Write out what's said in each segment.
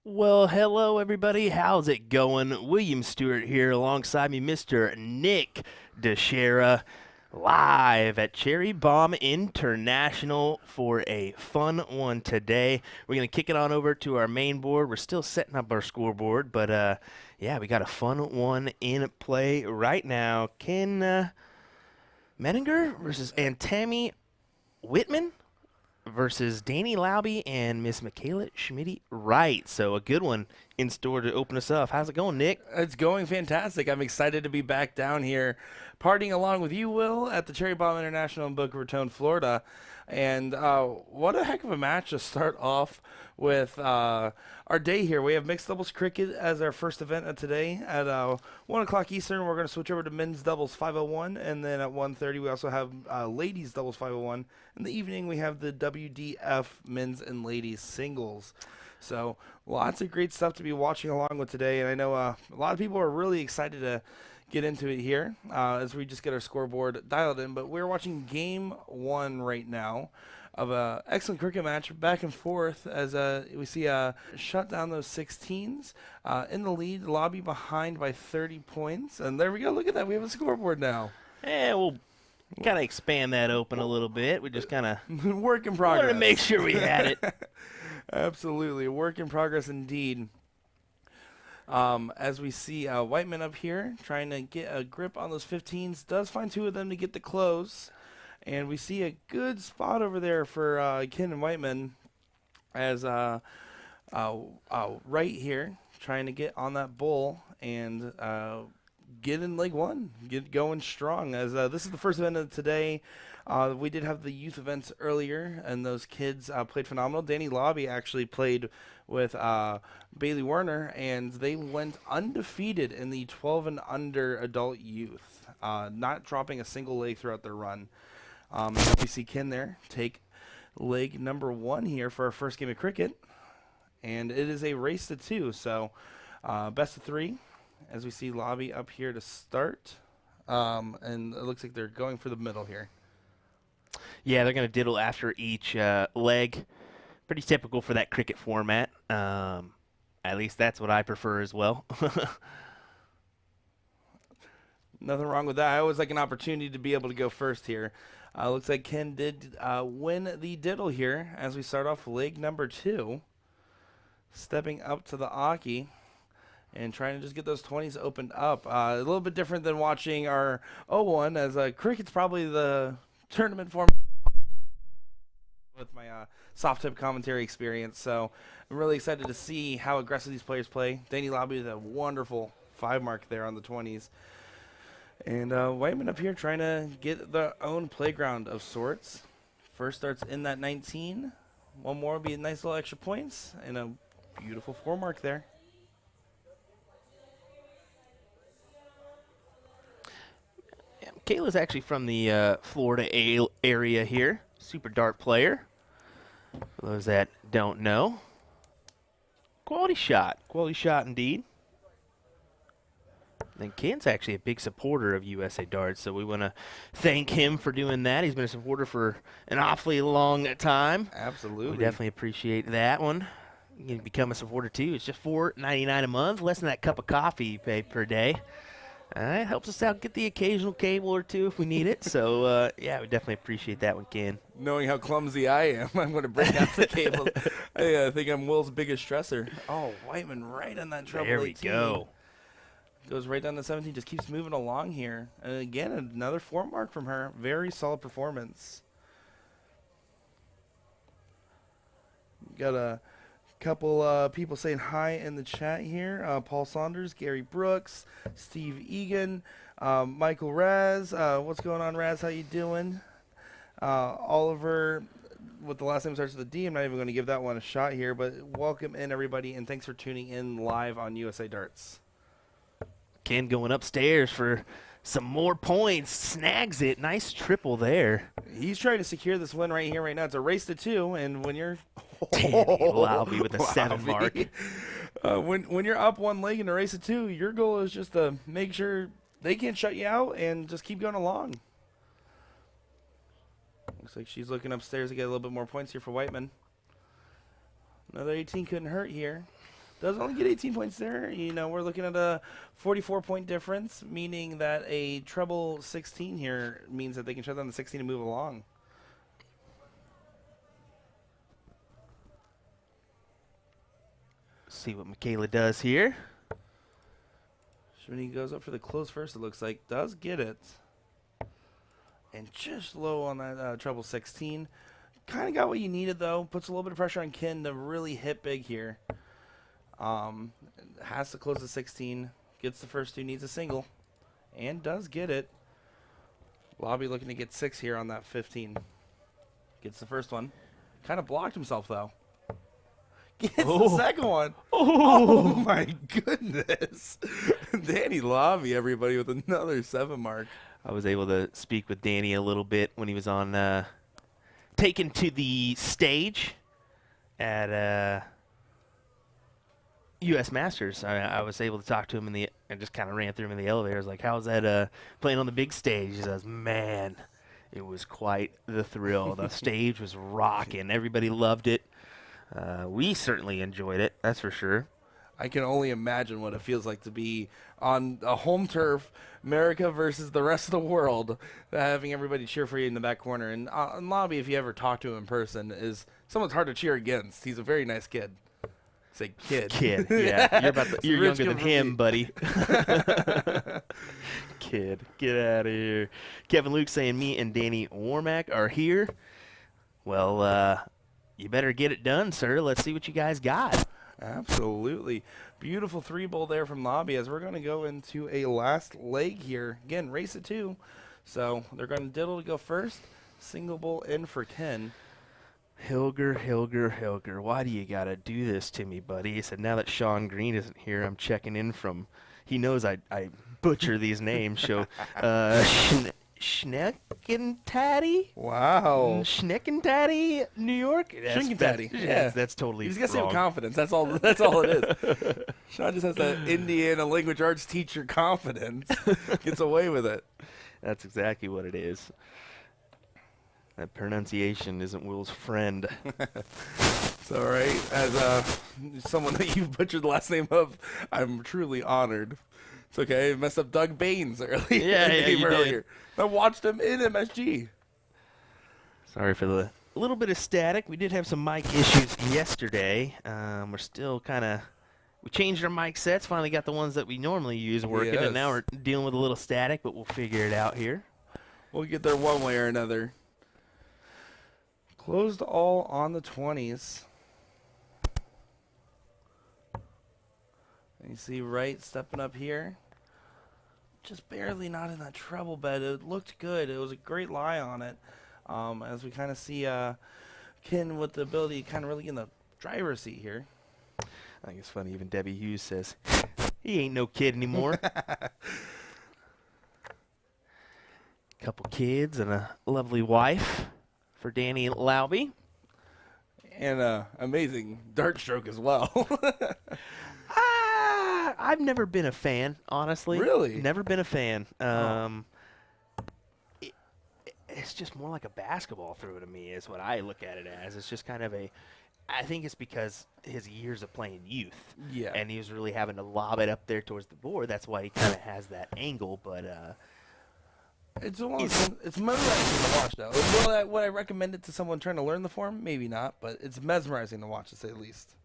Well, hello everybody. How's it going? William Stewart here alongside me, Mr. Nick Dichiria, live at Cherry Bomb International for a fun one today. We're going to kick it on over to our main board. We're still setting up our scoreboard, but yeah, we got a fun one in play right now. Ken Medinger versus Tammy Whitman versus Danny Lauby and Miss Michaela Schmitty-Wright. So a good one in store to open us up. How's it going, Nick? It's going fantastic. I'm excited to be back down here partying along with you, Will, at the Cherry Bomb International in Boca Raton, Florida. And what a heck of a match to start off with our day here. We have mixed doubles cricket as our first event of today. At 1 o'clock Eastern, we're going to switch over to men's doubles 501. And then at 1:30, we also have ladies doubles 501. In the evening, we have the WDF men's and ladies singles. So lots of great stuff to be watching along with today. And I know a lot of people are really excited to get into it here as we just get our scoreboard dialed in. But we're watching game one right now of a excellent cricket match back and forth as we see shut down those 16s in the lead, Lobby behind by 30 points. And there we go. Look at that. We have a scoreboard now. Yeah, we'll kind of expand that open a little bit. We just kind of work in progress. wanted to make sure we had it. Absolutely. Work in progress indeed. As we see Whiteman up here trying to get a grip on those 15s, does find two of them to get the close. And we see a good spot over there for Ken and Whiteman as right here trying to get on that bull and get in leg one, get going strong. As this is the first event of today. We did have the youth events earlier, and those kids played phenomenal. Danny Lobby actually played with Bailey Werner, and they went undefeated in the 12 and under adult youth, not dropping a single leg throughout their run. We see Ken there take leg number one here for our first game of cricket, and it is a race to two, so best of three. As we see Lobby up here to start, and it looks like they're going for the middle here. Yeah, they're going to diddle after each leg. Pretty typical for that cricket format. At least that's what I prefer as well. Nothing wrong with that. I always like an opportunity to be able to go first here. Looks like Ken did win the diddle here as we start off leg number two. Stepping up to the Aki and trying to just get those 20s opened up. A little bit different than watching our 0-1, as cricket's probably the tournament form with my soft tip commentary experience. So I'm really excited to see how aggressive these players play. Danny Lobby with a wonderful 5 mark there on the 20s. And Whiteman up here trying to get their own playground of sorts. First starts in that 19. One more will be a nice little extra points and a beautiful 4 mark there. Kayla's actually from the Florida area here. Super dart player. For those that don't know. Quality shot. Quality shot indeed. And Ken's actually a big supporter of USA Darts, so we want to thank him for doing that. He's been a supporter for an awfully long time. Absolutely. We definitely appreciate that one. You can become a supporter too. It's just $4.99 a month, less than that cup of coffee you pay per day. It helps us out, get the occasional cable or two if we need it. So, yeah, we definitely appreciate that one, Ken. Knowing how clumsy I am, I'm going to break out the cable. I think I'm Will's biggest stressor. Oh, Whiteman right on that treble 18. There we go. Goes right down to 17, just keeps moving along here. And again, another 4 mark from her. Very solid performance. Got a couple people saying hi in the chat here. Paul Saunders, Gary Brooks, Steve Egan, Michael Raz. What's going on, Raz? How you doing? Oliver, with the last name starts with a D. I'm not even going to give that one a shot here, but welcome in, everybody, and thanks for tuning in live on USA Darts. Ken going upstairs for some more points. Snags it. Nice triple there. He's trying to secure this win right here, right now. It's a race to 2, and when you're Lobby with a 7 mark. When you're up 1 leg in a race of 2, your goal is just to make sure they can't shut you out and just keep going along. Looks like she's looking upstairs to get a little bit more points here for Whiteman. Another 18 couldn't hurt here. Does only get 18 points there. You know, we're looking at a 44-point difference, meaning that a treble 16 here means that they can shut down the 16 and move along. See what Michaela does here. Schmitty goes up for the close first, it looks like. Does get it. And just low on that treble 16. Kind of got what you needed, though. Puts a little bit of pressure on Ken to really hit big here. Has to close the 16. Gets the first two, needs a single. And does get it. Lobby looking to get 6 here on that 15. Gets the first one. Kind of blocked himself, though. Gets the second one. Oh, my goodness. Danny Lobby, everybody, with another 7 mark. I was able to speak with Danny a little bit when he was on, taken to the stage at U.S. Masters. I was able to talk to him I just kind of ran through him in the elevator. I was like, how's that playing on the big stage? He says, man, it was quite the thrill. The stage was rocking. Everybody loved it. We certainly enjoyed it, that's for sure. I can only imagine what it feels like to be on a home turf, America versus the rest of the world, having everybody cheer for you in the back corner. And Lobby, if you ever talk to him in person, is someone's hard to cheer against. He's a very nice kid. Say kid. Kid, yeah. You're younger than him, buddy. Kid, get out of here. Kevin Luke saying me and Danny Warmack are here. Well, you better get it done, sir. Let's see what you guys got. Absolutely. Beautiful 3-bowl there from Lobby as we're going to go into a last leg here. Again, race at 2. So they're going to diddle to go first. Single bowl in for Ken. Hilger. Why do you got to do this to me, buddy? He said, now that Sean Green isn't here, I'm checking in from, he knows I butcher these names. So, Schneckentaddy? Wow. Schneckentaddy, New York? Schneckentaddy. Yeah. That's totally He's got to say wrong. with confidence. That's all it is. Sean just has that Indiana language arts teacher confidence. Gets away with it. That's exactly what it is. That pronunciation isn't Will's friend. So, right, as someone that you've butchered the last name of, I'm truly honored. It's okay. I messed up Doug Baines earlier. Yeah, you did. I watched him in MSG. Sorry for the little bit of static. We did have some mic issues yesterday. We're still we changed our mic sets. Finally got the ones that we normally use working, Yes. and now we're dealing with a little static, but we'll figure it out here. We'll get there one way or another. Closed all on the 20s. And you see Wright stepping up here. Just barely not in that treble bed. It looked good. It was a great lie on it. As we kind of see Ken with the ability to kind of really get in the driver's seat here. I think it's funny. Even Debbie Hughes says, he ain't no kid anymore. Couple kids and a lovely wife for Danny Lobby. And amazing dart stroke as well. I've never been a fan, honestly. Really? Never been a fan. It's just more like a basketball throw to me is what I look at it as. It's just kind of I think it's because his years of playing youth. Yeah. And he was really having to lob it up there towards the board. That's why he kind of has that angle. But it's mesmerizing to watch, though. Would I recommend it to someone trying to learn the form? Maybe not, but it's mesmerizing to watch, to say the least.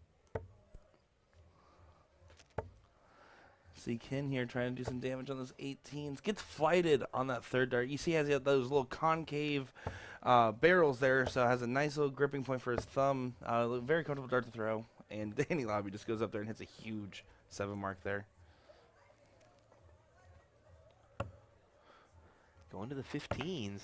See Ken here trying to do some damage on those 18s. Gets flighted on that third dart. You see he has those little concave barrels there, so has a nice little gripping point for his thumb. Very comfortable dart to throw. And Danny Lobby just goes up there and hits a huge 7 mark there. going to the 15s.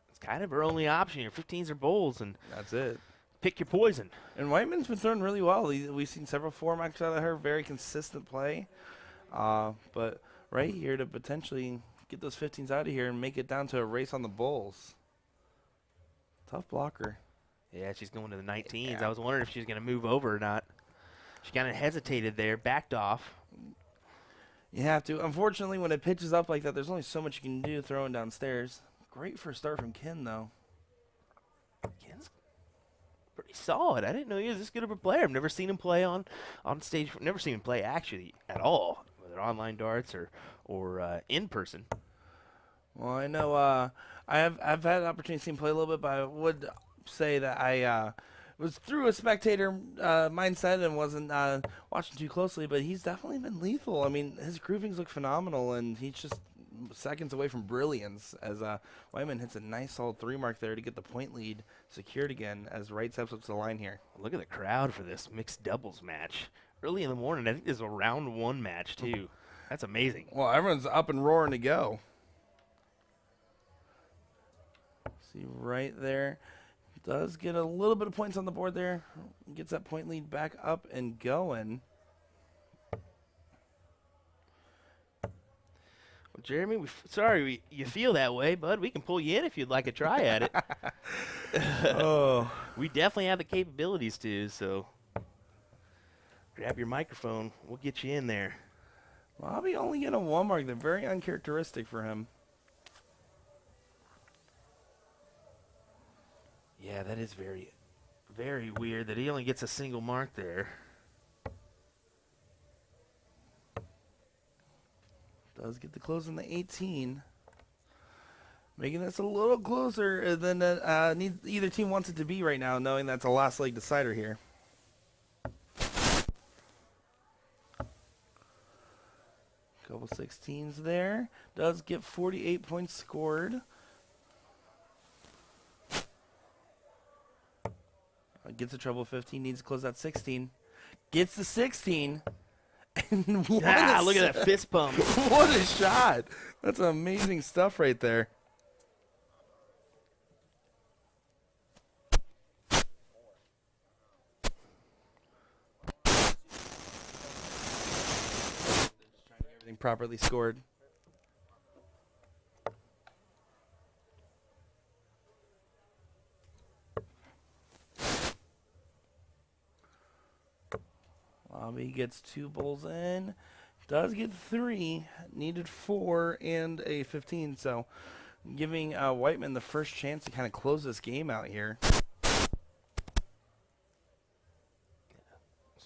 It's kind of our only option. Your 15s or bowls, and That's it. pick your poison. And Whiteman's been throwing really well. We've seen several 4-marks out of her. Very consistent play. But right here to potentially get those 15s out of here and make it down to a race on the bowls. Tough blocker. Yeah, she's going to the 19s. Yeah. I was wondering if she was going to move over or not. She kind of hesitated there, backed off. You have to. Unfortunately, when it pitches up like that, there's only so much you can do throwing downstairs. Great first start from Ken, though. Ken's pretty solid. I didn't know he was this good of a player. I've never seen him play on stage. Never seen him play actually at all, whether online darts or in person. Well, I know I've had an opportunity to see him play a little bit, but I would say that I was through a spectator mindset and wasn't watching too closely. But he's definitely been lethal. I mean, his groovings look phenomenal, and he's just seconds away from brilliance as Whiteman hits a nice solid 3 mark there to get the point lead secured again as Wright steps up to the line here. Look at the crowd for this mixed doubles match. Early in the morning, I think this is a round 1 match too. That's amazing. Well, everyone's up and roaring to go. See right there. Does get a little bit of points on the board there. Gets that point lead back up and going. Well, Jeremy, sorry you feel that way, bud. We can pull you in if you'd like a try at it. Oh. We definitely have the capabilities to, so grab your microphone. We'll get you in there. Bobby only getting a 1 mark. They're very uncharacteristic for him. Yeah, that is very, very weird that he only gets a single mark there. Does get the close on the 18. Making this a little closer than either team wants it to be right now, knowing that's a last leg decider here. Couple 16s there. Does get 48 points scored. Gets a treble 15, needs to close that 16. Gets the 16. And look at that fist pump. What a shot. That's amazing stuff right there. Everything properly scored. Bobby gets 2 bowls in. Does get 3. Needed 4 and a 15. So giving Whiteman the first chance to kind of close this game out here. See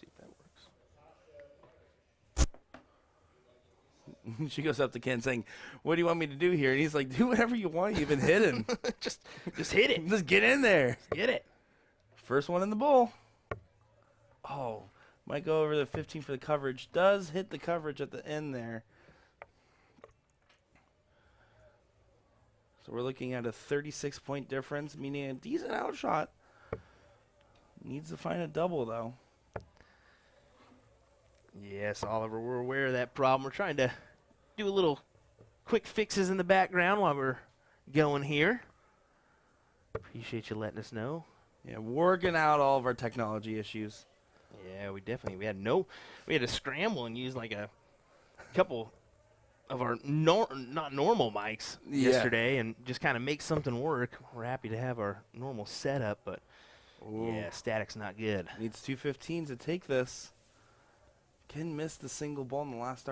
if that works. She goes up to Ken saying, "What do you want me to do here?" And he's like, "Do whatever you want. You've been hitting. just hit it. Just get in there. Get it." First one in the bowl. Oh. Might go over the 15 for the coverage. Does hit the coverage at the end there. So we're looking at a 36-point difference, meaning a decent outshot. Needs to find a double, though. Yes, Oliver, we're aware of that problem. We're trying to do a little quick fixes in the background while we're going here. Appreciate you letting us know. Yeah, working out all of our technology issues. Yeah, we had to scramble and use like a couple of our not normal mics yesterday and just kind of make something work. We're happy to have our normal setup, but yeah, static's not good. Needs 2 15s to take this. Ken missed the single ball in the last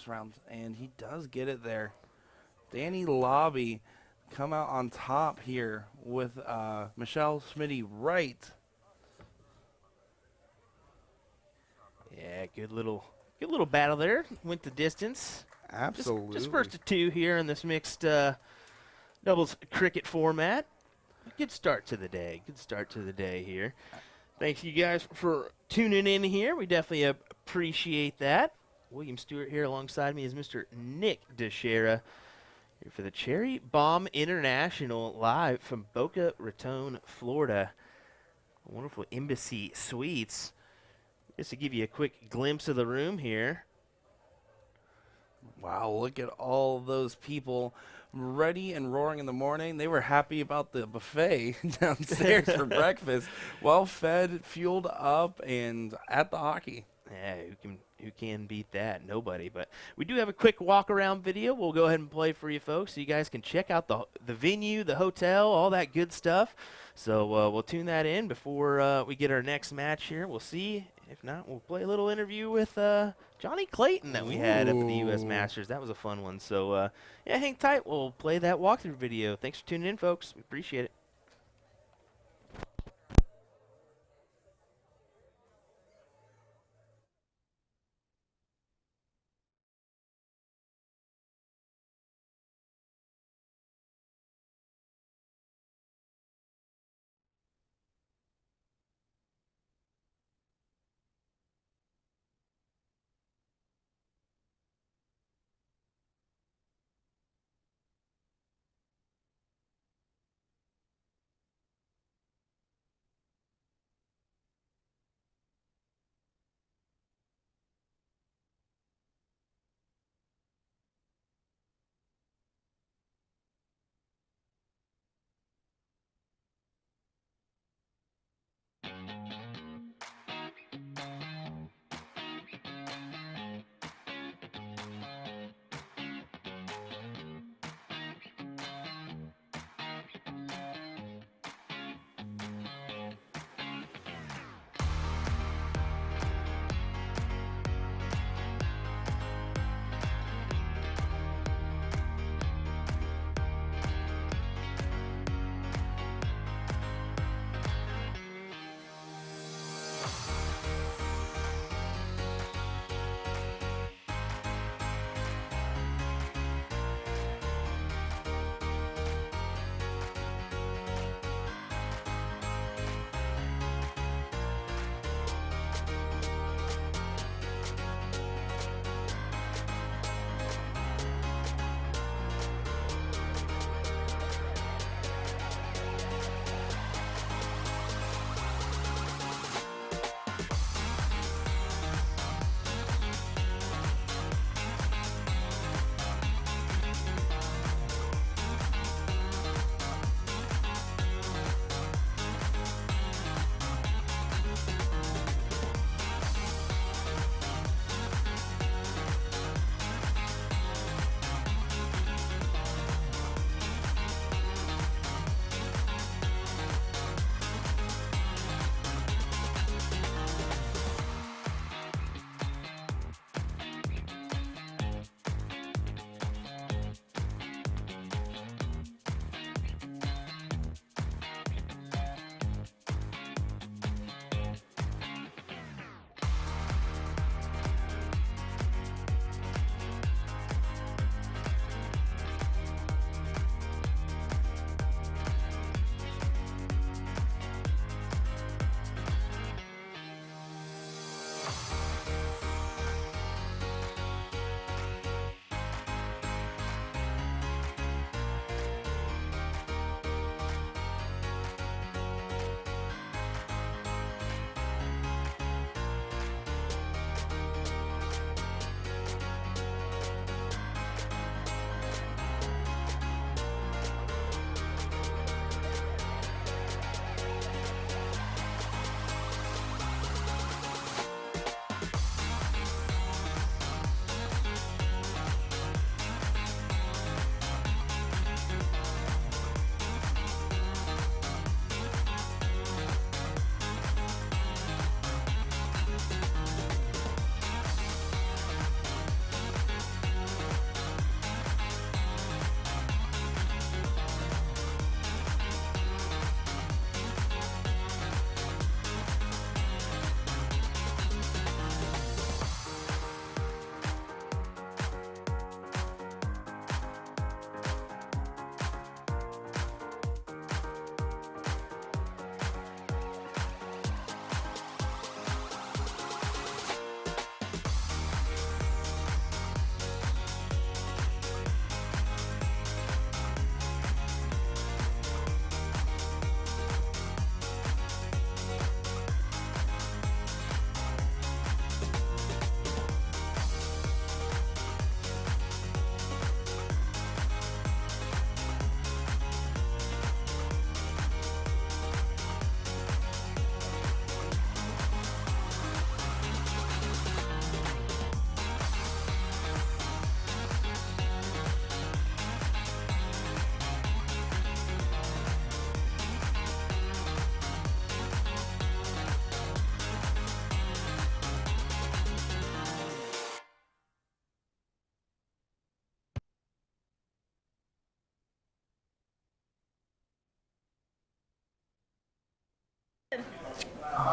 round, and he does get it there. Danny Lobby come out on top here with Michelle Smitty right. Yeah, good little battle there. Went the distance. Absolutely. Just first to 2 here in this mixed doubles cricket format. Good start to the day. Good start to the day here. Thanks you guys for tuning in here. We definitely appreciate that. William Stewart here alongside me is Mr. Nick Dichiria here for the Cherry Bomb International live from Boca Raton, Florida. A wonderful Embassy Suites. Just to give you a quick glimpse of the room here. Wow, look at all those people ready and roaring in the morning. They were happy about the buffet downstairs for breakfast. Well fed, fueled up, and at the hockey. Yeah, who can beat that? Nobody. But we do have a quick walk around video we'll go ahead and play for you folks so you guys can check out the venue, the hotel, all that good stuff. So we'll tune that in before we get our next match here. We'll see. If not, we'll play a little interview with Johnny Clayton that we had up at the U.S. Masters. That was a fun one. So, yeah, hang tight. We'll play that walkthrough video. Thanks for tuning in, folks. We appreciate it.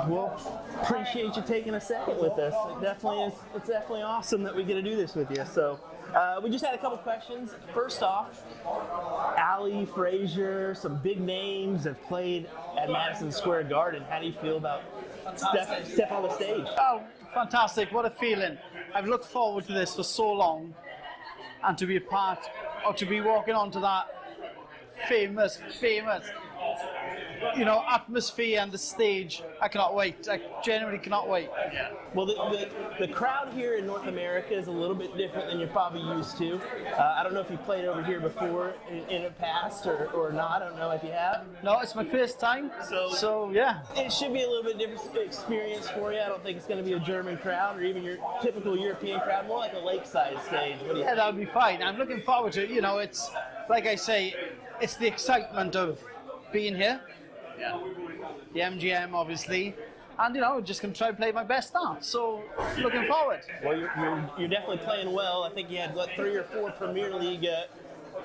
Well, appreciate you taking a second with us. It definitely is. It's definitely awesome that we get to do this with you. So, we just had a couple questions. First off, Ali, Frazier, some big names have played at Madison Square Garden. How do you feel about step on the stage? Oh, fantastic. What a feeling. I've looked forward to this for so long, and to be a part, or to be walking onto that famous, atmosphere and the stage. I cannot wait. I genuinely cannot wait. Yeah. Well, the crowd here in North America is a little bit different than you're probably used to. I don't know if you played over here before in the past or not. I don't know if you have. No, it's my first time. So yeah. It should be a little bit different experience for you. I don't think it's going to be a German crowd or even your typical European crowd. More like a lakeside stage. What do you think? That'll be fine. I'm looking forward to it. It's like I say, it's the excitement of being here. Yeah. The MGM, obviously, and just gonna try to play my best dance. So, looking forward. Well, you're definitely playing well. I think you had 3 or 4 Premier League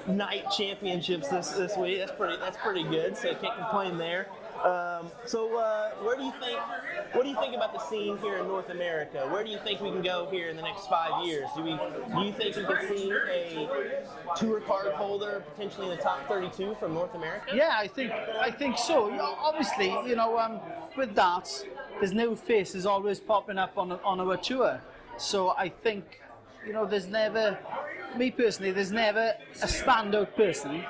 night championships this week. That's pretty good. So you can't complain there. What do you think about the scene here in North America? Where do you think we can go here in the next 5 years? Do you think we could see a tour card holder potentially in the top 32 from North America? Yeah, I think so. Obviously, with darts, there's new faces always popping up on our tour. So I think, there's never a standout person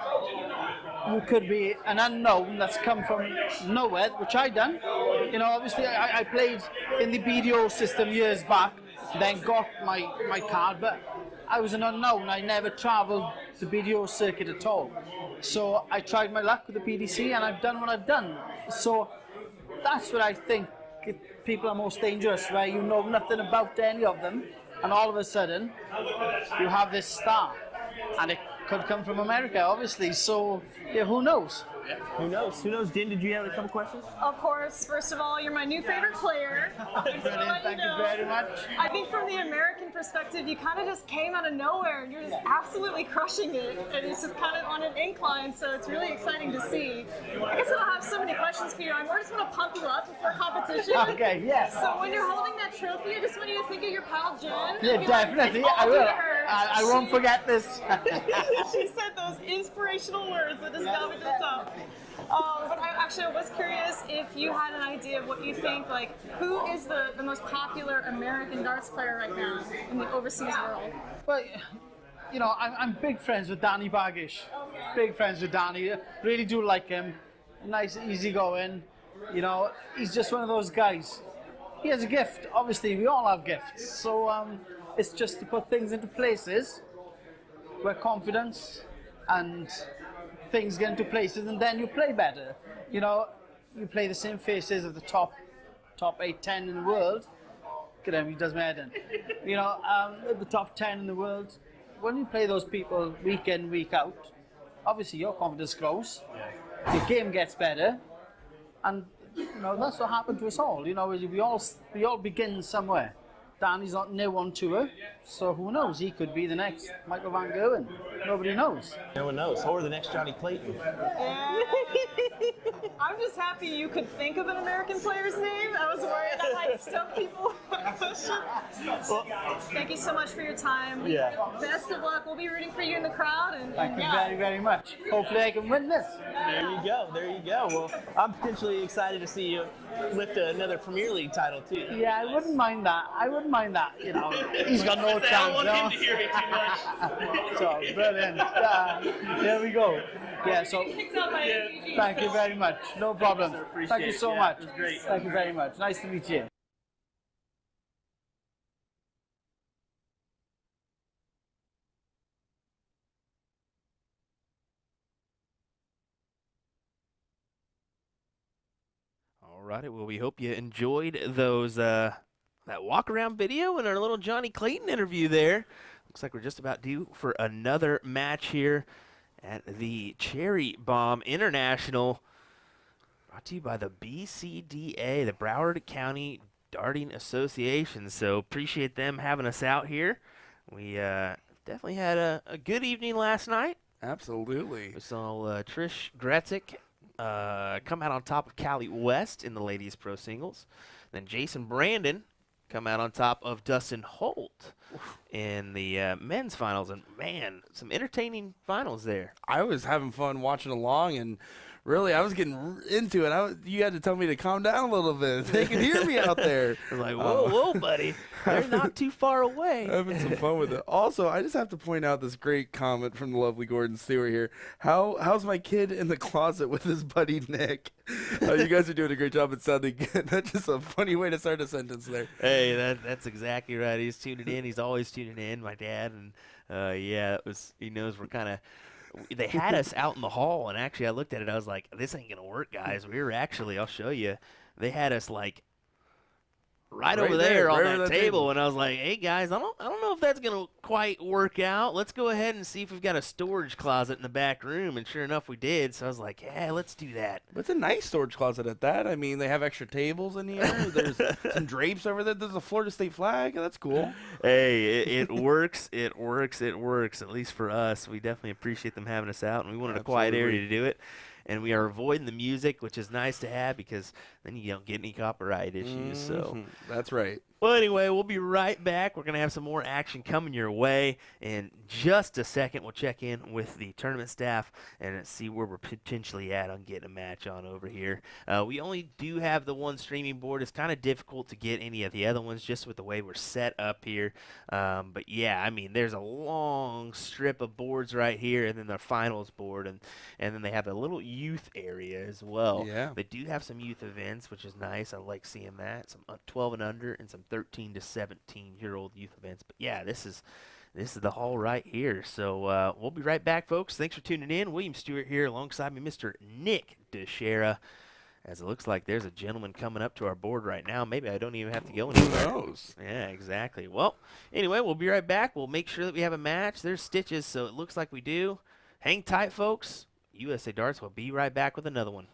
who could be an unknown that's come from nowhere, which I done. Obviously I played in the BDO system years back, then got my card, but I was an unknown. I never travelled the BDO circuit at all. So I tried my luck with the PDC and I've done what I've done. So that's what I think people are most dangerous, where you know nothing about any of them and all of a sudden you have this star. And it could come from America, obviously. So, yeah, who knows? Yeah. Who knows? Din, did you have a couple questions? Of course. First of all, you're my new favorite player. Thank you very much. I think from the American perspective, you kind of just came out of nowhere and you're just absolutely crushing it. And it's just kind of on an incline, so it's really exciting to see. I guess I don't have so many questions for you. I more just want to pump you up before competition. Okay, yes. So when you're holding that trophy, I just want you to think of your pal Jen. Yeah, definitely. I will. I won't forget this. She said those inspirational words that just got me to the top. But I was curious if you had an idea of what you think, who is the most popular American darts player right now in the overseas world? Well, I'm big friends with Danny Baggish. Big friends with Danny. Really do like him. Nice, easygoing. He's just one of those guys. He has a gift. Obviously, we all have gifts. So it's just to put things into places where confidence and things get into places, and then you play better. You play the same faces of the top 8, 10 in the world. Look at him, he does my head in. The top 10 in the world. When you play those people week in, week out, obviously your confidence grows. Your game gets better, and that's what happened to us all. We all begin somewhere. Danny's not new on tour, so who knows? He could be the next Michael Van Gerwen. Nobody knows. No one knows. Or the next Johnny Clayton. Yeah. I'm just happy you could think of an American player's name. I was worried that might stump people. Well, thank you so much for your time. Yeah. Best of luck. We'll be rooting for you in the crowd. Thank you very, very much. Hopefully I can win this. There you go. Well, I'm potentially excited to see you lift another Premier League title too. Yeah, I wouldn't mind that. He's got no chance. I don't want him to hear me too much. So, brilliant. There we go. Yeah, so thank you very much. No problem. Thank you so much. It was great. Thank you very much. Nice to meet you. Alrighty, well, we hope you enjoyed those that walk-around video and our little Johnny Clayton interview there. Looks like we're just about due for another match here at the Cherry Bomb International, brought to you by the BCDA, the Broward County Darting Association. So appreciate them having us out here. We definitely had a good evening last night. Absolutely. We saw Trish Gretzky come out on top of Callie West in the ladies pro singles. Then Jason Brandon come out on top of Dustin Holt in the men's finals. And, man, some entertaining finals there. I was having fun watching along, and really, I was getting into it. You had to tell me to calm down a little bit. They can hear me out there. I was like, whoa, buddy. They're not too far away. Having some fun with it. Also, I just have to point out this great comment from the lovely Gordon Stewart here. How's my kid in the closet with his buddy Nick? You guys are doing a great job at sounding good. That's just a funny way to start a sentence there. Hey, that's exactly right. He's tuning in. He's always tuning in, my dad. And, he knows we're kind of – they had us out in the hall, and actually I looked at it. I was like, this ain't going to work, guys. We were actually – I'll show you. They had us, like, right over there on that table, and I was like, hey, guys, I don't know if that's going to quite work out. Let's go ahead and see if we've got a storage closet in the back room, and sure enough, we did. So I was like, yeah, let's do that. But it's a nice storage closet at that. I mean, they have extra tables in here. There's some drapes over there. There's a Florida State flag. That's cool. Hey, it works. It works. It works, at least for us. We definitely appreciate them having us out, and we wanted a quiet area to do it. And we are avoiding the music, which is nice to have because then you don't get any copyright issues. So that's right. Well, anyway, we'll be right back. We're going to have some more action coming your way. In just a second, we'll check in with the tournament staff and see where we're potentially at on getting a match on over here. We only do have the one streaming board. It's kind of difficult to get any of the other ones just with the way we're set up here. But, yeah, I mean, there's a long strip of boards right here, and then the finals board, and then they have a little youth area as well. Yeah. They do have some youth events, which is nice. I like seeing that. Some 12 and under and some 13 to 17-year-old youth events. But, yeah, this is the hall right here. So we'll be right back, folks. Thanks for tuning in. William Stewart here alongside me, Mr. Nick Dichiria. As it looks like there's a gentleman coming up to our board right now. Maybe I don't even have to go anywhere. Who knows? Yeah, exactly. Well, anyway, we'll be right back. We'll make sure that we have a match. There's stitches, so it looks like we do. Hang tight, folks. USA Darts will be right back with another one.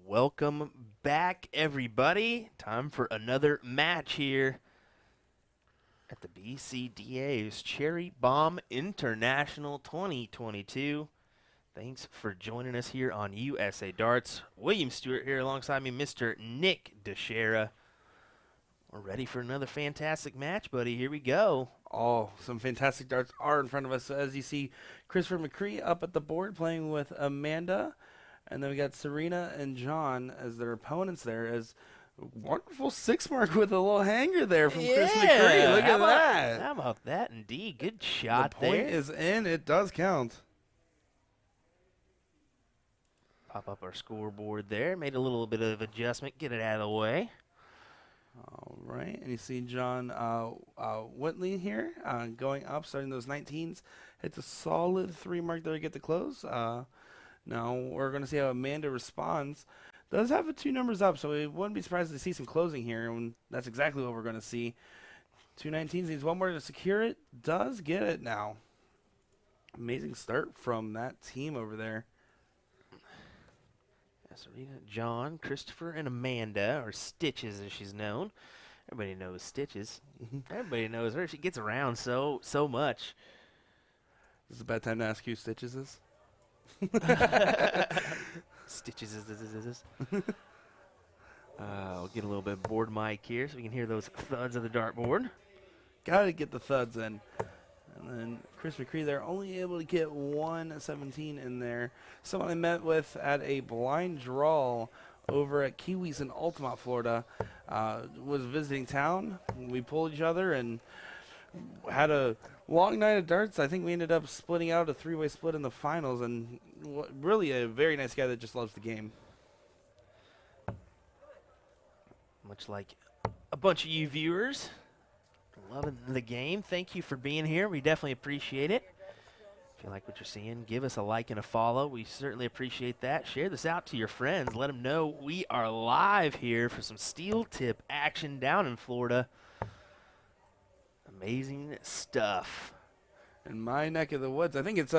Welcome back, everybody. Time for another match here at the BCDA's Cherry Bomb International 2022. Thanks for joining us here on USA Darts. William Stuart here alongside me, Mr. Nick Dichiria. We're ready for another fantastic match, buddy. Here we go. Oh, some fantastic darts are in front of us. As you see, Christopher McCree up at the board playing with Amanda. And then we got Serena and John as their opponents there. As wonderful 6 mark with a little hanger there from Chris McCree. Look at that. How about that, indeed? Good shot the point there. is in. It does count. Pop up our scoreboard there. Made a little bit of adjustment. Get it out of the way. All right. And you see John Whitley here going up, starting those 19s. Hits a solid 3 mark there to get the close. Now we're going to see how Amanda responds. Does have 2 numbers up, so we wouldn't be surprised to see some closing here. And that's exactly what we're going to see. 2 19s. Needs 1 more to secure it. Does get it now. Amazing start from that team over there. Serena, John, Christopher, and Amanda, or Stitches as she's known. Everybody knows Stitches. Everybody knows her. She gets around so much. This is a bad time to ask who Stitches is. Stitches is. We'll get a little bit of board mic here so we can hear those thuds of the dartboard. Gotta get the thuds in. And then Chris McCree there, only able to get 117 in there. Someone I met with at a blind draw over at Kiwis in Altamont, Florida, was visiting town. We pulled each other and had a long night of darts. I think we ended up splitting out a 3-way split in the finals, and really a very nice guy that just loves the game. Much like a bunch of you viewers. Loving the game. Thank you for being here. We definitely appreciate it. If you like what you're seeing, give us a like and a follow. We certainly appreciate that. Share this out to your friends. Let them know we are live here for some steel tip action down in Florida. Amazing stuff. In my neck of the woods, I think it's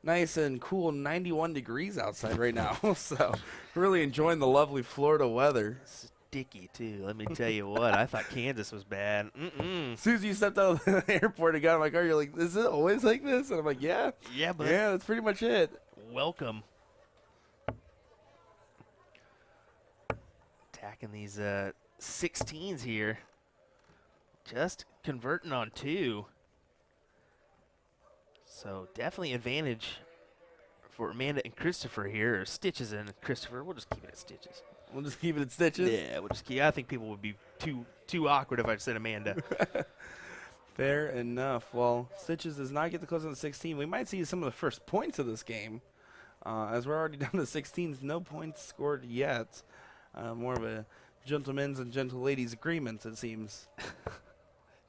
nice and cool 91 degrees outside right now. So really enjoying the lovely Florida weather. Sticky too. Let me tell you what. I thought Kansas was bad. As soon as you stepped out of the airport and got in my car, you're like, "Is it always like this?" And I'm like, "Yeah, yeah, but yeah, that's pretty much it." Welcome. Attacking these 16s here. Just converting on 2. So definitely advantage for Amanda and Christopher here. Or Stitches and Christopher. We'll just keep it at Stitches. We'll just keep it at Stitches. Yeah, we'll just keep. I think people would be too awkward if I said Amanda. Fair enough. Well, Stitches does not get the close on the 16. We might see some of the first points of this game, as we're already down to 16s. No points scored yet. More of a gentlemen's and gentle ladies agreement, it seems.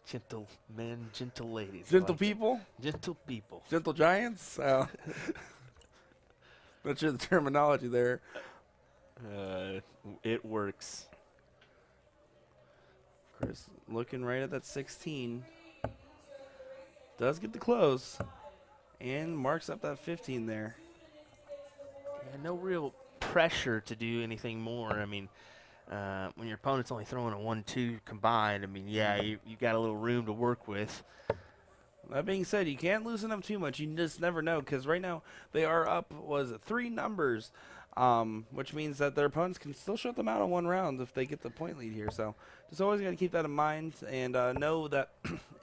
Gentle men, gentle ladies. Gentle people? Gentle people. Gentle giants? Not sure the terminology there. It works. Chris looking right at that 16. Does get the close. And marks up that 15 there. Yeah, no real pressure to do anything more. I mean, when your opponent's only throwing a 1-2 combined, I mean, yeah, you got a little room to work with. That being said, you can't loosen up too much. You just never know, because right now they are up, 3 numbers, which means that their opponents can still shut them out on 1 round if they get the point lead here. So just always got to keep that in mind and know that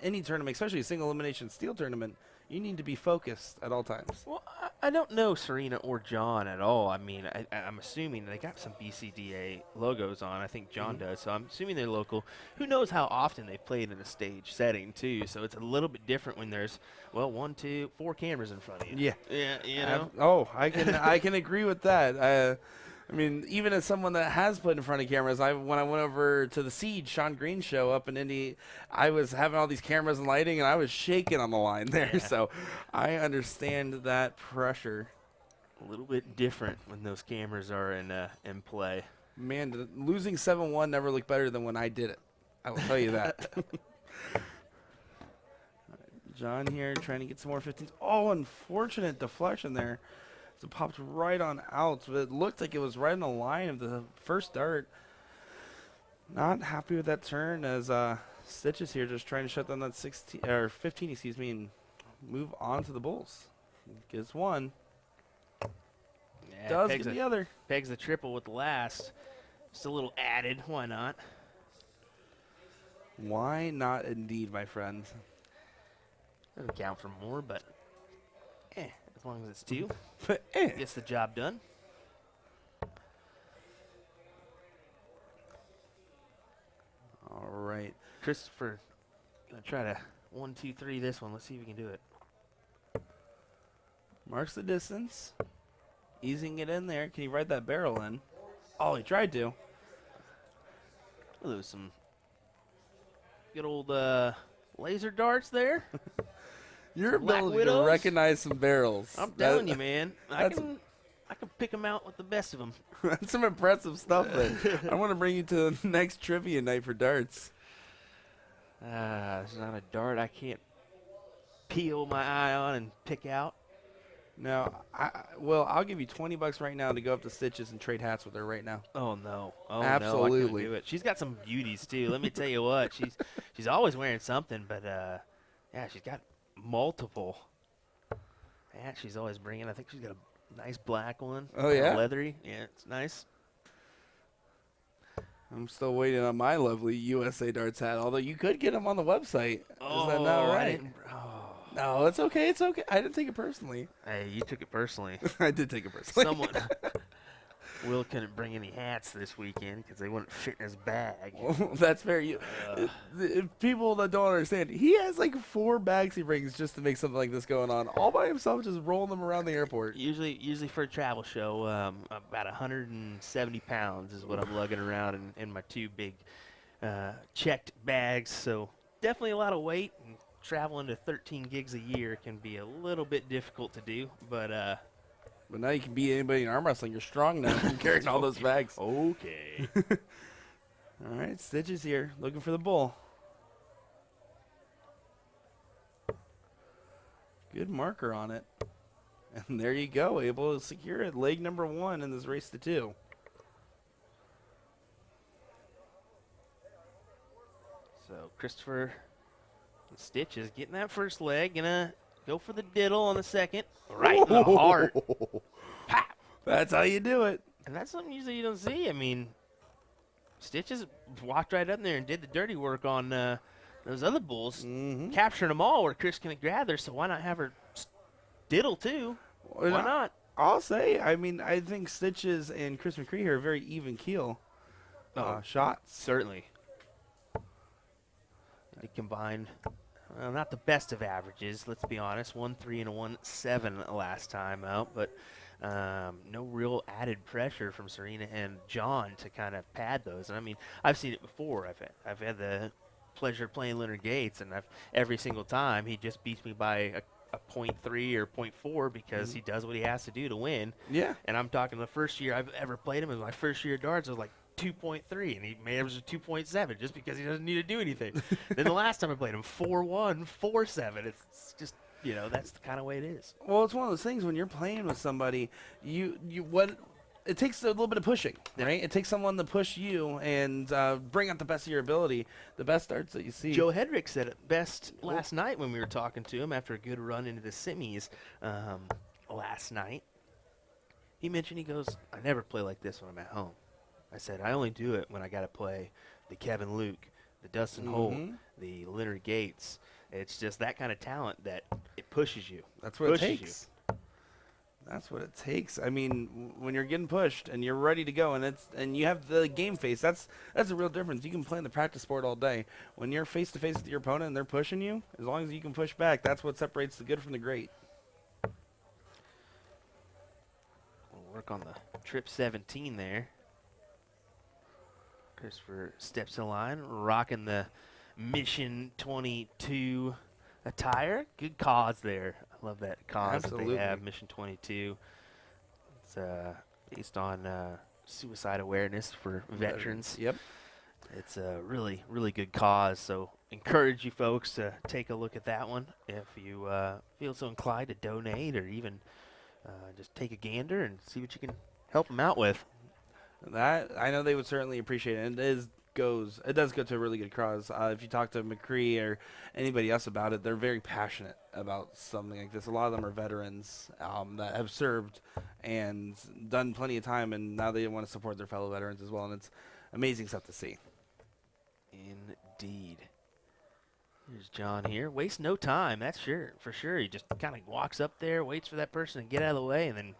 any tournament, especially a single elimination steel tournament, you need to be focused at all times. Well, I don't know Serena or John at all. I mean, I'm assuming they got some BCDA logos on. I think John does, so I'm assuming they're local. Who knows how often they've played in a stage setting, too, so it's a little bit different when there's, well, 1, 2, 4 cameras in front of you. Yeah. Yeah, you know? I can agree with that. I mean, even as someone that has played in front of cameras, when I went over to the Siege, Sean Green show up in Indy, I was having all these cameras and lighting, and I was shaking on the line there. Yeah. So I understand that pressure. A little bit different when those cameras are in play. Man, losing 7-1 never looked better than when I did it. I will tell you that. John here trying to get some more 15s. Oh, unfortunate deflection there. So it popped right on out. But it looked like it was right on the line of the first dart. Not happy with that turn as Stitches here just trying to shut down that 16 or 15, excuse me, and move on to the bulls. Gets one. Yeah, Does get the other. Pegs the triple with the last. Just a little added. Why not? Why not indeed, my friend? Doesn't count for more, but as long as it's two, But gets the job done. All right. Christopher, gonna try to 1, 2, 3 this one. Let's see if we can do it. Marks the distance. Easing it in there. Can he ride that barrel in? Oh, he tried to. Ooh, there's some good old laser darts there. Your Black ability Widows? to recognize some barrels. I'm telling you, man. I that's- can pick them out with the best of them. That's some impressive stuff there. I want to bring you to the next trivia night for darts. It's not a dart I can't peel my eye on and pick out. Now, I'll give you $20 right now to go up to Stitches and trade hats with her right now. Oh no! Oh no! I Absolutely. couldn't do it. She's got some beauties too. Let me tell you what. She's always wearing something, but yeah, she's got multiple. Yeah, she's always bringing. I think she's got a nice black one. Oh, yeah? Leathery. Yeah, it's nice. I'm still waiting on my lovely USA Darts hat, although you could get them on the website. Is that not I right? didn't- oh. No, it's okay. It's okay. I didn't take it personally. Hey, you took it personally. I did take it personally. Someone. Will couldn't bring any hats this weekend because they wouldn't fit in his bag. Well, that's fair. People that don't understand, he has like 4 bags he brings just to make something like this going on, all by himself, just rolling them around the airport. Usually for a travel show, about 170 pounds is what I'm lugging around in my 2 big checked bags. So definitely a lot of weight. And traveling to 13 gigs a year can be a little bit difficult to do, but now you can beat anybody in arm wrestling. You're strong now. You're carrying all those bags. okay. All right, Stitches here, looking for the bull. Good marker on it. And there you go, able to secure it. Leg number 1 in this race to 2. So Christopher Stitches getting that first leg, gonna go for the diddle on the second, right in the heart. Pop. That's how you do it. And that's something usually you don't see. I mean, Stitches walked right up there and did the dirty work on those other bulls, capturing them all where Chris couldn't grab there, so why not have her diddle too? Why not? I'll say, I mean, I think Stitches and Chris McGee are very even keel shots. Certainly. They combined, well, not the best of averages, let's be honest. 1-3 and a 1-7 last time out, but no real added pressure from Serena and John to kind of pad those. And I mean, I've seen it before. I've had the pleasure of playing Leonard Gates, and every single time he just beats me by a 0.3 or 0.4 because he does what he has to do to win. Yeah. And I'm talking the first year I've ever played him, it was my first year of darts, it was like 2.3, and he averages 2.7 just because he doesn't need to do anything. Then the last time I played him, 4-1, 4-7. It's just, you know, that's the kind of way it is. Well, it's one of those things when you're playing with somebody, it takes a little bit of pushing, right? It takes someone to push you and bring out the best of your ability, the best darts that you see. Joe Hedrick said it best last night when we were talking to him after a good run into the semis last night. He mentioned, he goes, I never play like this when I'm at home. I said, I only do it when I got to play the Kevin Luke, the Dustin Holt, the Leonard Gates. It's just that kind of talent that it pushes you. That's what it takes. That's what it takes. I mean, when you're getting pushed and you're ready to go, and you have the game face, that's a real difference. You can play in the practice sport all day. When you're face to face with your opponent and they're pushing you, as long as you can push back, that's what separates the good from the great. We'll work on the trip 17 there. Christopher steps in line, rocking the Mission 22 attire. Good cause there. I love that cause that they have, Mission 22. It's based on suicide awareness for veterans. Yep. It's a really, really good cause. So encourage you folks to take a look at that one if you feel so inclined to donate or even just take a gander and see what you can help them out with. That I know they would certainly appreciate it. And it does go to a really good cause. If you talk to McCree or anybody else about it, they're very passionate about something like this. A lot of them are veterans that have served and done plenty of time, and now they want to support their fellow veterans as well. And it's amazing stuff to see. Indeed. Here's John here. Waste no time, that's for sure. He just kind of walks up there, waits for that person to get out of the way, and then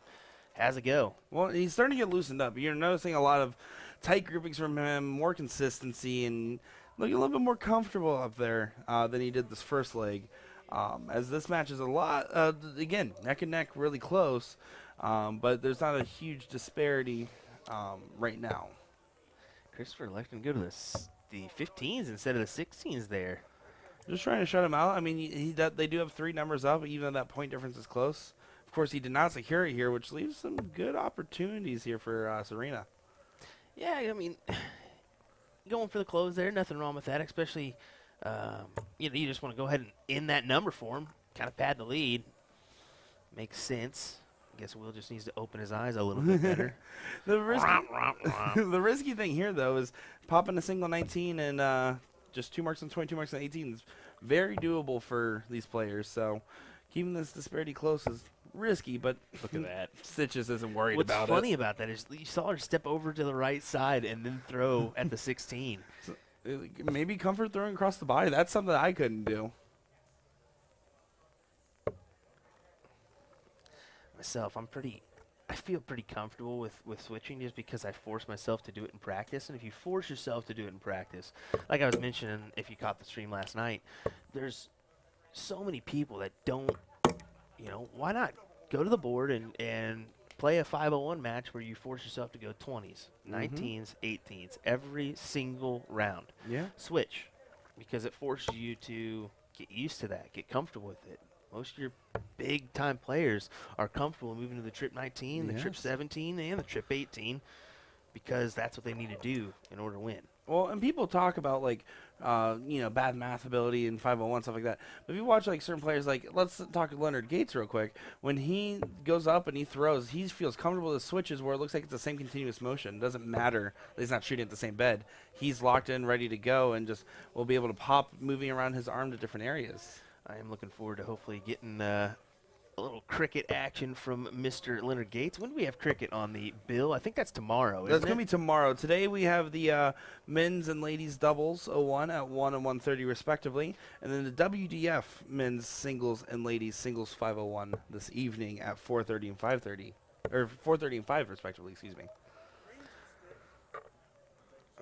has a go. Well, he's starting to get loosened up. You're noticing a lot of tight groupings from him, more consistency, and looking a little bit more comfortable up there than he did this first leg. As this match is a lot, again, neck and neck, really close, but there's not a huge disparity right now. Christopher electing to go to the 15s instead of the 16s there. Just trying to shut him out. I mean, they do have 3 numbers up, even though that point difference is close. Of course, he did not secure it here, which leaves some good opportunities here for Serena. Yeah, I mean, going for the close there, nothing wrong with that, especially, you just want to go ahead and end that number for him, kind of pad the lead. Makes sense. I guess Will just needs to open his eyes a little bit better. The risky thing here, though, is popping a single 19 and just 2 marks on 22 marks on 18 is very doable for these players. So keeping this disparity close is risky, but look at that. Stitches isn't worried about it. What's funny about that is you saw her step over to the right side and then throw at the 16. So, maybe comfort throwing across the body. That's something I couldn't do. Myself, I feel pretty comfortable with switching just because I force myself to do it in practice. And if you force yourself to do it in practice, like I was mentioning, if you caught the stream last night, there's so many people that don't, why not go to the board and play a 501 match where you force yourself to go 20s, 19s, 18s, every single round. Yeah. Switch, because it forces you to get used to that, get comfortable with it. Most of your big-time players are comfortable moving to the trip 19, the trip 17, and the trip 18 because that's what they need to do in order to win. Well, and people talk about, bad math ability and 501, stuff like that. But if you watch, certain players, let's talk Leonard Gates real quick. When he goes up and he throws, he feels comfortable with the switches where it looks like it's the same continuous motion. It doesn't matter that he's not shooting at the same bed. He's locked in, ready to go, and just will be able to pop moving around his arm to different areas. I am looking forward to hopefully getting a little cricket action from Mr. Leonard Gates. When do we have cricket on the bill? I think that's tomorrow, isn't it? That's going to be tomorrow. Today we have the men's and ladies doubles 01 at 1 and 1:30 respectively. And then the WDF men's singles and ladies singles 501 this evening at 4:30 and 5:30. Or 4:30 and 5 respectively, excuse me.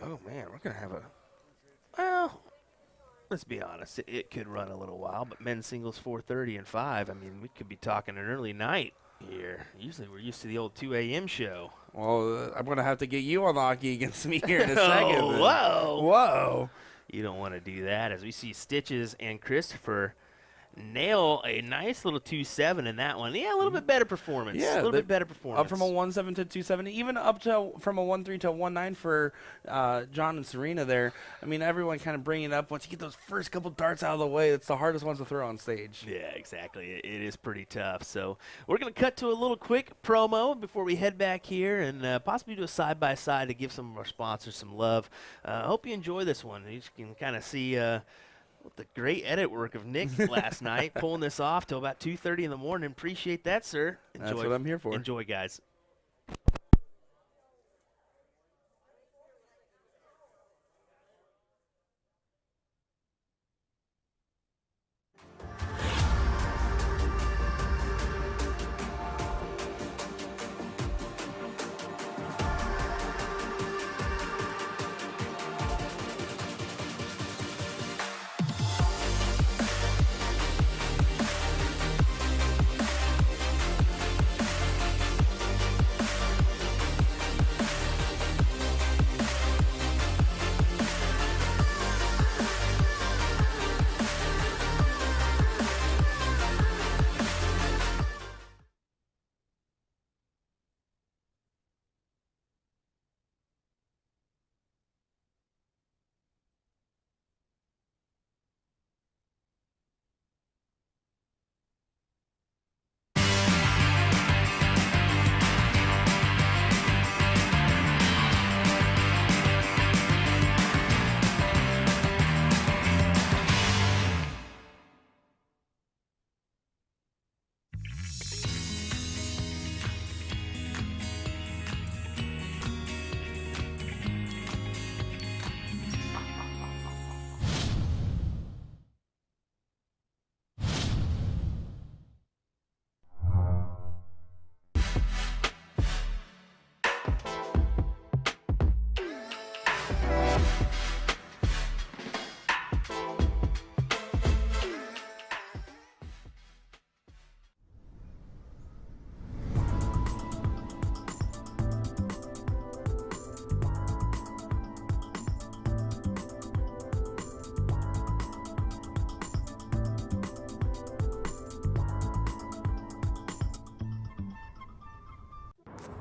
Oh, man, we're going to have well, let's be honest, it could run a little while, but men's singles 4:30 and 5. I mean, we could be talking an early night here. Usually we're used to the old 2 a.m. show. Well, I'm going to have to get you on the hockey against me here in a second. Oh, whoa. Whoa. You don't want to do that as we see Stitches and Christopher nail a nice little 2-7 in that one. Yeah, a little bit better performance. Yeah, a little bit better performance. Up from a 1-7 to 2-7, even up to from a 1-3 to a 1-9 for John and Serena there. I mean, everyone kind of bringing it up. Once you get those first couple darts out of the way, it's the hardest ones to throw on stage. Yeah, exactly. It is pretty tough. So we're going to cut to a little quick promo before we head back here and possibly do a side-by-side to give some of our sponsors some love. I hope you enjoy this one. You can kind of see the great edit work of Nick last night, pulling this off till about 2:30 in the morning. Appreciate that, sir. Enjoy. That's what I'm here for. Enjoy, guys.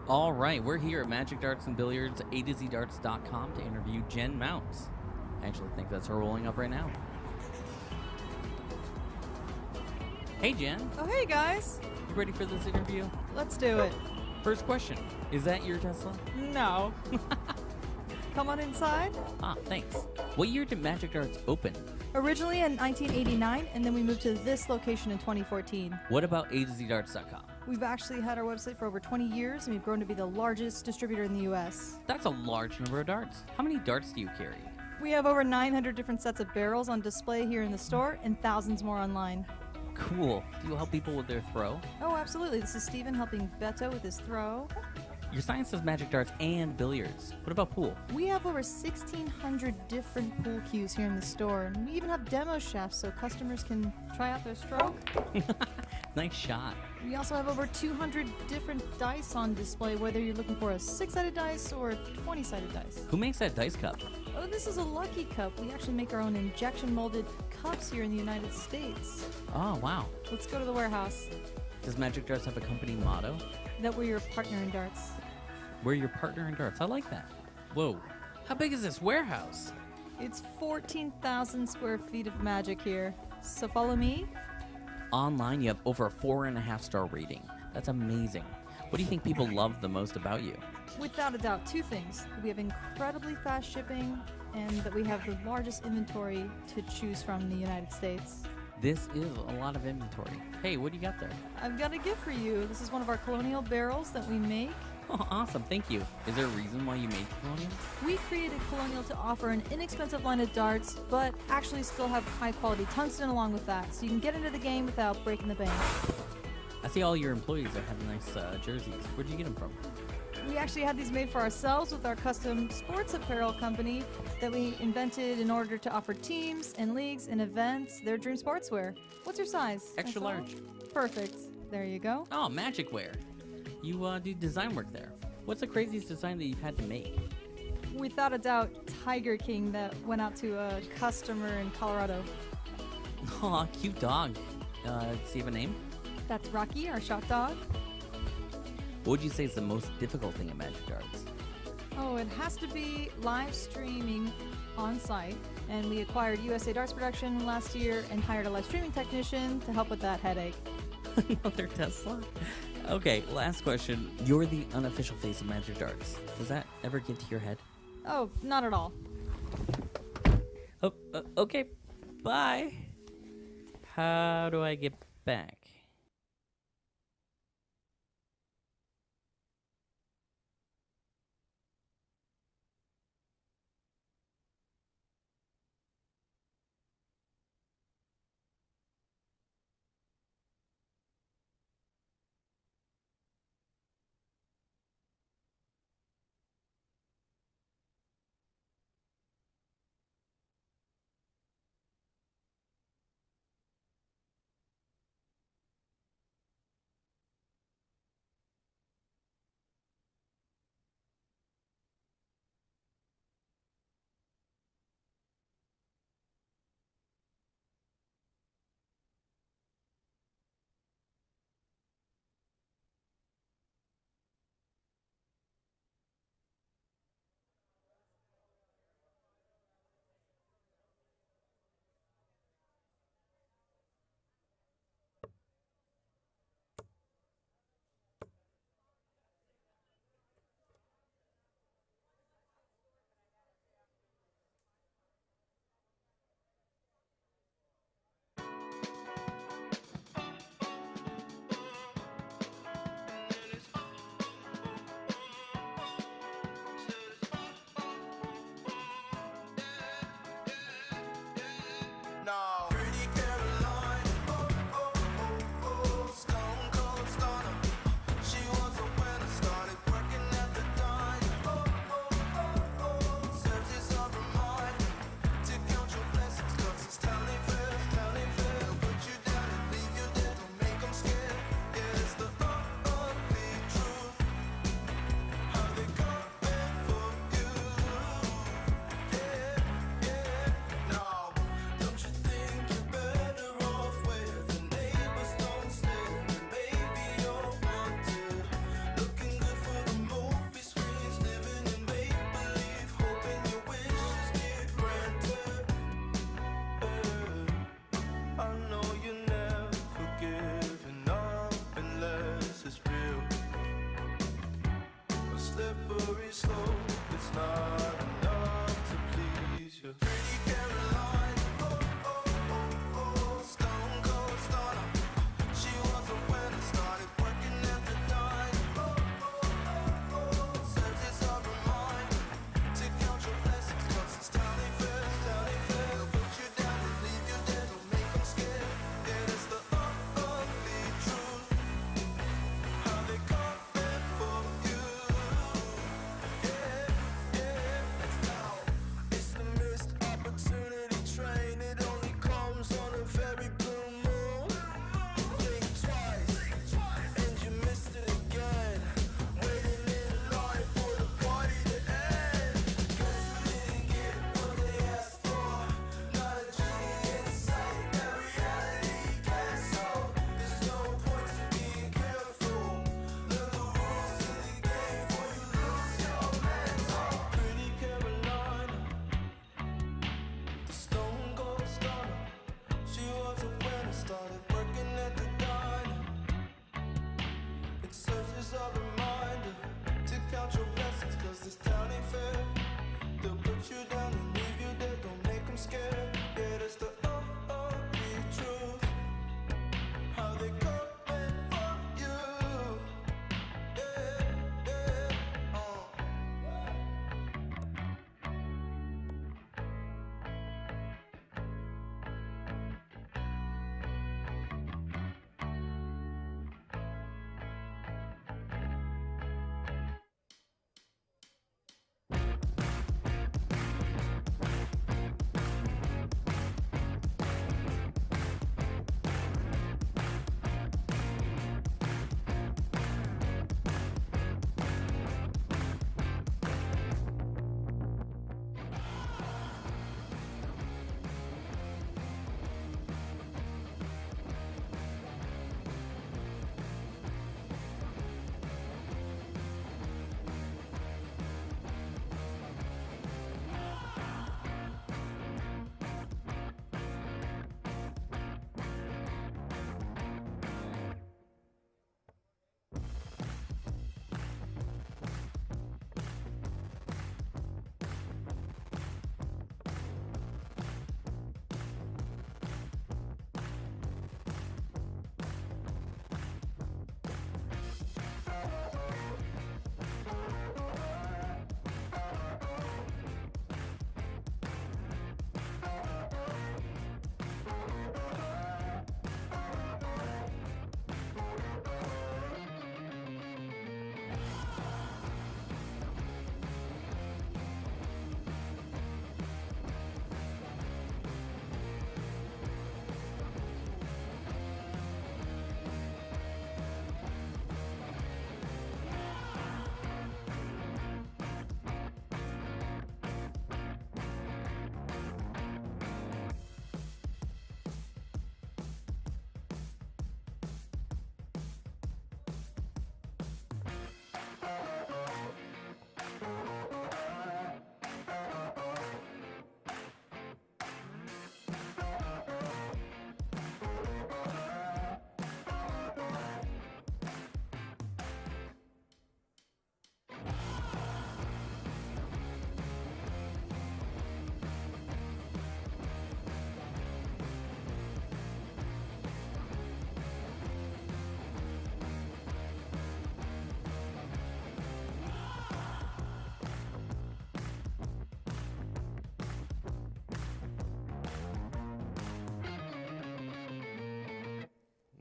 All right, we're here at Magic Darts and Billiards, usadartsproduction to interview Jen Mounts. I actually think that's her rolling up right now. Hey, Jen. Oh, hey, guys. You ready for this interview? Let's do it. First question, is that your Tesla? No. Come on inside. Ah, thanks. What year did Magic Darts open? Originally in 1989, and then we moved to this location in 2014. What about usadarts.com? We've actually had our website for over 20 years, and we've grown to be the largest distributor in the U.S. That's a large number of darts. How many darts do you carry? We have over 900 different sets of barrels on display here in the store, and thousands more online. Cool. Do you help people with their throw? Oh, absolutely. This is Steven helping Beto with his throw. Your sign says Magic Darts and Billiards. What about pool? We have over 1,600 different pool cues here in the store, and we even have demo shafts so customers can try out their stroke. Nice shot. We also have over 200 different dice on display, whether you're looking for a 6-sided dice or a 20-sided dice. Who makes that dice cup? Oh, this is a Lucky Cup. We actually make our own injection molded cups here in the United States. Oh, wow. Let's go to the warehouse. Does Magic Darts have a company motto? That we're your partner in darts. We're your partner in darts. I like that. Whoa. How big is this warehouse? It's 14,000 square feet of magic here. So follow me. Online, you have over a 4.5-star rating. That's amazing. What do you think people love the most about you? Without a doubt, two things. We have incredibly fast shipping, and that we have the largest inventory to choose from in the United States. This is a lot of inventory. Hey, what do you got there? I've got a gift for you. This is one of our colonial barrels that we make. Oh, awesome. Thank you. Is there a reason why you made Colonial? We created Colonial to offer an inexpensive line of darts, but actually still have high-quality tungsten along with that, so you can get into the game without breaking the bank. I see all your employees are having nice jerseys. Where'd you get them from? We actually had these made for ourselves with our custom sports apparel company that we invented in order to offer teams and leagues and events their dream sportswear. What's your size? Extra large. Perfect. There you go. Oh, Magic Wear. You do design work there. What's the craziest design that you've had to make? Without a doubt, Tiger King that went out to a customer in Colorado. Aw, cute dog. Does he have a name? That's Rocky, our shot dog. What would you say is the most difficult thing at Magic Darts? Oh, it has to be live streaming on site. And we acquired USA Darts Production last year and hired a live streaming technician to help with that headache. Another Tesla? Okay, last question. You're the unofficial face of Magic Darts. Does that ever get to your head? Oh, not at all. Oh, okay. Bye. How do I get back? is a reminder to count your blessings, 'cause this town ain't fair. They'll put you down and leave you there, don't make them scared. Yeah, that's the truth. How they coming for you. Yeah, yeah,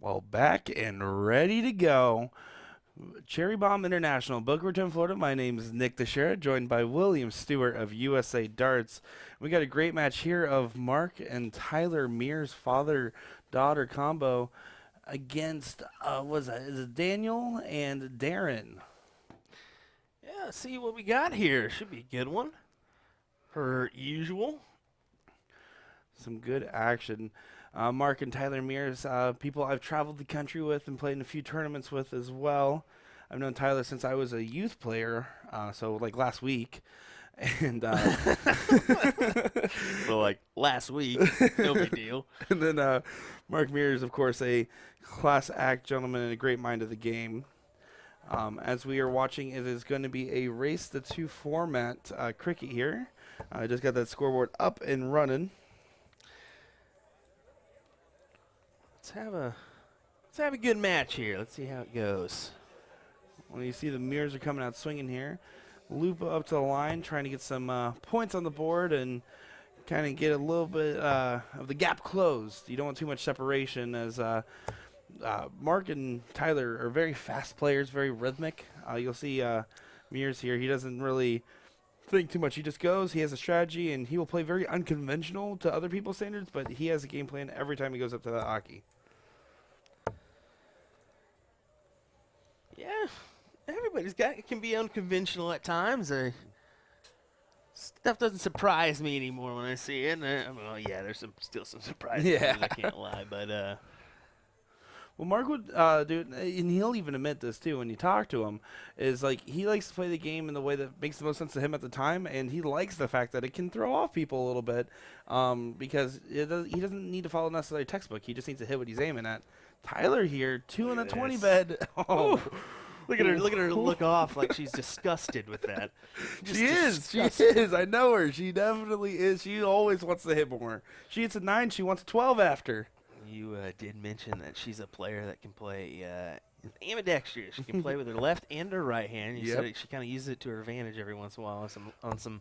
Well, back and ready to go. Cherry Bomb International, Boca Raton, Florida. My name is Nick Dichiria, joined by Will Stuart of USA Darts. We got a great match here of Mark and Tyler Mears, father-daughter combo against, is it Daniel and Darren? Yeah, see what we got here. Should be a good one. Per usual. Some good action. Mark and Tyler Mears, people I've traveled the country with and played in a few tournaments with as well. I've known Tyler since I was a youth player, so like last week. And So like last week, no big deal. And then Mark Mears, of course, a class act gentleman and a great mind of the game. As we are watching, it is going to be a race to two format cricket here. I just got that scoreboard up and running. Let's have a good match here. Let's see how it goes. Well, you see the Mears are coming out swinging here. Lupa up to the line, trying to get some points on the board and kind of get a little bit of the gap closed. You don't want too much separation, as Mark and Tyler are very fast players, very rhythmic. You'll see Mears here. He doesn't really think too much. He just goes. He has a strategy, and he will play very unconventional to other people's standards, but he has a game plan every time he goes up to that hockey. Yeah, everybody's can be unconventional at times. Stuff doesn't surprise me anymore when I see it. Well, yeah, there's still some surprises. Yeah. I can't lie, but Well, Mark would do, and he'll even admit this too when you talk to him, is like he likes to play the game in the way that makes the most sense to him at the time, and he likes the fact that it can throw off people a little bit, because he doesn't need to follow necessarily textbook. He just needs to hit what he's aiming at. Tyler here, 2 in the 20 bed. Oh, Look at her look off like she's disgusted with that. Just She disgusted. is. I know her. She definitely is. She always wants to hit more. She hits a 9. She wants a 12 after. You did mention that she's a player that can play ambidextrous. She can play with her left and her right hand. You said she kind of uses it to her advantage every once in a while on some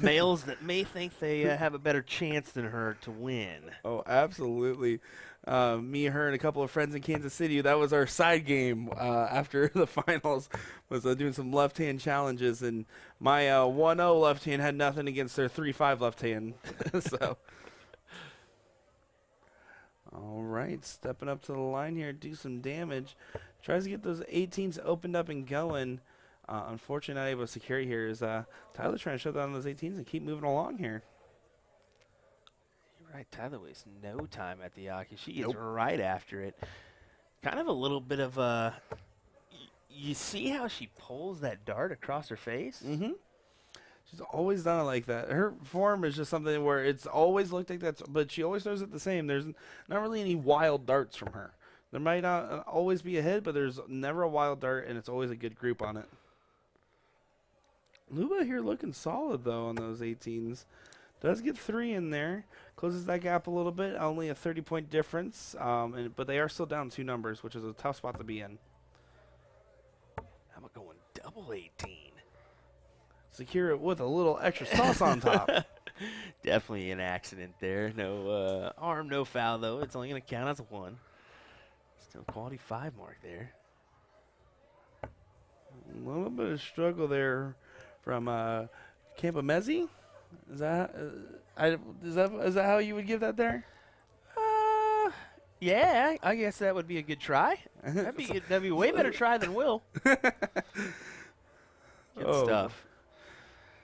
males that may think they have a better chance than her to win. Oh, absolutely. Me, her, and a couple of friends in Kansas City, that was our side game after the finals, was doing some left-hand challenges, and my 1-0 left hand had nothing against their 3-5 left hand. So, all right, stepping up to the line here, do some damage. Tries to get those 18s opened up and going. Unfortunately, not able to secure here. Is Tyler trying to shut down those 18s and keep moving along here. You're right, Tyler wastes no time at the Aki. She is right after it. Kind of a little bit of a. You see how she pulls that dart across her face? Mm-hmm. She's always done it like that. Her form is just something where it's always looked like that, but she always throws it the same. There's not really any wild darts from her. There might not always be a hit, but there's never a wild dart, and it's always a good group on it. Luba here looking solid, though, on those 18s. Does get 3 in there. Closes that gap a little bit. Only a 30-point difference, but they are still down 2 numbers, which is a tough spot to be in. How about going double 18? Secure it with a little extra sauce on top. Definitely an accident there. No arm, no foul, though. It's only going to count as a 1. Still quality 5 mark there. A little bit of struggle there from Campamezzi. Is that how you would give that there? Yeah, I guess that would be a good try. That'd be a way better try than Will. Good stuff.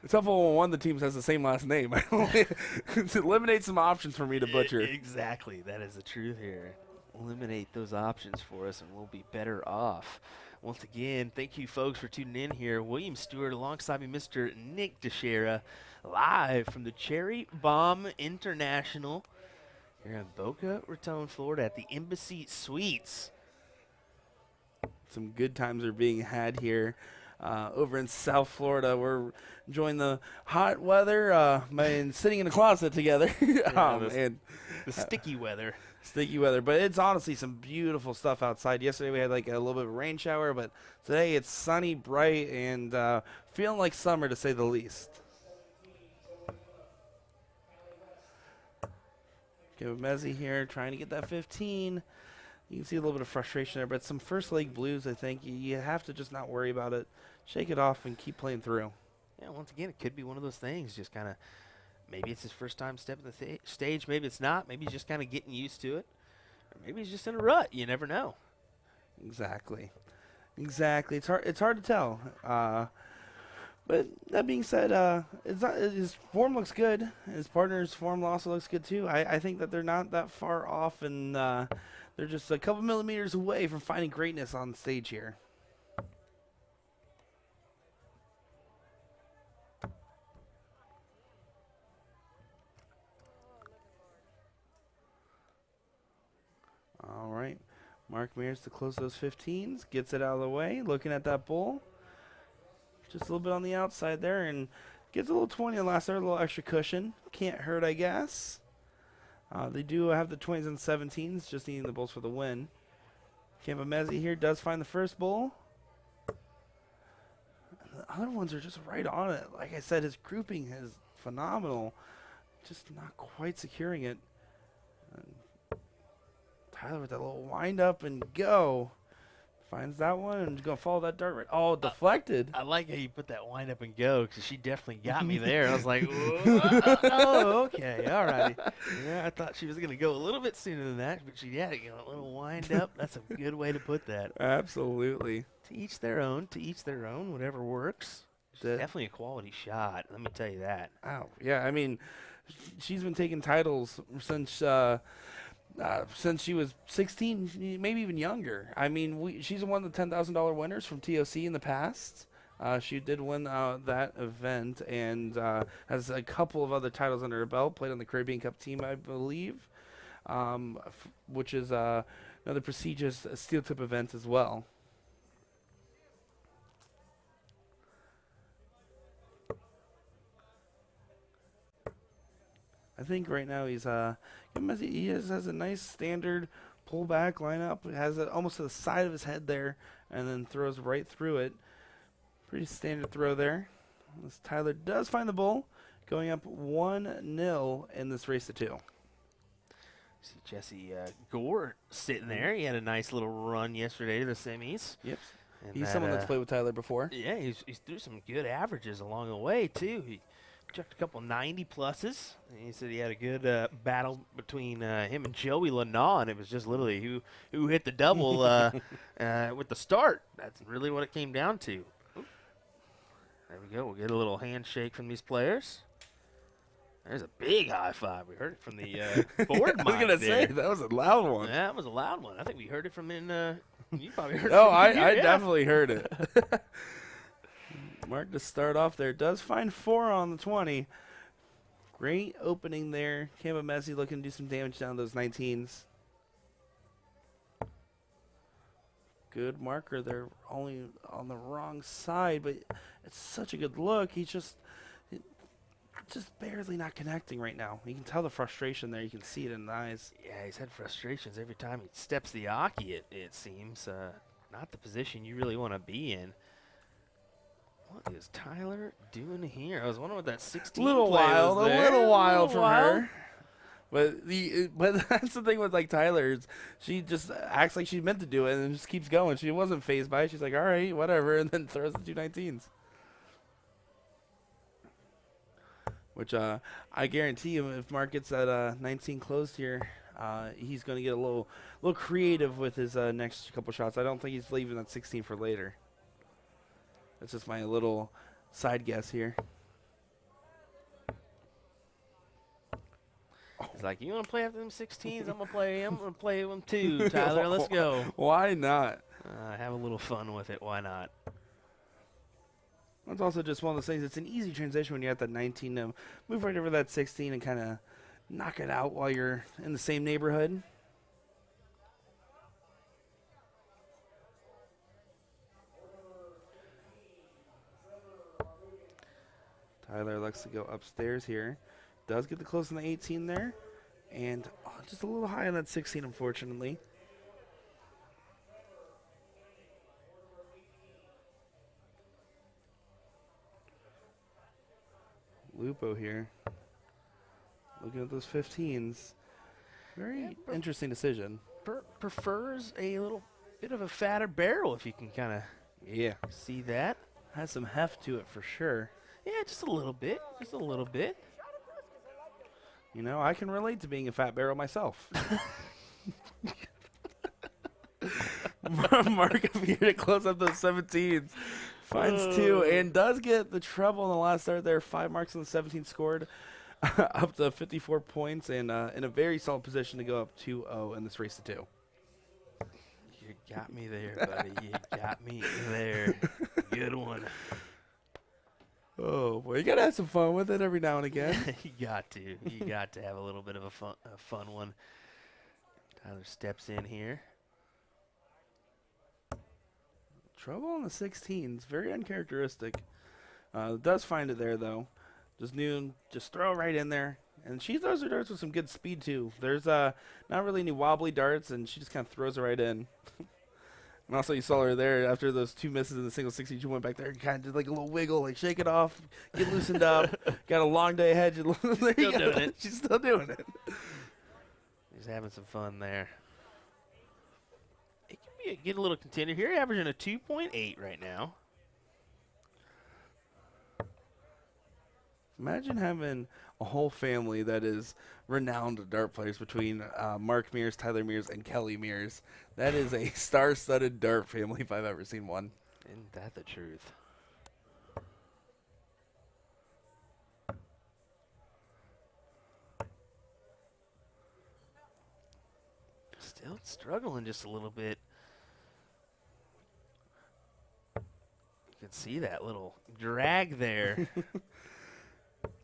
It's helpful when one of the teams has the same last name. It eliminates some options for me to butcher. Exactly. That is the truth here. Eliminate those options for us, and we'll be better off. Once again, thank you, folks, for tuning in here. William Stuart alongside me, Mr. Nick Dichiria, live from the Cherry Bomb International here in Boca Raton, Florida at the Embassy Suites. Some good times are being had here over in South Florida. We're enjoying the hot weather and sitting in a closet together. The sticky weather. Sticky weather, but it's honestly some beautiful stuff outside. Yesterday we had like a little bit of a rain shower, but today it's sunny, bright, and feeling like summer to say the least. Give Mezzi here, trying to get that 15. You can see a little bit of frustration there, but some first leg blues, I think. You have to just not worry about it. Shake it off and keep playing through. Yeah, once again, it could be one of those things, just kind of, maybe it's his first time stepping the stage, maybe it's not. Maybe he's just kind of getting used to it. Or maybe he's just in a rut. You never know. Exactly. It's hard to tell. But that being said, his form looks good. His partner's form also looks good too. I think that they're not that far off, and they're just a couple millimeters away from finding greatness on stage here. All right. Mark Mears to close those 15s. Gets it out of the way. Looking at that bull. Just a little bit on the outside there. And gets a little 20 on the last there. A little extra cushion. Can't hurt, I guess. They do have the 20s and 17s. Just needing the bulls for the win. Campamezzi here does find the first bull. And the other ones are just right on it. Like I said, his grouping is phenomenal. Just not quite securing it. And Tyler with that little wind up and go. Finds that one and going to follow that dart right. Oh, deflected. I like how you put that wind up and go, because she definitely got me there. I was like, oh, okay, all right. Yeah, I thought she was going to go a little bit sooner than that, but she had a little wind up. That's a good way to put that. Absolutely. To each their own, whatever works. It's definitely a quality shot, let me tell you that. Oh, yeah, I mean, she's been taking titles since she was 16, maybe even younger. I mean, she's one of the $10,000 winners from TOC in the past. She did win that event and has a couple of other titles under her belt. Played on the Caribbean Cup team, I believe, which is another prestigious steel tip event as well. I think right now he's he has a nice standard pullback lineup. Has it almost to the side of his head there, and then throws right through it. Pretty standard throw there. As Tyler does find the bull, going up 1-0 in this race to 2. See Jesse Gore sitting there. He had a nice little run yesterday to the semis. Yep. And He's that, someone that's played with Tyler before. Yeah, he's threw some good averages along the way, too. He chucked a couple 90-pluses. He said he had a good battle between him and Joey Lanaugh, it was just literally who hit the double with the start. That's really what it came down to. There we go. We'll get a little handshake from these players. There's a big high five. We heard it from the board mic. I was going to say, there. that was a loud one. Yeah, that was a loud one. I think we heard it from in. You probably heard it. No, from I here, yeah. definitely heard it. Mark to start off there. Does find 4 on the 20. Great opening there. Cam Messi looking to do some damage down those 19s. Good marker there, only on the wrong side, but it's such a good look. He's just barely not connecting right now. You can tell the frustration there. You can see it in the eyes. Yeah, he's had frustrations every time he steps the Aki, it seems. Not the position you really want to be in. What is Tyler doing here? I was wondering what that 16 A little play wild, was a there. little wild from wild. her. But that's the thing with like Tyler. Is she just acts like she's meant to do it and just keeps going. She wasn't phased by it. She's like, all right, whatever, and then throws the 2 19s. Which I guarantee you, if Mark gets that 19 closed here, he's going to get a little creative with his next couple shots. I don't think he's leaving that 16 for later. That's just my little side guess here. He's like, you want to play after them 16s? I'm going to play them too, Tyler. Let's go. Why not? Have a little fun with it. Why not? It's also just one of those things. It's an easy transition when you're at that 19 to move right over that 16 and kind of knock it out while you're in the same neighborhood. Tyler likes to go upstairs here. Does get the close on the 18 there. And just a little high on that 16, unfortunately. Lupo here. Looking at those 15s. Very interesting decision. Prefers a little bit of a fatter barrel, if you can kind of see that. Has some heft to it for sure. Yeah, just a little bit. Just a little bit. You know, I can relate to being a fat barrel myself. Mark up here to close up those 17s. Finds 2 and does get the treble in the last start there. 5 marks on the 17 scored. Up to 54 points and in a very solid position to go up 2-0 in this race to 2. You got me there, buddy. You got me there. Good one. Oh, boy. You got to have some fun with it every now and again. You got to. You got to have a little bit of a fun one. Tyler steps in here. Trouble on the 16s. Very uncharacteristic. Does find it there, though. Just throw it right in there. And she throws her darts with some good speed, too. There's not really any wobbly darts, and she just kind of throws it right in. And also, you saw her there after those 2 misses in the single 60. She went back there and kind of did like a little wiggle, like shake it off, get loosened up. Got a long day ahead. Still doing it. She's still doing it. He's having some fun there. It can get a little contender here, averaging a 2.8 right now. Imagine having a whole family that is renowned dart players between Mark Mears, Tyler Mears, and Kelly Mears. That is a star-studded dart family if I've ever seen one. Isn't that the truth? Still struggling just a little bit. You can see that little drag there.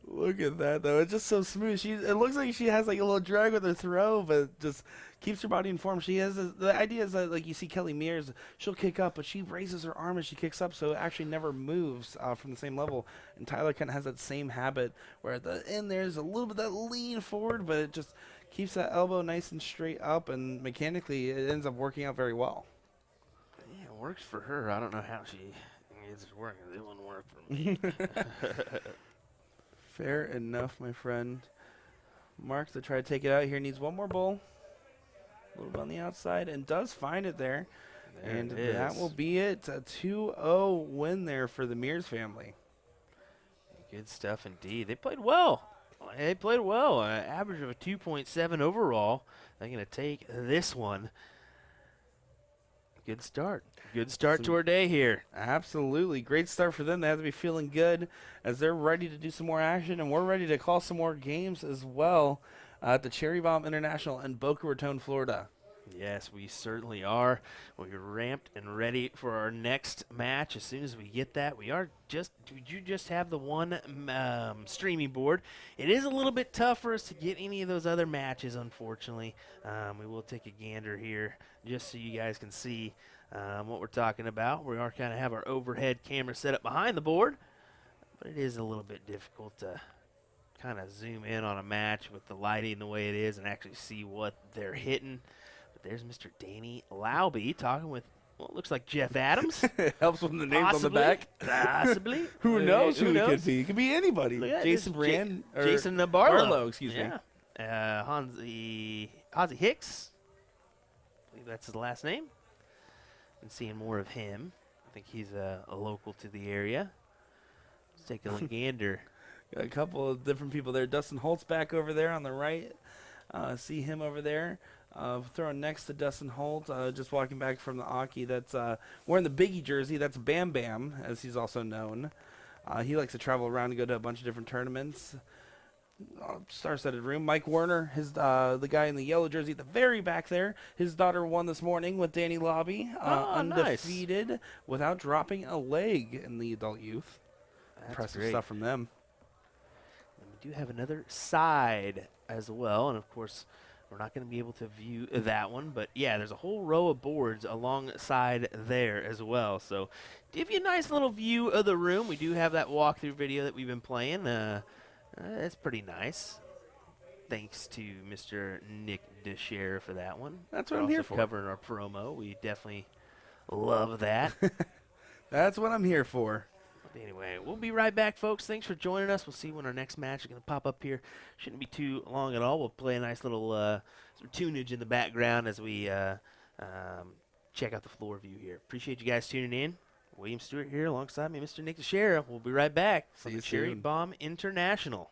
Look at that, though. It's just so smooth. It looks like she has like a little drag with her throw, but just keeps her body in form. The idea is that, like you see Kelly Mears, she'll kick up, but she raises her arm as she kicks up, so it actually never moves from the same level. And Tyler kind of has that same habit where at the end there's a little bit of that lean forward, but it just keeps that elbow nice and straight up, and mechanically it ends up working out very well. Yeah, it works for her. I don't know how she gets it working. It wouldn't work for me. Fair enough, my friend. Mark to try to take it out here needs one more bowl. A little bit on the outside, and does find it there. And that will be it. A 2-0 win there for the Mears family. Good stuff indeed. They played well. Average of a 2.7 overall. They're going to take this one. Good start. Good start to our day here. Absolutely. Great start for them. They have to be feeling good as they're ready to do some more action, and we're ready to call some more games as well at the Cherry Bomb International in Boca Raton, Florida. Yes, we certainly are. We're ramped and ready for our next match. As soon as we get that, we just have the one streaming board. It is a little bit tough for us to get any of those other matches, unfortunately. We will take a gander here just so you guys can see what we're talking about. We are kind of have our overhead camera set up behind the board, but it is a little bit difficult to kind of zoom in on a match with the lighting the way it is and actually see what they're hitting. There's Mr. Danny Lauby talking with, well, it looks like Jeff Adams. Helps with the names on the back. Possibly. Who knows who it could be? It could be anybody. Jason Brand. Jason Barlow. Excuse me. Ozzie Hicks. I believe that's his last name. Been seeing more of him. I think he's a local to the area. Let's take a gander. Got a couple of different people there. Dustin Holtz back over there on the right. See him over there. Throwing next to Dustin Holt, just walking back from the Aki. That's wearing the Biggie jersey. That's Bam Bam, as he's also known. He likes to travel around and go to a bunch of different tournaments. Star-studded room. Mike Werner, the guy in the yellow jersey at the very back there. His daughter won this morning with Danny Lobby, undefeated without dropping a leg in the adult youth. That's Impressive great stuff from them. And we do have another side as well, and of course, we're not going to be able to view that one, but yeah, there's a whole row of boards alongside there as well. So give you a nice little view of the room. We do have that walkthrough video that we've been playing. It's pretty nice. Thanks to Mr. Nick Dichiria for that one. That's what I'm here for. Covering our promo. We definitely love that. That's what I'm here for. Anyway, we'll be right back, folks. Thanks for joining us. We'll see when our next match is going to pop up here. Shouldn't be too long at all. We'll play a nice little some tunage in the background as we check out the floor view here. Appreciate you guys tuning in. William Stewart here alongside me, Mr. Nick Dichiria. We'll be right back from the Cherry Bomb International.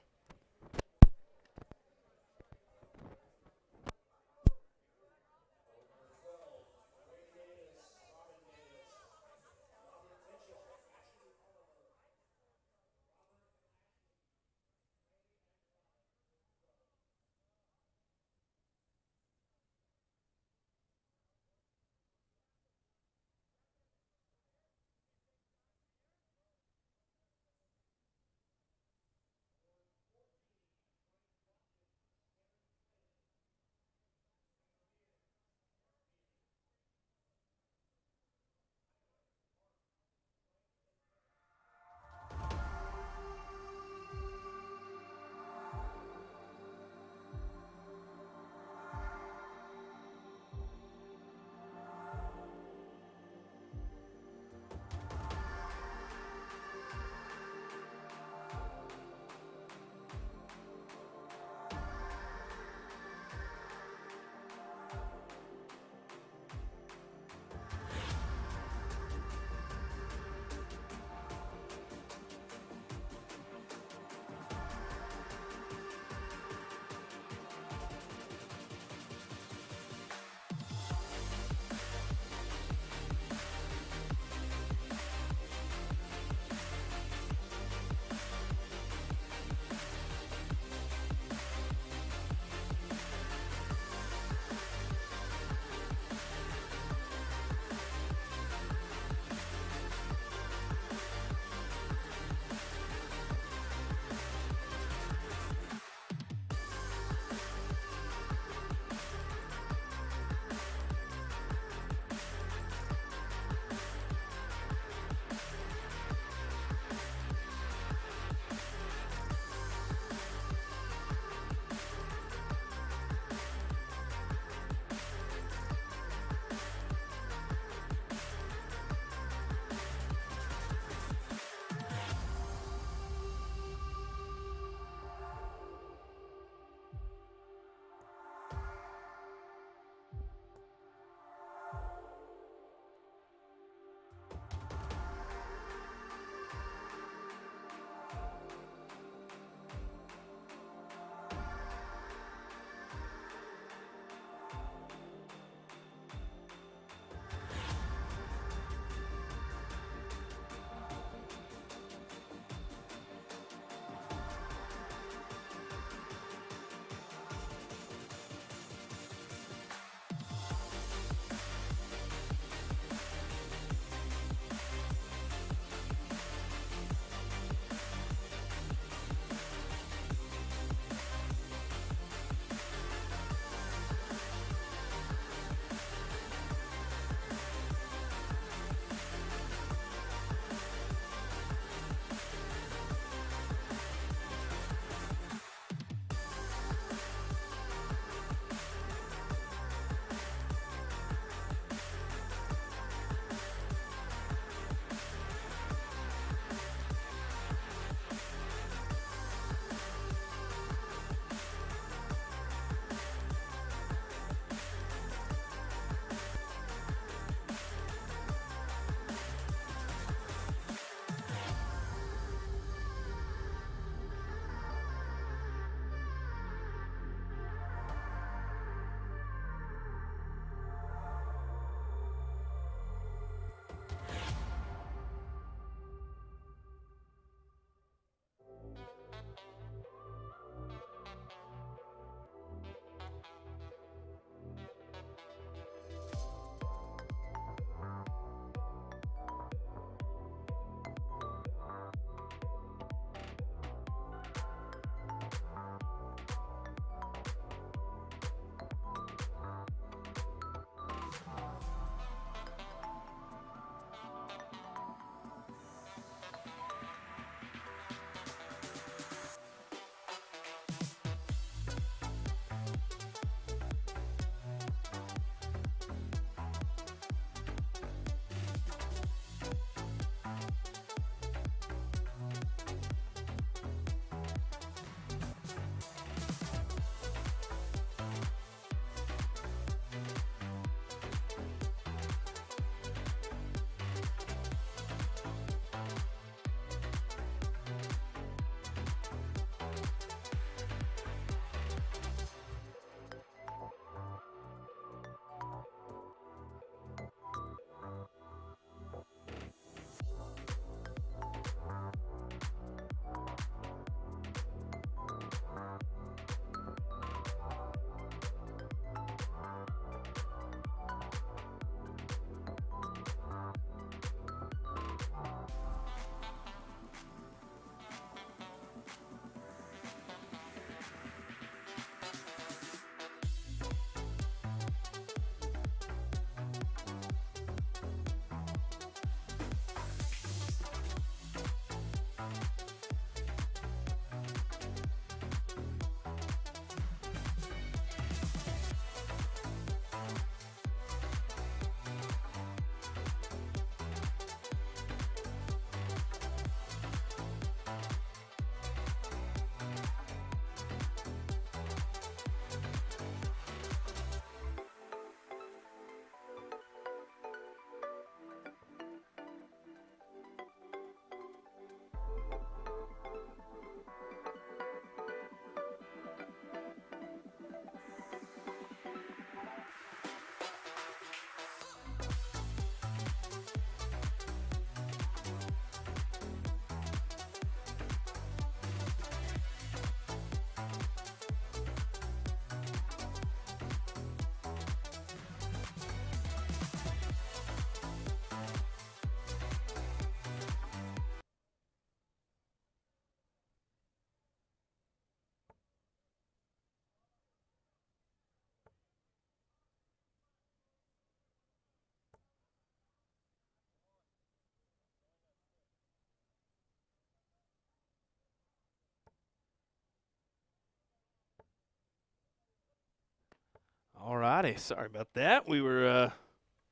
Alrighty, sorry about that. We were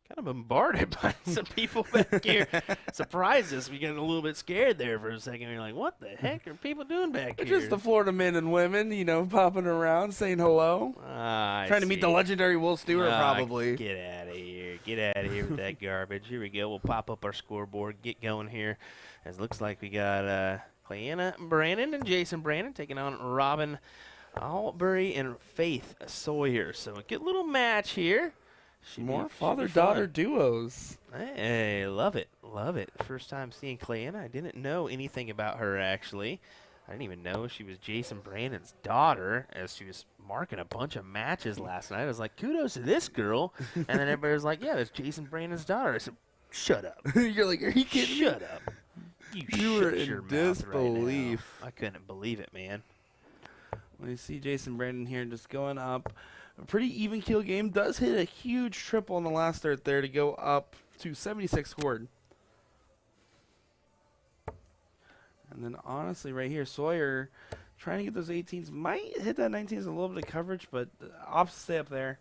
kind of bombarded by some people back here. Surprised us. We got a little bit scared there for a second. We're like, what the heck are people doing back here? Just the Florida men and women, you know, popping around, saying hello. Trying to meet the legendary Will Stuart, probably. Get out of here. Get out of here with that garbage. Here we go. We'll pop up our scoreboard, get going here. As it looks like we got Clayton Brandon and Jason Brandon taking on Robin Altbury and Faith Sawyer. So a good little match here. More father-daughter duos. Hey, love it. Love it. First time seeing Clayton. I didn't know anything about her, actually. I didn't even know she was Jason Brandon's daughter, as she was marking a bunch of matches last night. I was like, kudos to this girl. And then everybody was like, yeah, that's Jason Brandon's daughter. I said, shut up. You're like, are you kidding me? Shut up. You were in disbelief. Right, I couldn't believe it, man. We see Jason Brandon here just going up. A pretty even keel game. Does hit a huge triple in the last start there to go up to 76 scored. And then honestly right here, Sawyer trying to get those 18s. Might hit that 19s a little bit of coverage, but opposite stay up there.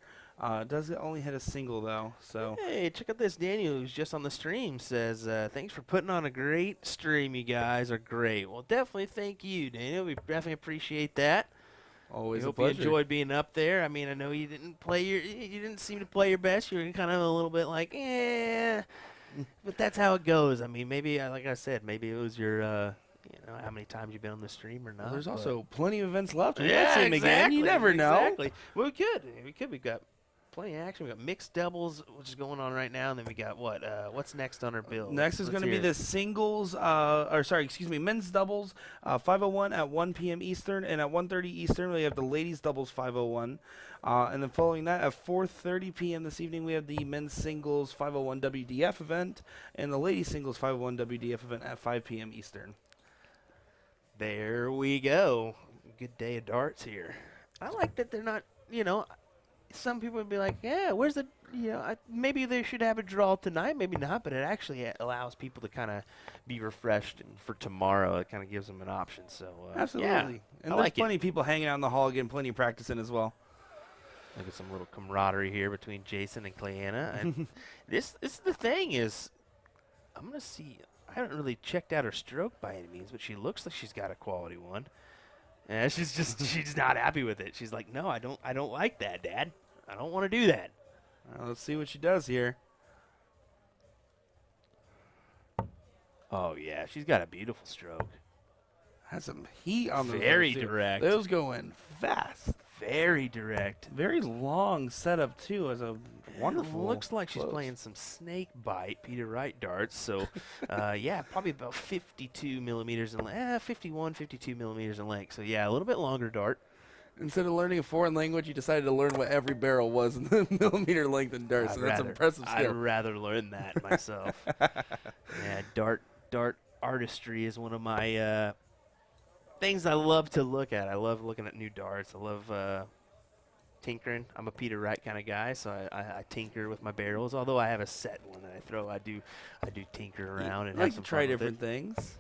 Does it only hit a single though? So hey, check out this. Daniel, who's just on the stream, says, thanks for putting on a great stream. You guys are great. Well, definitely thank you, Daniel. We definitely appreciate that. Always I a hope pleasure. you enjoyed being up there. I mean, I know you didn't seem to play your best. You were kind of a little bit like, but that's how it goes. I mean, maybe, like I said, maybe it was your, how many times you've been on the stream or not. Well, there's also plenty of events left. We yeah, might see him again. You never know. Exactly. Well, we could. We got plenty of action. We got mixed doubles, which is going on right now, and then we got what? What's next on our bill? Next is going to be the singles, men's doubles, 5:01 at 1 p.m. Eastern, and at 1:30 Eastern we have the ladies doubles 5:01, and then following that at 4:30 p.m. this evening we have the men's singles 5:01 WDF event, and the ladies singles 5:01 WDF event at 5 p.m. Eastern. There we go. Good day of darts here. I like that they're not, some people would be like, yeah, where's the, maybe they should have a draw tonight, maybe not, but it actually allows people to kind of be refreshed for tomorrow. It kind of gives them an option. So absolutely. Yeah, and I there's like plenty of people hanging out in the hall getting plenty of practice in as well. Look at some little camaraderie here between Jason and Clayana. And this is the thing is, I'm going to see, I haven't really checked out her stroke by any means, but she looks like she's got a quality one. And she's not happy with it. She's like, no, I don't like that, Dad. I don't want to do that. Let's see what she does here. Oh yeah, she's got a beautiful stroke. Has some heat on those. Very direct. Those going fast. Very direct. Very long setup too. As a wonderful. It looks like she's close. playing some snake bite Peter Wright darts. So, yeah, probably about 52 millimeters in length. 51, 52 millimeters in length. So yeah, a little bit longer dart. Instead of learning a foreign language, you decided to learn what every barrel was in the millimeter length in darts. So that's impressive skill. I'd rather learn that myself. Yeah, dart artistry is one of my things I love to look at. I love looking at new darts. I love tinkering. I'm a Peter Wright kind of guy, so I tinker with my barrels. Although I have a set one that I throw, I do tinker around and like have some to try fun with different it. things.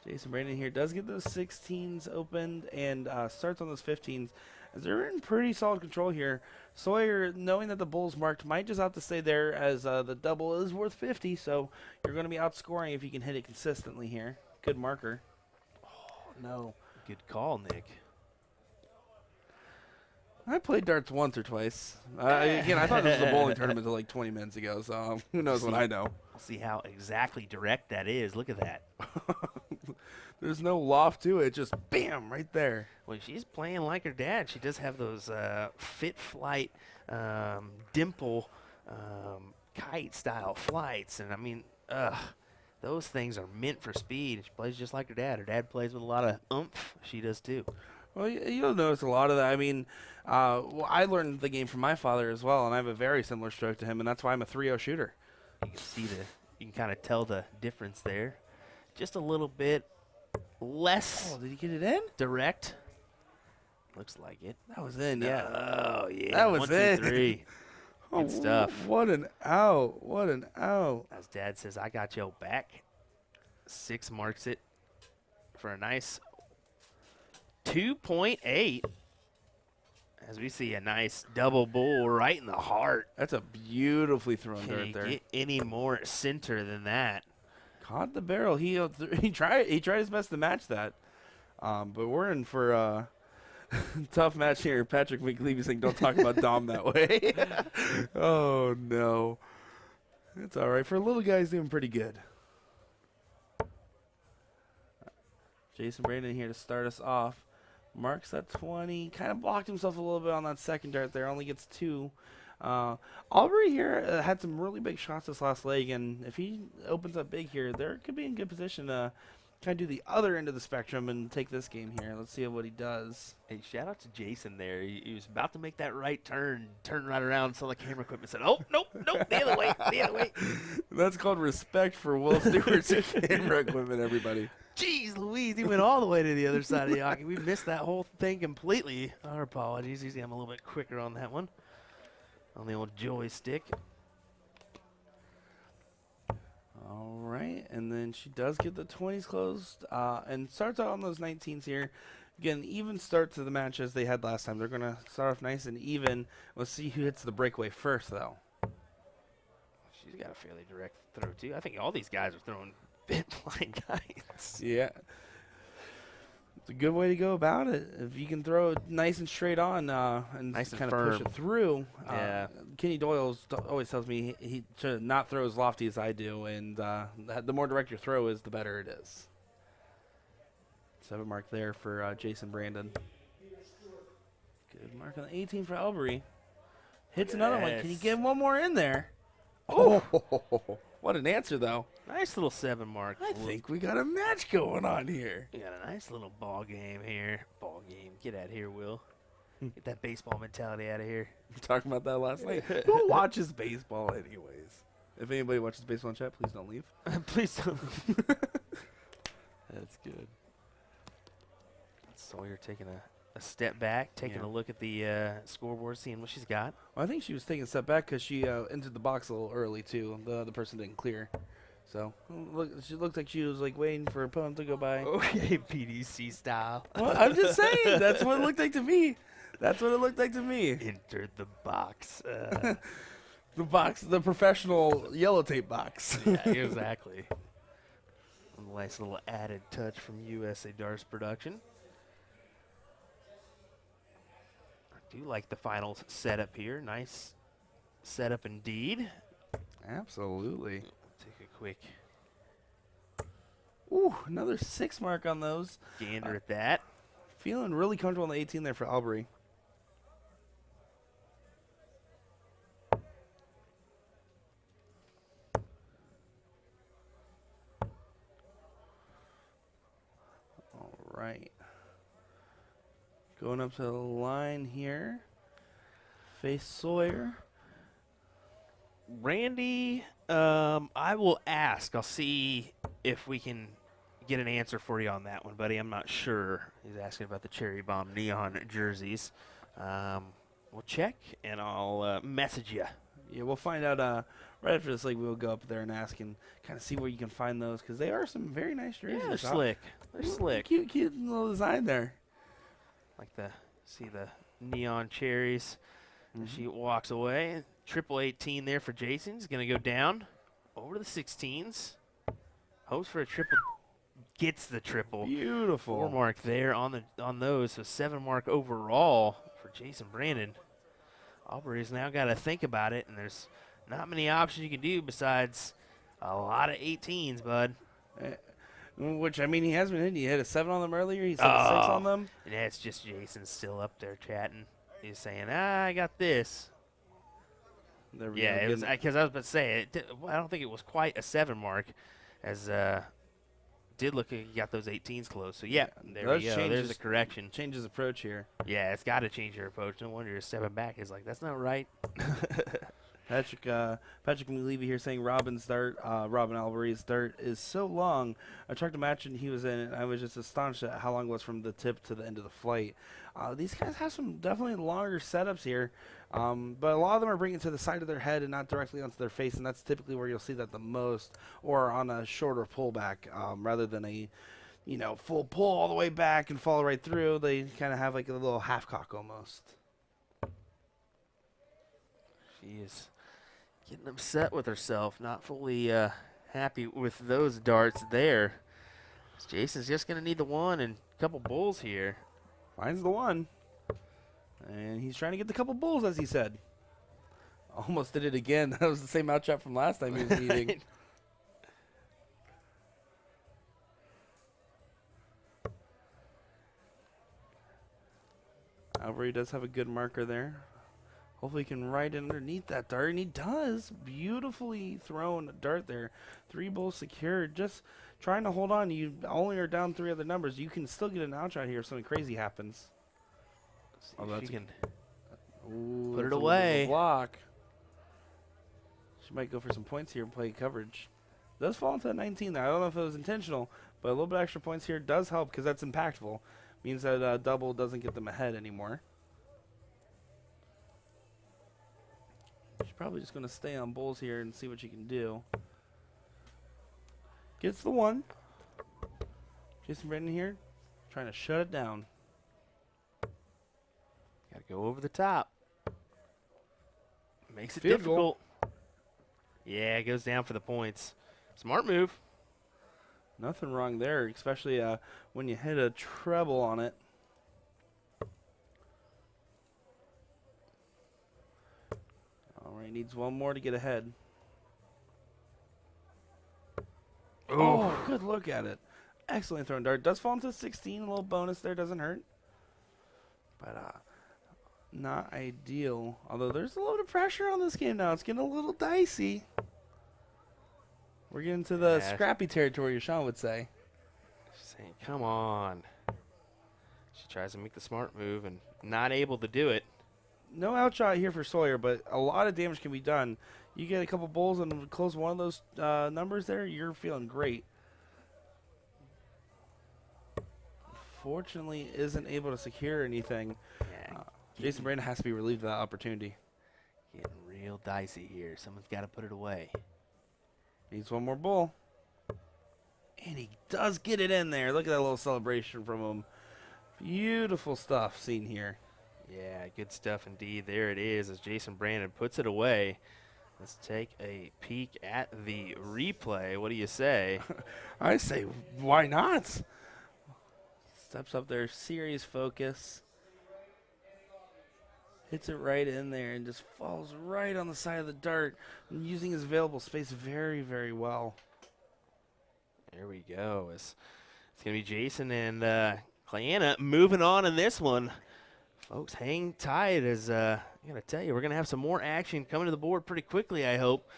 Jason Brandon here does get those 16s opened and starts on those 15s. As they're in pretty solid control here. Sawyer, knowing that the bull's marked, might just have to stay there as the double is worth 50. So you're going to be outscoring if you can hit it consistently here. Good marker. Oh, no. Good call, Nick. I played darts once or twice. Again, I thought this was a bowling tournament until like 20 minutes ago, so who knows what I know. We'll see how exactly direct that is. Look at that. There's no loft to it, just bam, right there. Well, she's playing like her dad. She does have those fit flight, dimple, kite-style flights. And, I mean, those things are meant for speed. She plays just like her dad. Her dad plays with a lot of oomph. She does, too. Well, you'll notice a lot of that. I mean, I learned the game from my father as well, and I have a very similar stroke to him, and that's why I'm a 3-0 shooter. You can see you can kind of tell the difference there. Just a little bit less. Oh, did he get it in? Direct. Looks like it. That was in, yeah. Oh, yeah. That was 1, 2, in. 3. Good stuff. What an out. What an out. As Dad says, I got your back. 6 marks it for a nice 2.8. As we see a nice double bull right in the heart. That's a beautifully thrown Can dart you there. get any more center than that? Caught the barrel. He tried his best to match that. But we're in for a tough match here. Patrick McGee saying, "Don't talk about Dom that way." Oh no, it's all right. For a little guy, he's doing pretty good. Jason Brandon here to start us off. Marks that 20. Kind of blocked himself a little bit on that second dart there. Only gets 2. Aubrey here had some really big shots this last leg, and if he opens up big here, there could be in good position to kind of do the other end of the spectrum and take this game here. Let's see what he does. Hey, shout out to Jason there. He was about to make that right turn, turned right around, saw the camera equipment, said, "Oh, nope, the other way, the other way." That's called respect for Will Stewart's camera equipment, everybody. Jeez Louise, he went all the way to the other side of the hockey. We missed that whole thing completely. Our apologies. Usually I'm a little bit quicker on that one. On the old joystick. All right, and then she does get the 20s closed and starts out on those 19s here. Again, even start to the match as they had last time. They're going to start off nice and even. Let's see who hits the breakaway first, though. She's got a fairly direct throw, too. I think all these guys are throwing bit blind guys. Yeah. It's a good way to go about it. If you can throw it nice and straight on and Nice and kind of push firm. it through. Yeah. Kenny Doyle always tells me he should not throw as lofty as I do, and the more direct your throw is, the better it is. 7 mark there for Jason Brandon. Good mark on the 18 for Elbury. Hits another one. Can you get one more in there? Oh, what an answer, though. Nice little 7 mark. I think we got a match going on here. We got a nice little ball game here. Ball game. Get out of here, Will. Get that baseball mentality out of here. We were talking about that last night. Who watches baseball anyways? If anybody watches baseball in chat, please don't leave. Please don't. That's good. Sawyer taking a step back, taking a look at the scoreboard, seeing what she's got. Well, I think she was taking a step back because she entered the box a little early, too. The other person didn't clear. So, she looked like she was, like, waiting for her opponent to go by. Okay, PDC style. Well, I'm just saying. That's what it looked like to me. That's what it looked like to me. Entered the box. The box, the professional yellow tape box. Yeah, exactly. A nice little added touch from USA Darts Production. I do like the final setup here. Nice setup indeed. Absolutely. Take a quick Ooh, another 6 mark on those. gander at that. Feeling really comfortable on the 18 there for Albury. All right. Going up to the line here. Face Sawyer. Randy, I will ask. I'll see if we can get an answer for you on that one, buddy. I'm not sure. He's asking about the Cherry Bomb neon jerseys. We'll check, and I'll message you. Yeah, we'll find out right after this league. We'll go up there and ask and kind of see where you can find those because they are some very nice jerseys. Yeah, they're slick. They're slick. Cute little design there. Like see the neon cherries. And she walks away. Triple 18 there for Jason. He's going to go down over to the 16s. Hopes for a triple. Gets the triple. Beautiful. 4 mark there on those. So 7 mark overall for Jason Brandon. Aubrey's now got to think about it, and there's not many options you can do besides a lot of 18s, bud. Which, I mean, he has been hitting. He hit a 7 on them earlier. He's hit a 6 on them. Yeah, it's just Jason still up there chatting. He's saying, I got this. There we Yeah, go. it was because I was about to say I don't think it was quite a 7 mark, as did look like he got those 18s close. So yeah, there those we go. changes- There's a correction. Changes approach here. Yeah, it's got to change your approach. No wonder you're 7 back. It's like that's not right. Patrick McLevy here saying Robin Albury's dart is so long. I tracked a match and he was in it. I was just astonished at how long it was from the tip to the end of the flight. These guys have some definitely longer setups here, but a lot of them are bringing it to the side of their head and not directly onto their face, and that's typically where you'll see that the most, or on a shorter pullback rather than a full pull all the way back and fall right through. They kind of have like a little half cock almost. She is getting upset with herself, not fully happy with those darts there. Jason's just going to need the one and a couple bulls here. Finds the one. And he's trying to get the couple bulls, as he said. Almost did it again. That was the same out shot from last time he was needing. However, he does have a good marker there. Hopefully he can ride it underneath that dart, and he does. Beautifully thrown dart there. 3 bulls secured. Just trying to hold on. You only are down 3 other numbers. You can still get an out shot here if something crazy happens. Oh, that's can Ooh, put it that's a little bit of a away. Block. She might go for some points here and play coverage. Does fall into that 19 there. I don't know if it was intentional, but a little bit extra points here does help because that's impactful. Means that double doesn't get them ahead anymore. She's probably just going to stay on bulls here and see what she can do. Gets the one. Jason Brandon here trying to shut it down. Got to go over the top. Makes it Field difficult. Yeah, it goes down for the points. Smart move. Nothing wrong there, especially when you hit a treble on it. All right, needs one more to get ahead. Oh, good look at it. Excellent thrown dart. Does fall into 16. A little bonus there. Doesn't hurt. But not ideal. Although there's a little bit of pressure on this game now. It's getting a little dicey. We're getting to the scrappy territory, as Sean would say. She's saying, come on. She tries to make the smart move and not able to do it. No outshot here for Sawyer, but a lot of damage can be done. You get a couple bulls and close one of those numbers there, you're feeling great. Unfortunately, isn't able to secure anything. Yeah, Jason Brandon has to be relieved of that opportunity. getting real dicey here. Someone's got to put it away. Needs one more bull. And he does get it in there. Look at that little celebration from him. Beautiful stuff seen here. Yeah, good stuff indeed. There it is as Jason Brandon puts it away. Let's take a peek at the replay. What do you say? I say, why not? Steps up there, serious focus. Hits it right in there and just falls right on the side of the dart, and using his available space very, very well. There we go. It's going to be Jason and Clayton moving on in this one. Folks, hang tight as I got to tell you, we're going to have some more action coming to the board pretty quickly, I hope.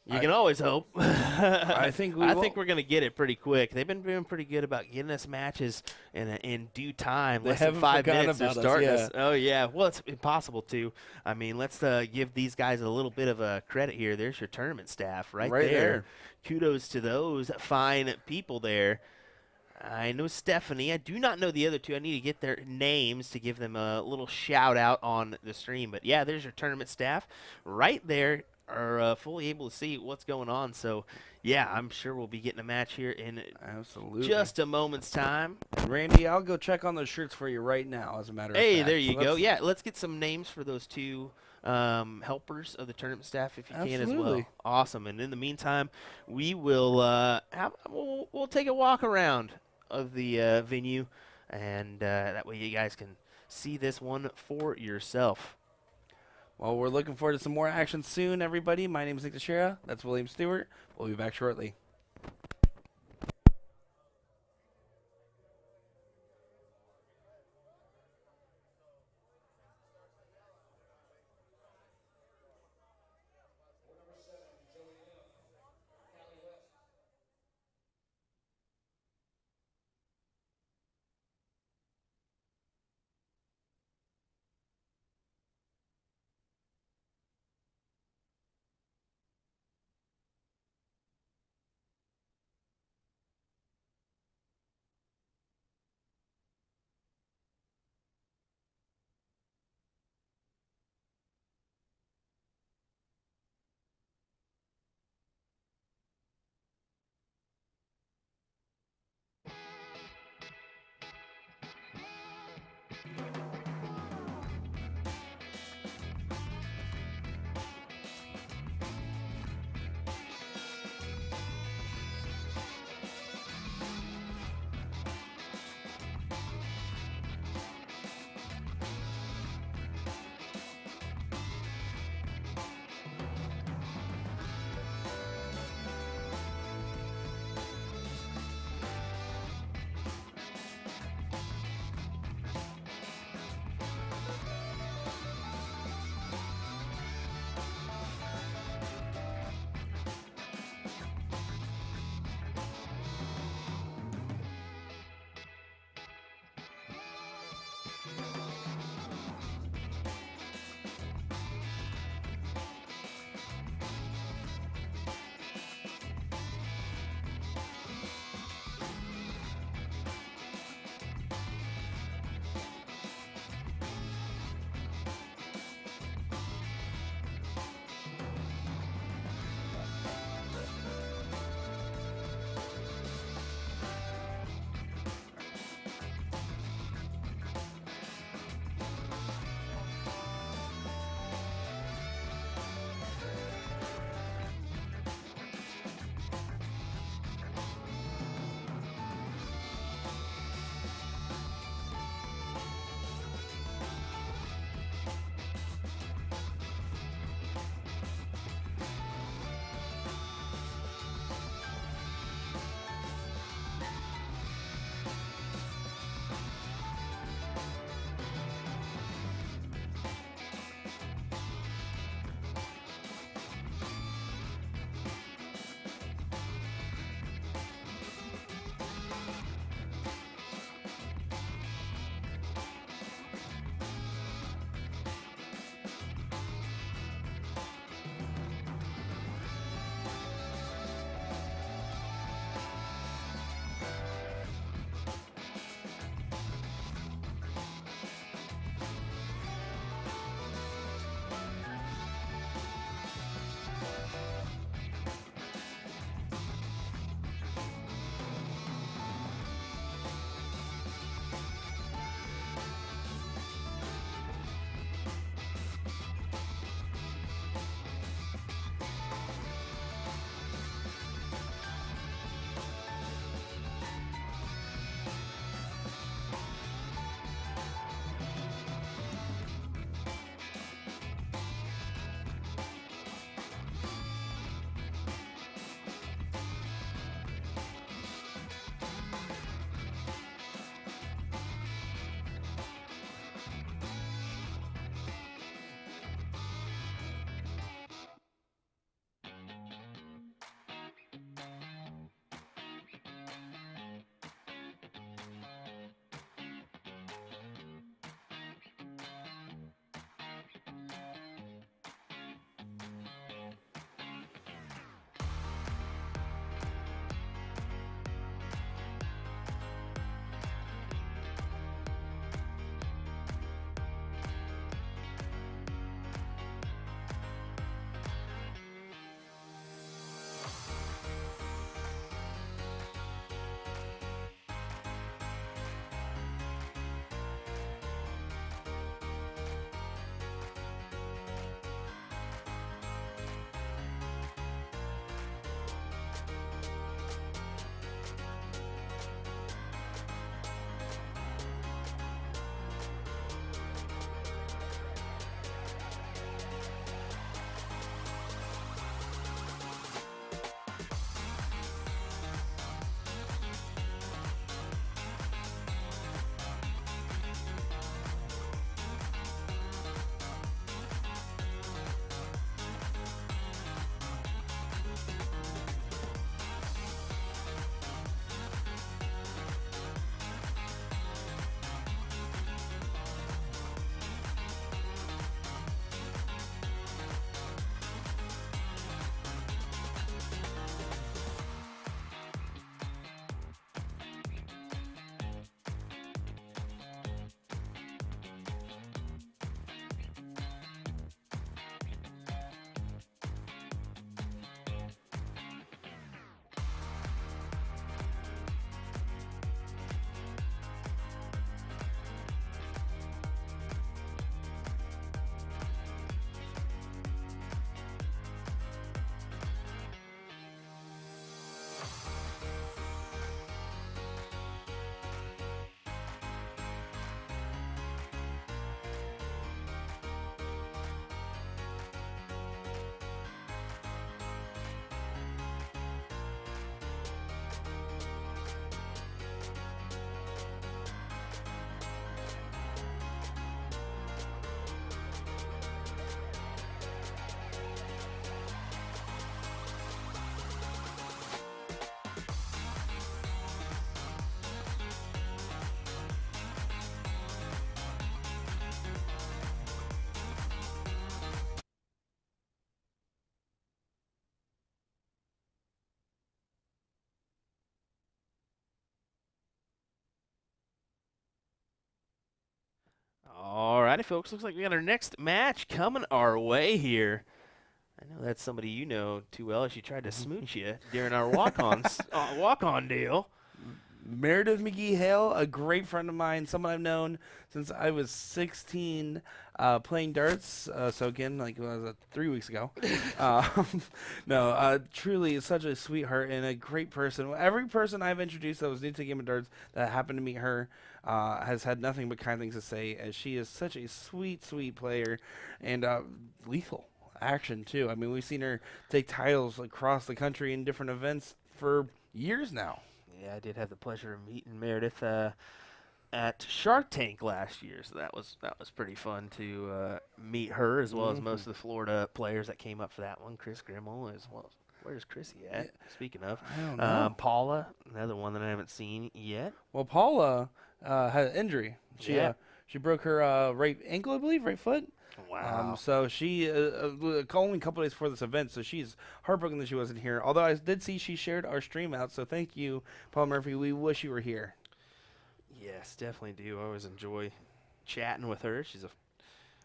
You can always hope. I think I think we're going to get it pretty quick. They've been doing pretty good about getting us matches in due time. They Less than haven't 5 forgotten minutes they're about us, starting yeah. us. Oh, yeah. Well, it's impossible to. I mean, let's give these guys a little bit of a credit here. There's your tournament staff right there. Kudos to those fine people there. I know Stephanie. I do not know the other two. I need to get their names to give them a little shout out on the stream. But, yeah, there's your tournament staff right there. Are fully able to see what's going on. So, yeah, I'm sure we'll be getting a match here in just a moment's time. Randy, I'll go check on those shirts for you right now, as a matter of fact. Hey, there you go. Yeah, let's get some names for those two helpers of the tournament staff if you can as well. Awesome. And in the meantime, we will we'll take a walk around of the venue, and that way you guys can see this one for yourself. Well, we're looking forward to some more action soon, everybody. My name is Nick Dichiria. That's Will Stuart. We'll be back shortly. righty, folks. Looks like we got our next match coming our way here. I know that's somebody you know too well. She tried to smooch you during our walk-on deal. Meredith McGee Hale, a great friend of mine, someone I've known since I was 16, playing darts. So again, like was it 3 weeks ago? No, truly such a sweetheart and a great person. Every person I've introduced that was new to the game of darts that happened to meet her has had nothing but kind things to say, as she is such a sweet, sweet player and lethal action too. I mean, we've seen her take titles across the country in different events for years now. Yeah, I did have the pleasure of meeting Meredith at Shark Tank last year, so that was pretty fun to meet her, as well as most of the Florida players that came up for that one. Chris Grimmel, as well. Where's Chrissy at? Speaking of, I don't know. Paula, another one that I haven't seen yet. Well, Paula had an injury. She broke her right ankle, I believe, right foot. Wow. So she only a couple days before this event, so she's heartbroken that she wasn't here. Although I did see she shared our stream out, so thank you, Paul Murphy. We wish you were here. Yes, definitely do. I always enjoy chatting with her. She's a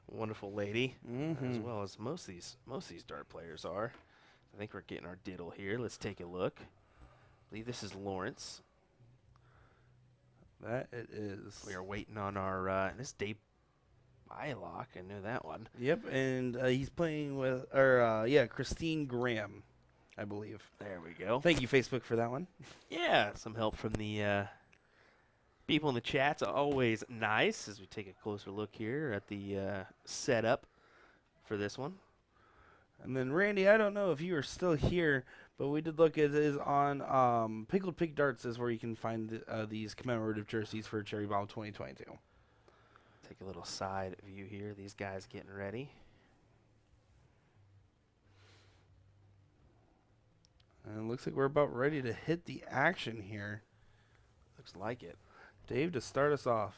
wonderful lady, as well as most of these dart players are. I think we're getting our diddle here. Let's take a look. I believe this is Lawrence. That it is. We are waiting on our this Dave Bylock. I know that one. Yep, and he's playing with, Christine Graham, I believe. There we go. Thank you, Facebook, for that one. Yeah, some help from the people in the chat's always nice as we take a closer look here at the setup for this one. And then, Randy, I don't know if you are still here, but we did look. It is on Pickled Pig Darts is where you can find these commemorative jerseys for Cherry Bomb 2022. Take a little side view here. These guys getting ready. And it looks like we're about ready to hit the action here. Looks like it. Dave, to start us off.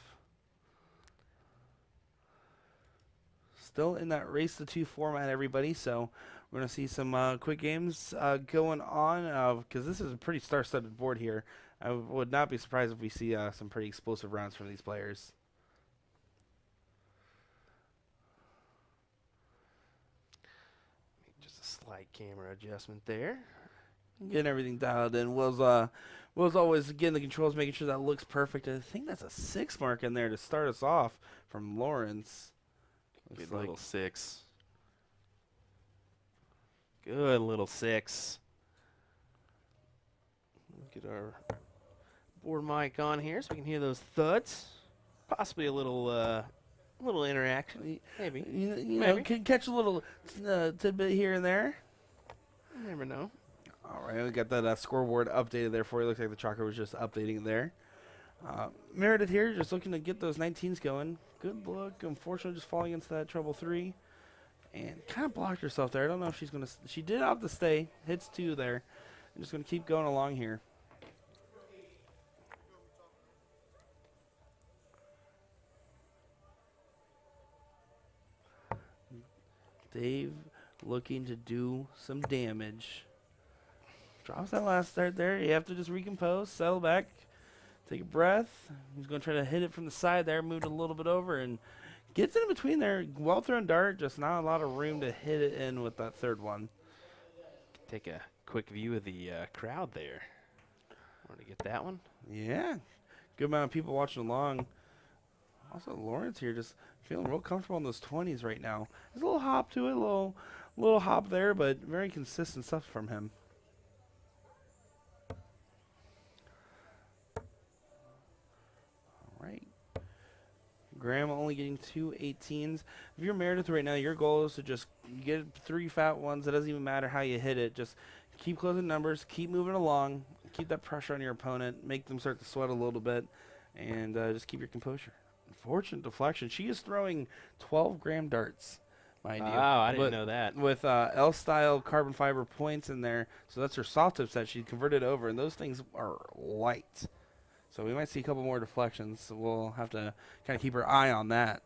Still in that race to 2 format, everybody. So we're going to see some quick games going on because this is a pretty star-studded board here. I would not be surprised if we see some pretty explosive rounds from these players. Just a slight camera adjustment there. Getting everything dialed in. Will's always getting the controls, making sure that looks perfect. I think that's a 6 mark in there to start us off from Lawrence. Good little 6. Good little 6. Get our board mic on here so we can hear those thuds. Possibly a little interaction. Maybe. You know, can catch a little tidbit here and there. You never know. All right, we got that scoreboard updated there for you. Looks like the tracker was just updating there. Meredith here, just looking to get those 19s going. Good look. Unfortunately, just falling into that treble 3. And kind of blocked herself there. I don't know if she's going to... She did opt to stay. Hits 2 there. I'm just going to keep going along here. Dave looking to do some damage. Drops that last start there. You have to just recompose, settle back, take a breath. He's going to try to hit it from the side there, moved a little bit over, and gets in between there. Well thrown dart, just not a lot of room to hit it in with that third one. Take a quick view of the crowd there. Want to get that one? Yeah. Good amount of people watching along. Also, Lawrence here just feeling real comfortable in those 20s right now. There's a little hop to it, a little hop there, but very consistent stuff from him. All right. Graham only getting 2 18s. If you're Meredith right now, your goal is to just get 3 fat ones. It doesn't even matter how you hit it. Just keep closing numbers, keep moving along, keep that pressure on your opponent, make them start to sweat a little bit, and just keep your composure. Unfortunate deflection. She is throwing 12-gram darts, mind you. Wow, I didn't know that. With L-style carbon fiber points in there. So that's her soft tip set. She converted over, and those things are light. So we might see a couple more deflections. So we'll have to kind of keep our eye on that.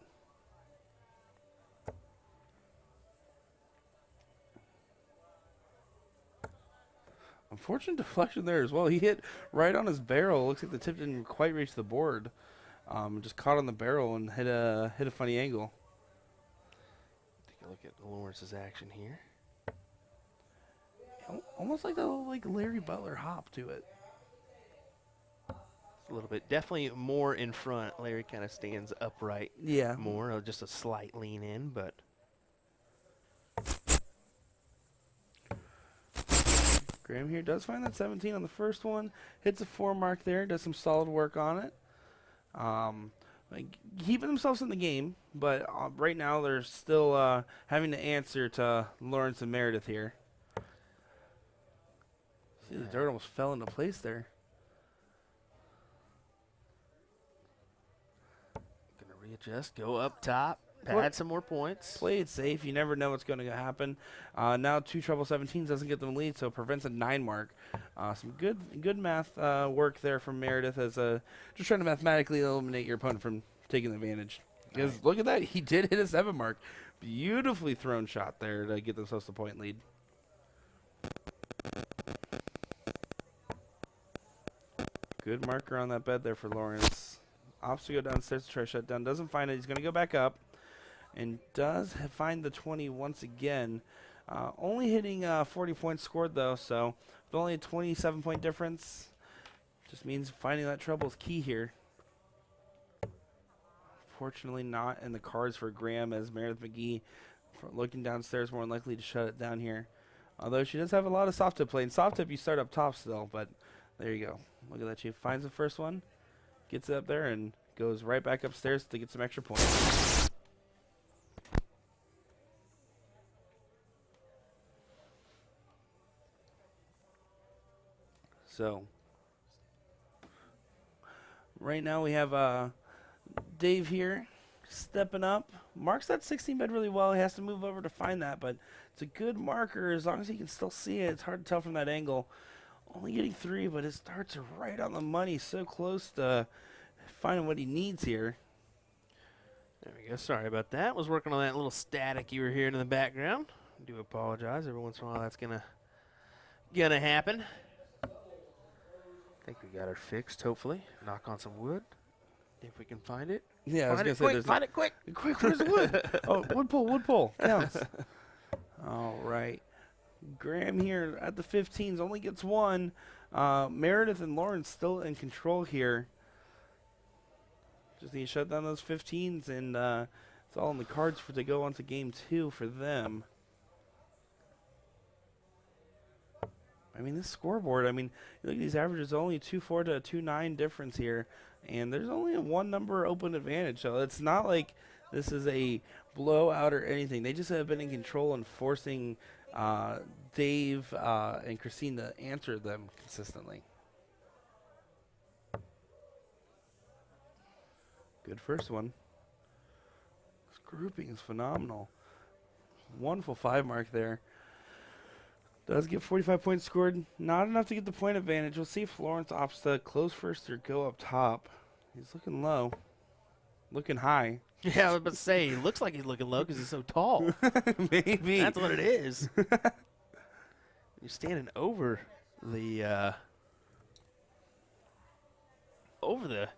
Unfortunate deflection there as well. He hit right on his barrel. Looks like the tip didn't quite reach the board. Just caught on the barrel and hit a funny angle. Take a look at Lawrence's action here. Almost like a little Larry Butler hop to it. A little bit, definitely more in front. Larry kind of stands upright. Yeah. More, just a slight lean in, but. Graham here does find that 17 on the first one. Hits a 4 mark there. Does some solid work on it. Keeping themselves in the game, but right now they're still having to answer to Lawrence and Meredith here. See, the dirt almost fell into place there. Gonna readjust, go up top, pad some more points. Play it safe. You never know what's going to happen. Now 2 treble 17s doesn't get them the lead, so it prevents a 9 mark. Some good math work there from Meredith as just trying to mathematically eliminate your opponent from taking advantage. Because look at that, he did hit a 7 mark. Beautifully thrown shot there to get themselves the point lead. Good marker on that bed there for Lawrence. Opts to go downstairs to try to shut down. Doesn't find it. He's going to go back up. And does find the 20 once again. Only hitting 40 points scored, though. So with only a 27-point difference, just means finding that trouble is key here. Fortunately not in the cards for Graham, as Meredith McGee, looking downstairs, more than likely to shut it down here. Although she does have a lot of soft tip play. And soft tip, you start up top still, but there you go. Look at that. She finds the first one, gets it up there, and goes right back upstairs to get some extra points. So, right now we have Dave here stepping up. Marks that 16 bed really well. He has to move over to find that, but it's a good marker as long as he can still see it. It's hard to tell from that angle. Only getting 3, but his darts are right on the money. So close to finding what he needs here. There we go. Sorry about that. Was working on that little static you were hearing in the background. I do apologize. Every once in a while that's gonna happen. I think we got her fixed, hopefully. Knock on some wood. If we can find it. Yeah, I was Find going it to say, quick. Find it quick. Quick, where's the wood? Oh, wood pole. Counts. All right. Graham here at the 15s only gets 1. Meredith and Lawrence still in control here. Just need to shut down those 15s, and it's all in the cards to go on to game 2 for them. I mean, this scoreboard, I mean, you look at these averages, only 2.4 to a 2.9 difference here, and there's only a 1 number open advantage, so it's not like this is a blowout or anything. They just have been in control and forcing Dave and Christine to answer them consistently. Good first one. This grouping is phenomenal. Wonderful 5 mark there. Does get 45 points scored. Not enough to get the point advantage. We'll see if Lawrence opts to close first or go up top. He's looking low. Looking high. Yeah, I was about to say, he looks like he's looking low because he's so tall. Maybe. That's what it is. You're standing over the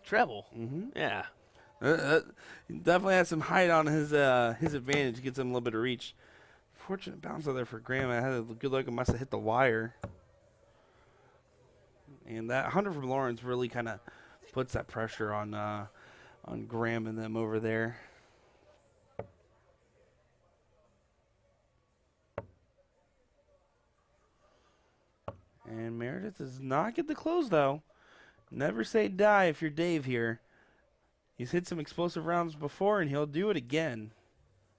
treble. Mm-hmm. Yeah. He definitely has some height on his advantage. Gets him a little bit of reach. Fortunate bounce out there for Graham. I had a good look. It must have hit the wire. And that 100 from Lawrence really kind of puts that pressure on Graham and them over there. And Meredith does not get the close, though. Never say die if you're Dave here. He's hit some explosive rounds before, and he'll do it again.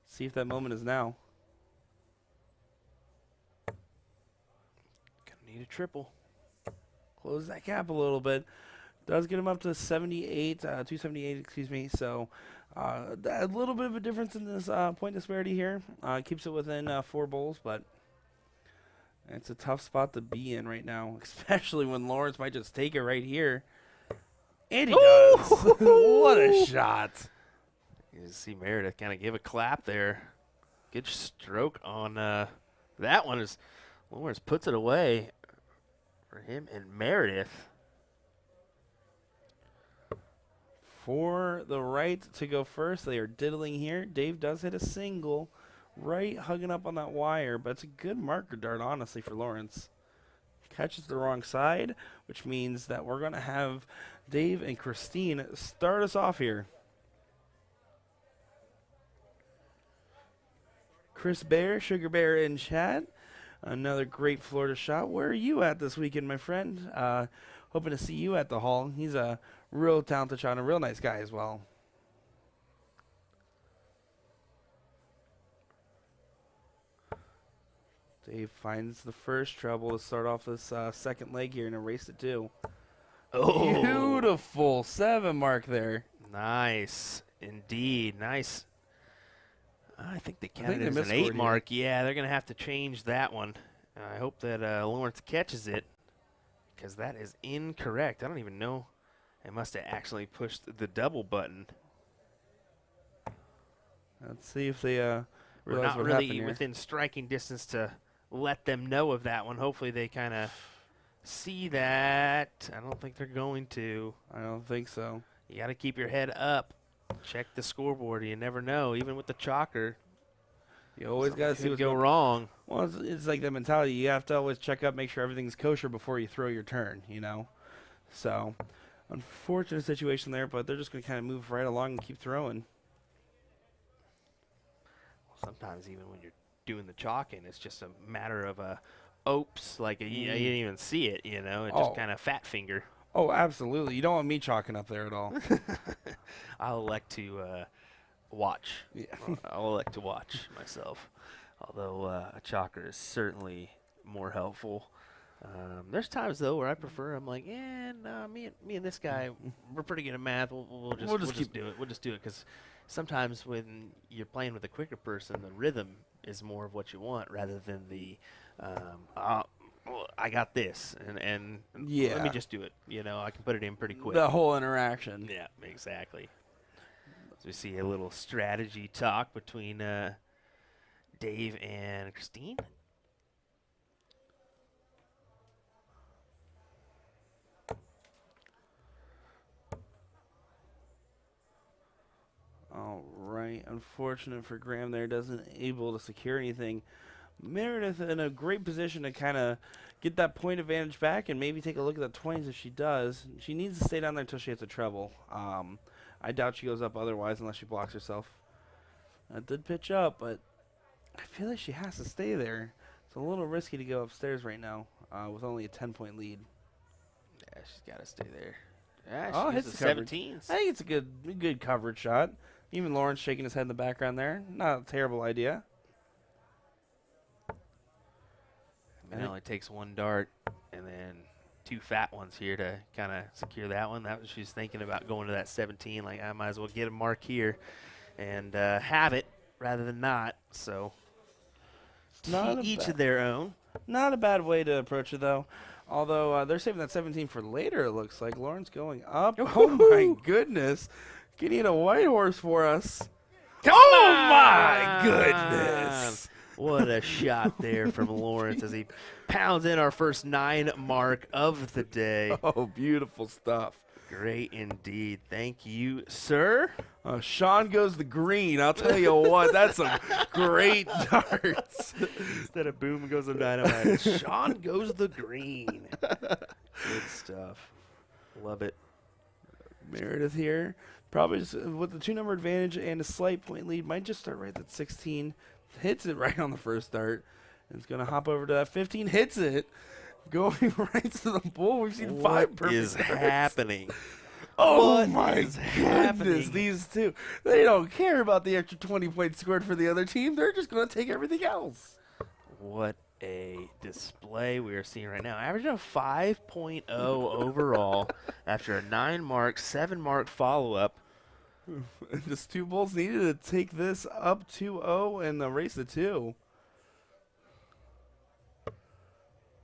See if that moment is now. Gonna need a triple. Close that gap a little bit. Does get him up to 78, 278, excuse me. So a little bit of a difference in this point disparity here. Keeps it within 4 bowls, but it's a tough spot to be in right now, especially when Lawrence might just take it right here. And he does. What a shot. You just see Meredith kind of give a clap there. Good stroke on that one. Is Lawrence puts it away for him and Meredith. for the right to go first. They are diddling here. Dave does hit a single, right hugging up on that wire, but it's a good marker dart, honestly, for Lawrence. Catches the wrong side, which means that we're going to have Dave and Christine start us off here. Chris Bear, Sugar Bear in chat. Another great Florida shot. Where are you at this weekend, my friend? Hoping to see you at the hall. He's a real talented shot and a real nice guy as well. Dave finds the first trouble to start off this second leg here and erase it too. Oh, Beautiful 7 mark there. nice indeed, nice. I think they think counted they it as an misscored 8 here. mark. Yeah, they're gonna have to change that one. I hope that Lawrence catches it, because that is incorrect. I don't even know. They must have actually pushed the double button. Let's see if they We're realize not what really happened here. within striking distance to let them know of that one. Hopefully they kind of see that. I don't think they're going to. I don't think so. You got to keep your head up. Check the scoreboard. You never know. Even with the chalker, You always got to see could what's go going on. wrong. Well, it's like the mentality. You have to always check up, make sure everything's kosher before you throw your turn, you know? So, unfortunate situation there, but they're just going to kind of move right along and keep throwing. Sometimes even when you're doing the chalking, it's just a matter of a oops, like you didn't even see it, you know? It just Oh. kind of fat finger. Oh, absolutely. You don't want me chalking up there at all. I'll elect to watch. Yeah. I'll elect to watch myself. Although a chalker is certainly more helpful. There's times though where I prefer. I'm like, no, me and this guy, we're pretty good at math. We'll just do it. We'll just do it because sometimes when you're playing with a quicker person, the rhythm is more of what you want rather than the well, I got this and let Yeah. me just do it. You know, I can put it in pretty quick. The whole interaction. Yeah, exactly. So we see a little strategy talk between Dave and Christine. All right. Unfortunate for Graham there. Doesn't able to secure anything. Meredith in a great position to kind of get that point advantage back and maybe take a look at the 20s if she does. She needs to stay down there until she hits a treble. I doubt she goes up otherwise unless she blocks herself. That did pitch up, but I feel like she has to stay there. It's a little risky to go upstairs right now with only a 10-point lead. Yeah, she's got to stay there. Yeah, Oh, she hits hits the the coverage. 17s. I think it's a good coverage shot. Even Lawrence shaking his head in the background there. Not a terrible idea. And it only takes one dart and then 2 fat ones here to kind of secure that one. That was she's thinking about going to that 17. Like, I might as well get a mark here and have it rather than not. So Not a each bad- of their own. Not a bad way to approach it, though. Although they're saving that 17 for later, it looks like. Lawrence going up. Oh, my goodness. Getting a white horse for us. Oh, my goodness. What a shot there from Lawrence as he pounds in our first 9 mark of the day. Oh, beautiful stuff. Great indeed. Thank you, sir. Sean goes the green. I'll tell you what, that's some great darts. Instead of boom goes the dynamite. Sean goes the green. Good stuff. Love it. Meredith here, probably just with the 2-number advantage and a slight point lead, might just start right at 16. Hits it right on the first dart. And it's going to hop over to that 15. Hits it. Going right to the bull. We've seen 5 What perfect is darts. happening? Oh What my is goodness, happening? these two. They don't care about the extra 20 points scored for the other team. They're just going to take everything else. What a display we are seeing right now. Averaging a 5.0 overall after a 9 mark, 7 mark follow-up. Just 2 bulls needed to take this up 2-0 and erase the 2.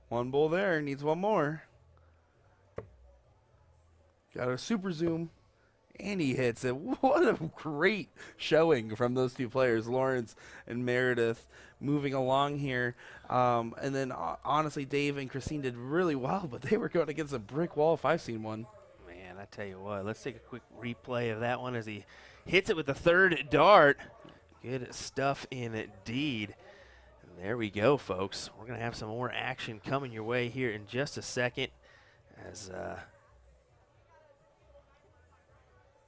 1 bull there, needs 1 more. Got a super zoom, and he hits it. What a great showing from those 2 players, Lawrence and Meredith, moving along here. And then, honestly, Dave and Christine did really well, but they were going against a brick wall if I've seen one. Man, Man, I tell you what, let's take a quick replay of that one as he hits it with the third dart. Good stuff indeed. And there we go, folks. We're going to have some more action coming your way here in just a second as,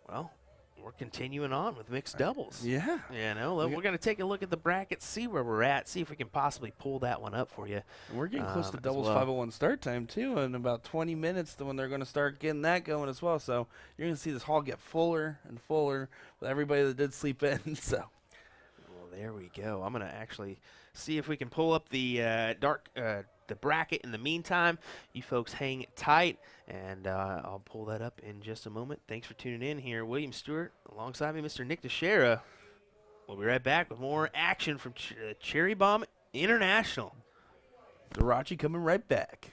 well, we're continuing on with mixed doubles. Yeah. You know, we're going to take a look at the bracket, see where we're at, see if we can possibly pull that one up for you. We're getting close to as doubles well. 501 start time, too, in about 20 minutes when they're going to start getting that going as well. So you're going to see this hall get fuller and fuller with everybody that did sleep in. So. Well, there we go. I'm going to actually see if we can pull up the the bracket in the meantime. You folks hang tight, and I'll pull that up in just a moment. Thanks for tuning in here. William Stuart alongside me, Mr. Nick Dichiria. We'll be right back with more action from Cherry Bomb International. Darachi coming right back.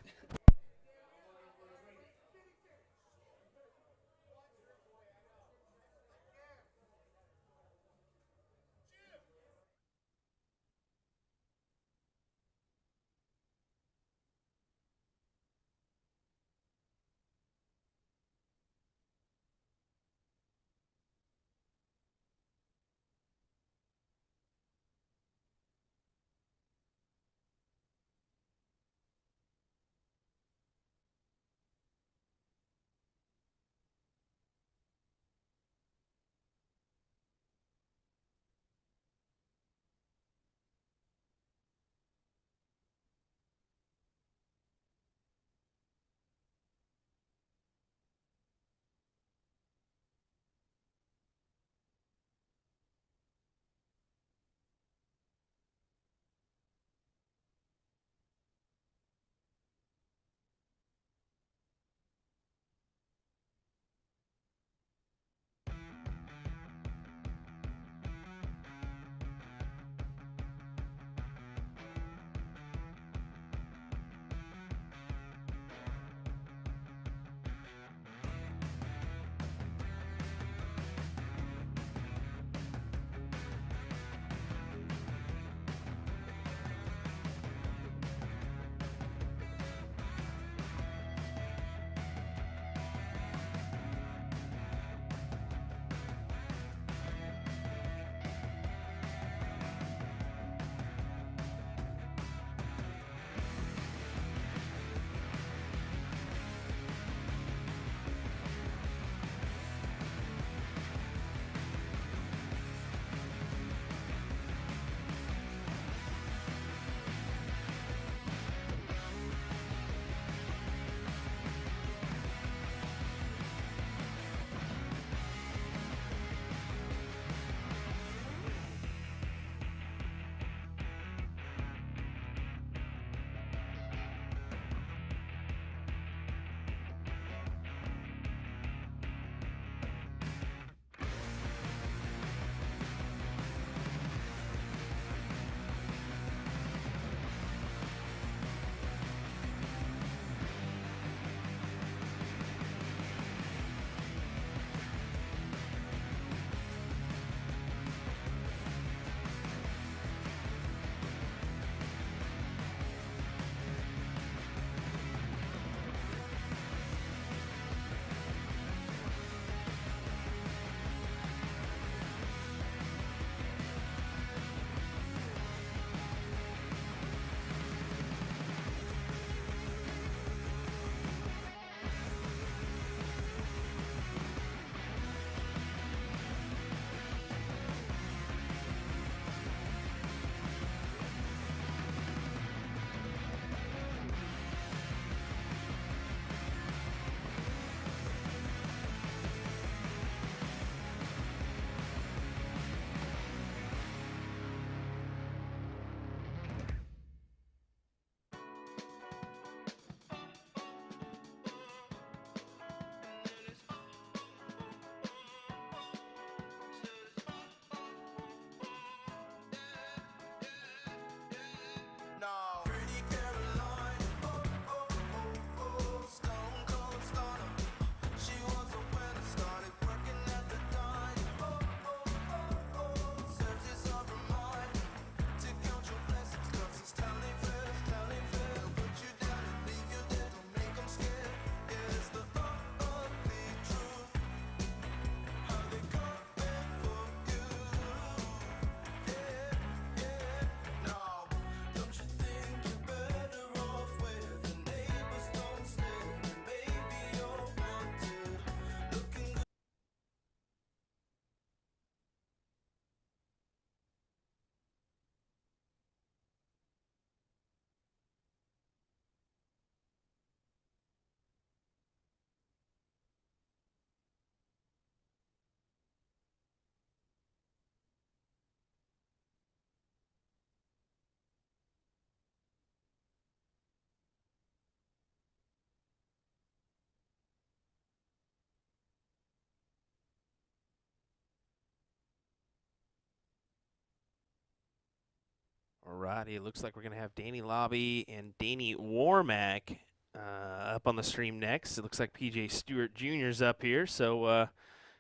Alrighty, it looks like we're going to have Danny Lobby and Danny Warmack up on the stream next. It looks like PJ Stewart Jr.'s up here, so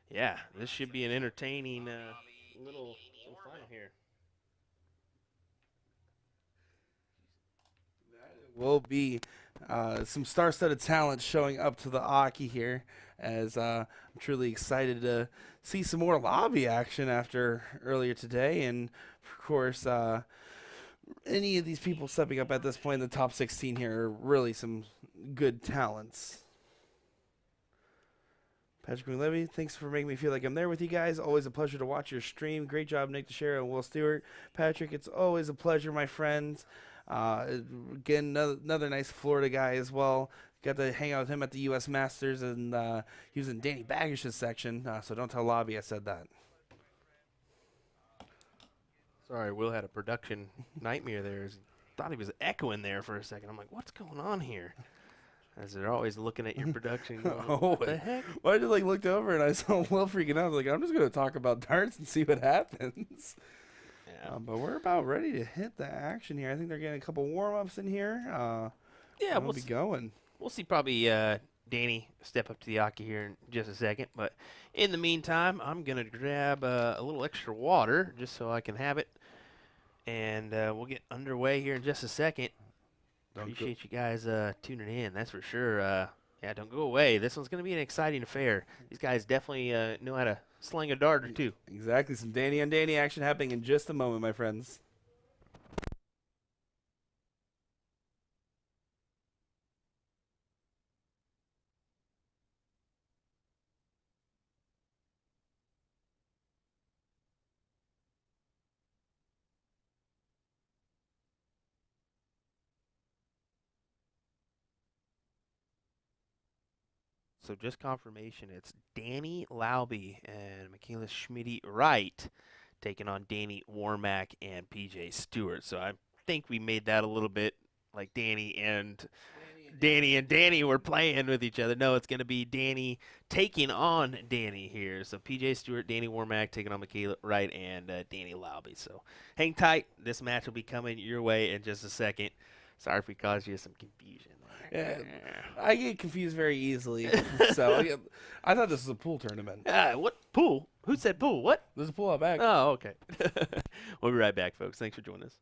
yeah, this should be an entertaining little final here. Will be some star-studded talent showing up to the Aki here, as I'm truly excited to see some more lobby action after earlier today, and of course any of these people stepping up at this point in the top 16 here are really some good talents. Patrick McLevy, thanks for making me feel like I'm there with you guys. Always a pleasure to watch your stream. Great job, Nick Dichiria and Will Stuart. Patrick, it's always a pleasure, my friends. Again, another nice Florida guy as well. Got to hang out with him at the U.S. Masters, and he was in Danny Baggish's section, so don't tell Lobby I said that. Sorry, Will had a production nightmare there. Thought he was echoing there for a second. I'm like, what's going on here? As they're always looking at your production. Going, what the heck? Well, I just looked over and I saw Will freaking out. I was like, I'm just going to talk about darts and see what happens. Yeah. But we're about ready to hit the action here. I think they're getting a couple warm-ups in here. Yeah, we'll be going. We'll see probably Danny step up to the Aki here in just a second. But in the meantime, I'm going to grab a little extra water just so I can have it. And we'll get underway here in just a second. Appreciate you guys tuning in, that's for sure. Yeah, don't go away. This one's going to be an exciting affair. These guys definitely know how to sling a dart or two. Exactly. Some Danny on Danny action happening in just a moment, my friends. So just confirmation, it's Danny Lauby and Michaela Schmitty-Wright taking on Danny Warmack and PJ Stewart. So I think we made that a little bit like Danny and Danny were playing with each other. No, it's going to be Danny taking on Danny here. So PJ Stewart, Danny Warmack taking on Michaela Wright and Danny Lauby. So hang tight. This match will be coming your way in just a second. Sorry if we caused you some confusion. Yeah, I get confused very easily. So I thought this was a pool tournament. What pool? Who said pool? What? There's a pool out back. Oh, okay. We'll be right back, folks. Thanks for joining us.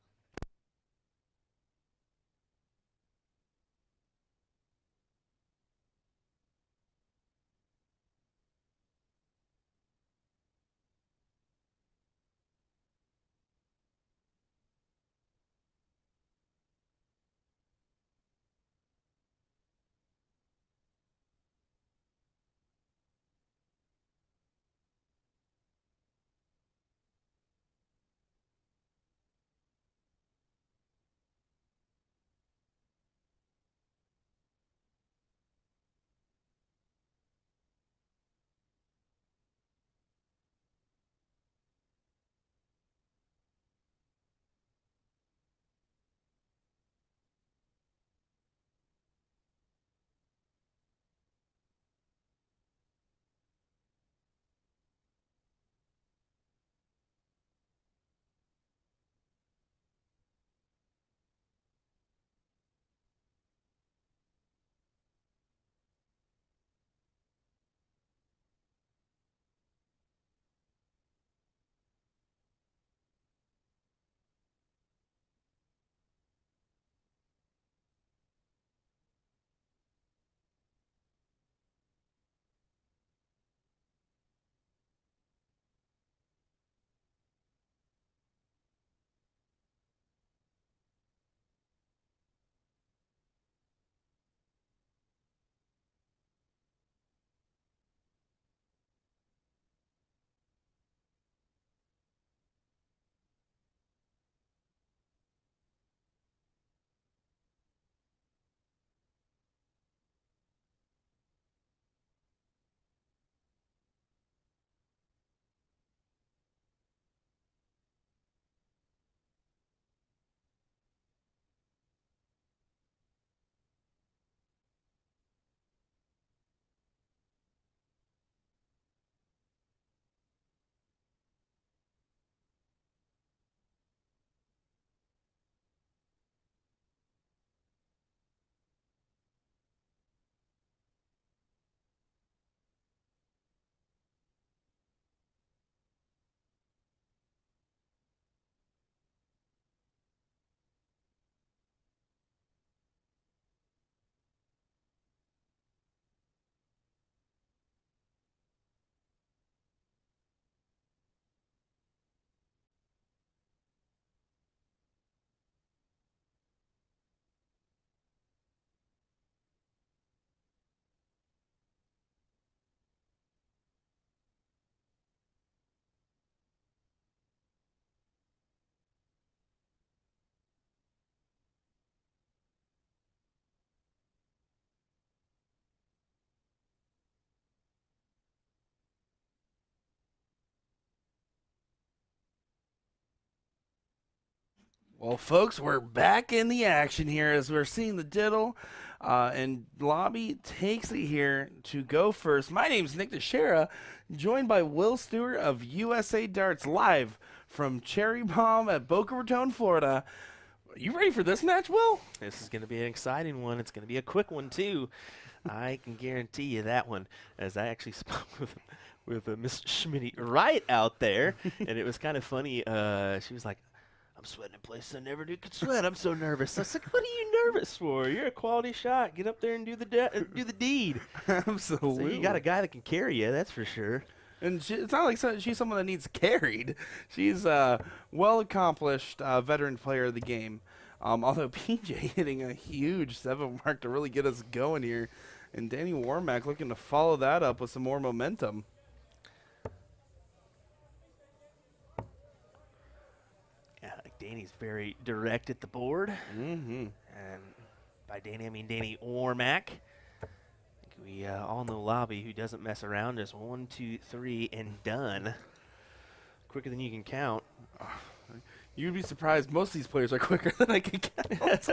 Well, folks, we're back in the action here as we're seeing the diddle, and Lobby takes it here to go first. My name's Nick Dichiria, joined by Will Stuart of USA Darts, live from Cherry Bomb at Boca Raton, Florida. Are you ready for this match, Will? This is going to be an exciting one. It's going to be a quick one, too. I can guarantee you that one, as I actually spoke with Miss Schmitty right out there, and it was kind of funny. She was like, I'm sweating in places I never could sweat. I'm so nervous. I was like, what are you nervous for? You're a quality shot. Get up there and do the deed. Absolutely. So you got a guy that can carry you, that's for sure. And it's not like she's someone that needs carried. She's a well-accomplished veteran player of the game. Although PJ hitting a huge 7 mark to really get us going here. And Danny Warmack looking to follow that up with some more momentum. Yeah, like Danny's very direct at the board. Mm-hmm. And by Danny, I mean Danny Warmack. We all know Lobby, who doesn't mess around. Just 1, 2, 3, and done. Quicker than you can count. You'd be surprised. Most of these players are quicker than I can count.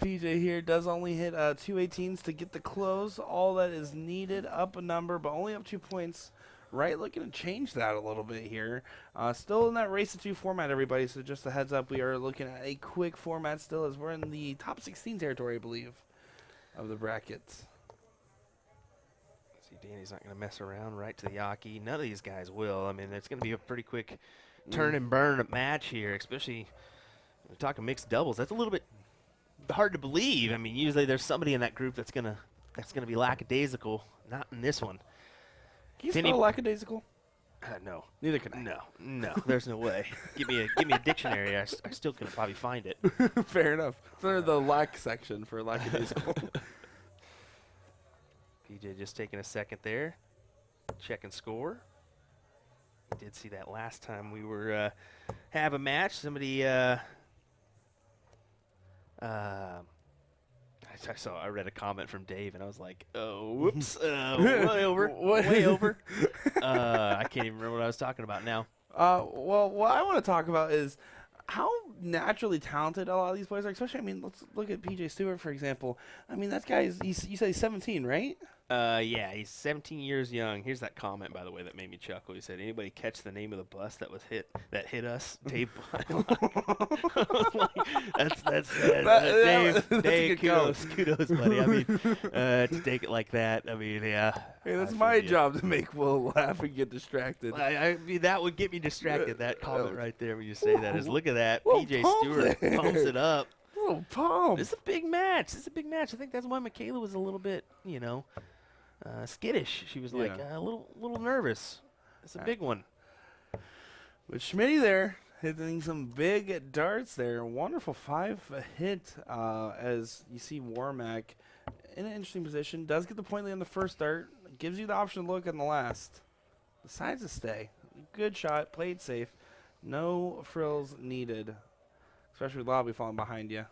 PJ here does only hit 2 18s to get the close. All that is needed, up a number, but only up 2 points. Right, looking to change that a little bit here. Still in that race to 2 format, everybody. So just a heads up, we are looking at a quick format still, as we're in the top 16 territory, I believe, of the brackets. See, Danny's not going to mess around right to the Yaki. None of these guys will. I mean, it's going to be a pretty quick turn and burn match here, especially we're talking mixed doubles. That's a little bit hard to believe. I mean, usually there's somebody in that group that's gonna be lackadaisical. Not in this one. Can you spell lackadaisical? No. Neither can I. No. There's no way. Give me a dictionary. I still couldn't probably find it. Fair enough. They're the lack section for lackadaisical. PJ just taking a second there. Check and score. Did see that last time we were have a match. Somebody I read a comment from Dave and I was like, oh, whoops, way over, way over. I can't even remember what I was talking about now. Well, what I want to talk about is how naturally talented a lot of these players are. Especially, I mean, let's look at PJ Stewart, for example. I mean, that guy you said he's 17, right? Yeah, he's 17 years young. Here's that comment, by the way, that made me chuckle. He said, "Anybody catch the name of the bus that hit us?" Dave. Dave. Kudos, buddy. I mean, to take it like that. I mean, yeah. Hey, that's my job to make Will laugh and get distracted. I mean, that would get me distracted. That comment right there when you say that is, look at that. Little PJ pump Stewart there. pumps it up. Little pump. This is a big match. I think that's why Michaela was a little bit, skittish. She was like a little nervous. It's a big one. With Schmitty there, hitting some big darts there. Wonderful 5 hit as you see Warmack in an interesting position. Does get the point lead on the first dart. Gives you the option to look on the last. Decides to stay. Good shot. Played safe. No frills needed. Especially with Lobby falling behind you.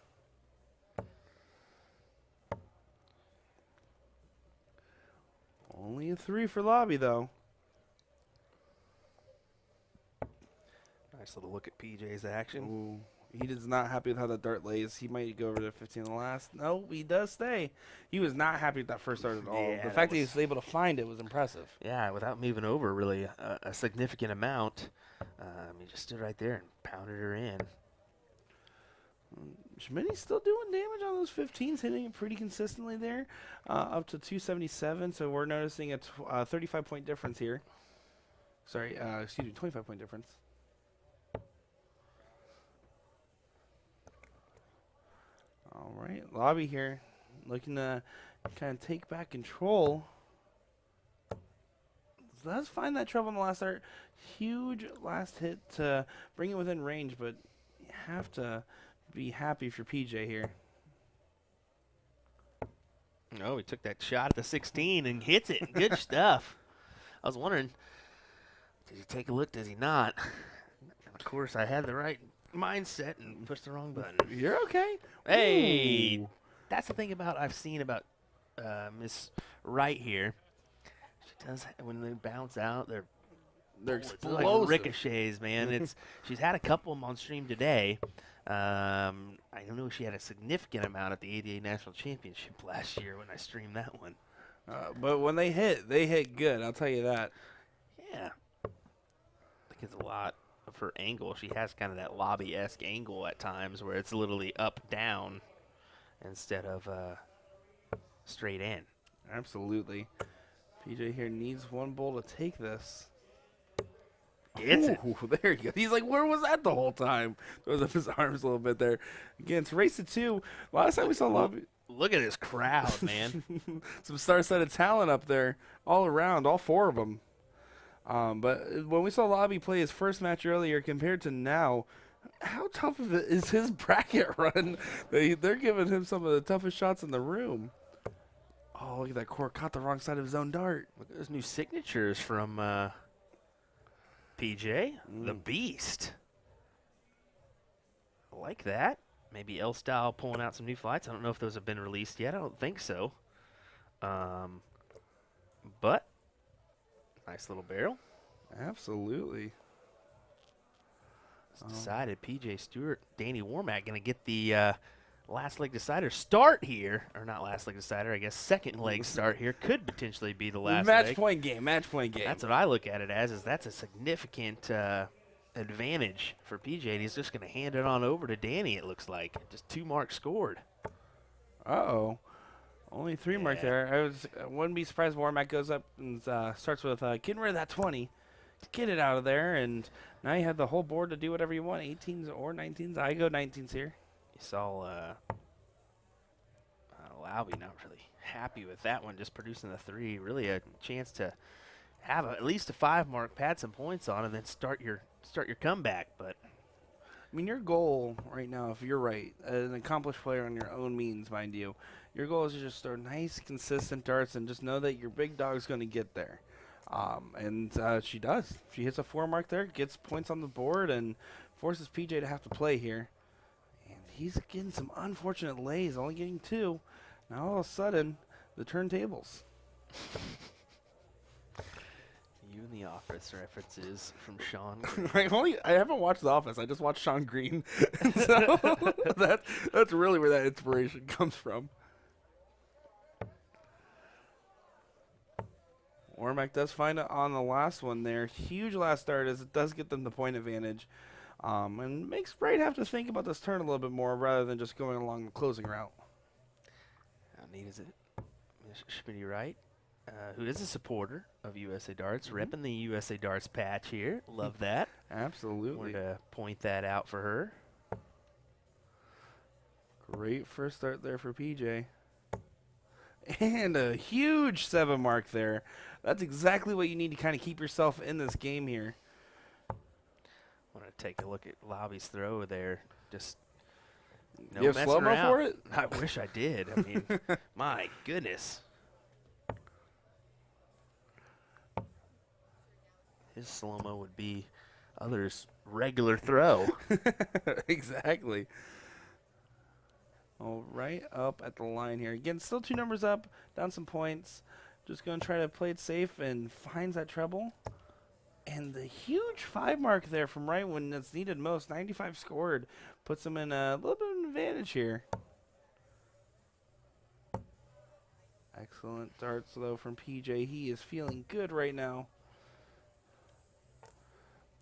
Only a 3 for Lobby, though. Nice little look at PJ's action. Ooh, he is not happy with how that dart lays. He might go over to 15 in the last. No, he does stay. He was not happy with that first dart at all. Yeah, the fact that he was able to find it was impressive. Yeah, without moving over really a significant amount. He just stood right there and pounded her in. Schmitty's still doing damage on those 15s, hitting it pretty consistently there, up to 277. So we're noticing a 35-point difference here. Sorry, 25-point difference. All right, Lobby here, looking to kind of take back control. Does find that trouble in the last start. Huge last hit to bring it within range, but you have to be happy for PJ here. Oh, he took that shot at the 16 and hits it. Good stuff. I was wondering, did he take a look? Does he not? And of course, I had the right mindset and pushed the wrong button. You're okay. Hey, Ooh. That's the thing I've seen about Miss Wright here. She does, when they bounce out, They're It's explosive. like ricochets, man. She's had a couple of them on stream today. I don't know if she had a significant amount at the ADA National Championship last year when I streamed that one. But when they hit good. I'll tell you that. Yeah. I think it's a lot of her angle. She has kind of that lobby-esque angle at times where it's literally up-down instead of straight in. Absolutely. PJ here needs one bowl to take this. Gets it. Ooh, there you go. He's like, where was that the whole time? Throws up his arms a little bit there. Again, it's race to 2. Last time we saw lobby. Look at this crowd, man. Some star-studded talent up there all around, all 4 of them. But when we saw Lobby play his first match earlier compared to now, how tough is his bracket run? They're giving him some of the toughest shots in the room. Oh, look at that court. Caught the wrong side of his own dart. Look at those new signatures from PJ. The Beast. I like that. Maybe L-Style pulling out some new flights. I don't know if those have been released yet. I don't think so. But nice little barrel. Absolutely. It's decided PJ Stewart, Danny Warmack going to get the last leg decider start here. Or not last leg decider, I guess second leg start here. Could potentially be the last match leg. point game. That's what I look at it as, is that's a significant advantage for PJ. And he's just going to hand it on over to Danny, it looks like. Just 2 marks scored. Uh-oh. Only 3 mark there. I wouldn't be surprised if Warmack goes up and starts with getting rid of that 20. Get it out of there, and now you have the whole board to do whatever you want, 18s or 19s. I go 19s here. You saw Lauby not really happy with that one, just producing the 3. Really a chance to have at least a 5 mark, pad some points on, and then start your comeback. But I mean, your goal right now, if you're right, an accomplished player on your own means, mind you, your goal is to just throw nice, consistent darts and just know that your big dog's going to get there. And she does. She hits a 4 mark there, gets points on the board, and forces PJ to have to play here. And he's getting some unfortunate lays, only getting 2. Now all of a sudden, the turntables. You in the Office references from Sean. I haven't watched The Office. I just watched Sean Green. So that's really where that inspiration comes from. Warmack does find it on the last one there. Huge last start as it does get them the point advantage. And makes Bright have to think about this turn a little bit more rather than just going along the closing route. How neat is it? Schmitty Wright, who is a supporter of USA Darts, repping the USA Darts patch here. Love that. Absolutely. Wanted to point that out for her. Great first start there for PJ. And a huge 7 mark there. That's exactly what you need to kind of keep yourself in this game here. Want to take a look at Lobby's throw there. Just no You have messing slow-mo around. for it? I wish I did. I mean, my goodness. His slow-mo would be others' regular throw. Exactly. All right, up at the line here. Again, still 2 numbers up, down some points. Just going to try to play it safe and finds that treble. And the huge 5 mark there from right when it's needed most. 95 scored. Puts him in a little bit of an advantage here. Excellent darts, though, from PJ. He is feeling good right now.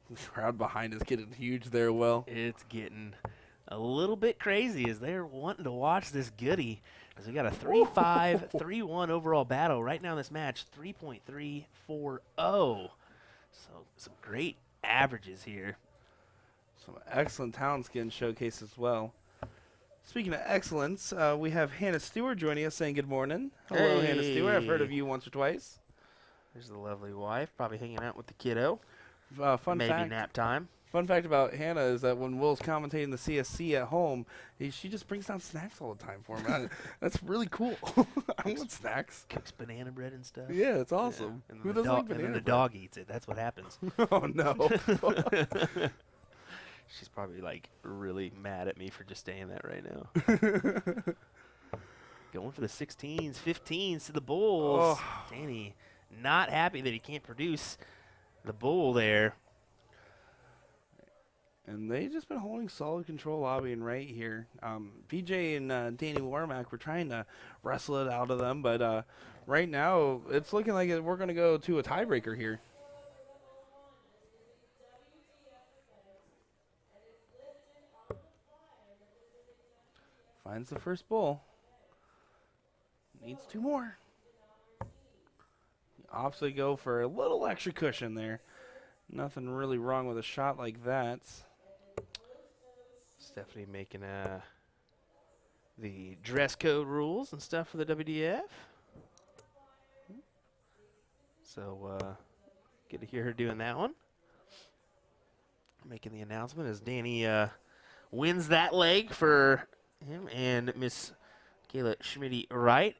The crowd behind is getting huge there, Will. It's getting a little bit crazy as they're wanting to watch this goodie. As we got a 3-5, 3-1 overall battle right now in this match, 3.340. So some great averages here. Some excellent talents getting showcased as well. Speaking of excellence, we have Hannah Stewart joining us saying good morning. Hello, Hannah Stewart. I've heard of you once or twice. There's the lovely wife, probably hanging out with the kiddo. Maybe Nap time. Fun fact about Hannah is that when Will's commentating the CSC at home, she just brings down snacks all the time for him. That's really cool. I want snacks. Cooks banana bread and stuff. Yeah, it's awesome. Yeah. And Who then doesn't like banana and then the bread? dog eats it. That's what happens. Oh, no. She's probably like really mad at me for just saying that right now. Going for the 16s, 15s to the Bulls. Oh. Danny not happy that he can't produce the bull there. And they just been holding solid control, lobbying right here. PJ and Danny Warmack were trying to wrestle it out of them, but right now it's looking like we're going to go to a tiebreaker here. Finds the first bull. Needs 2 more. Opts to go for a little extra cushion there. Nothing really wrong with a shot like that. Stephanie making the dress code rules and stuff for the WDF. So good to hear her doing that one. Making the announcement as Danny wins that leg for him and Miss Kayla Schmitty-Wright.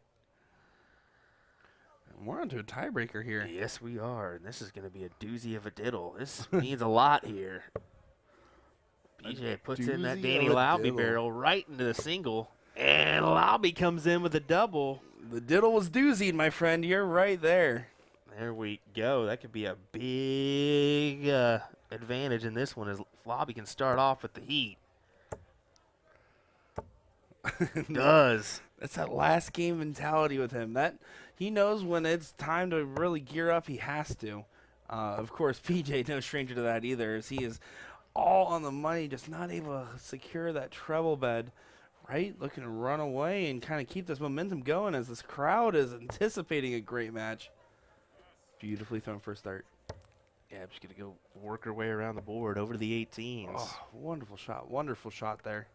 We're on to a tiebreaker here. Yes, we are. And this is going to be a doozy of a diddle. This means a lot here. PJ puts in that Danny Laube barrel right into the single. And Laube comes in with a double. The diddle was doozied, my friend. You're right there. There we go. That could be a big advantage in this one as Laube can start off with the heat. Does. That's that last game mentality with him. That he knows when it's time to really gear up, he has to. Of course, PJ no stranger to that either, as he is all on the money, just not able to secure that treble bed. Right, looking to run away and kind of keep this momentum going as this crowd is anticipating a great match. Beautifully thrown first start. Yeah, just going to go work her way around the board over to the 18s. Oh, wonderful shot there.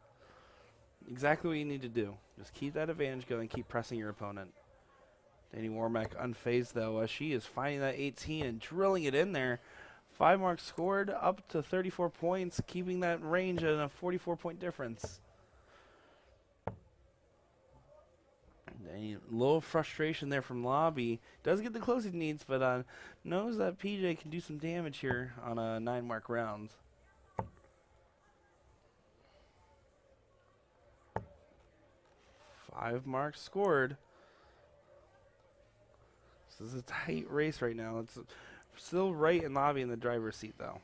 Exactly what you need to do. Just keep that advantage going, keep pressing your opponent. Danny Warmack unfazed, though, as she is finding that 18 and drilling it in there. 5 marks scored, up to 34 points, keeping that range at a 44-point difference. A little frustration there from Laube. Does get the closing he needs, but knows that PJ can do some damage here on a 9-mark round. Five marks scored. This is a tight race right now. It's still right in Laube in the driver's seat, though.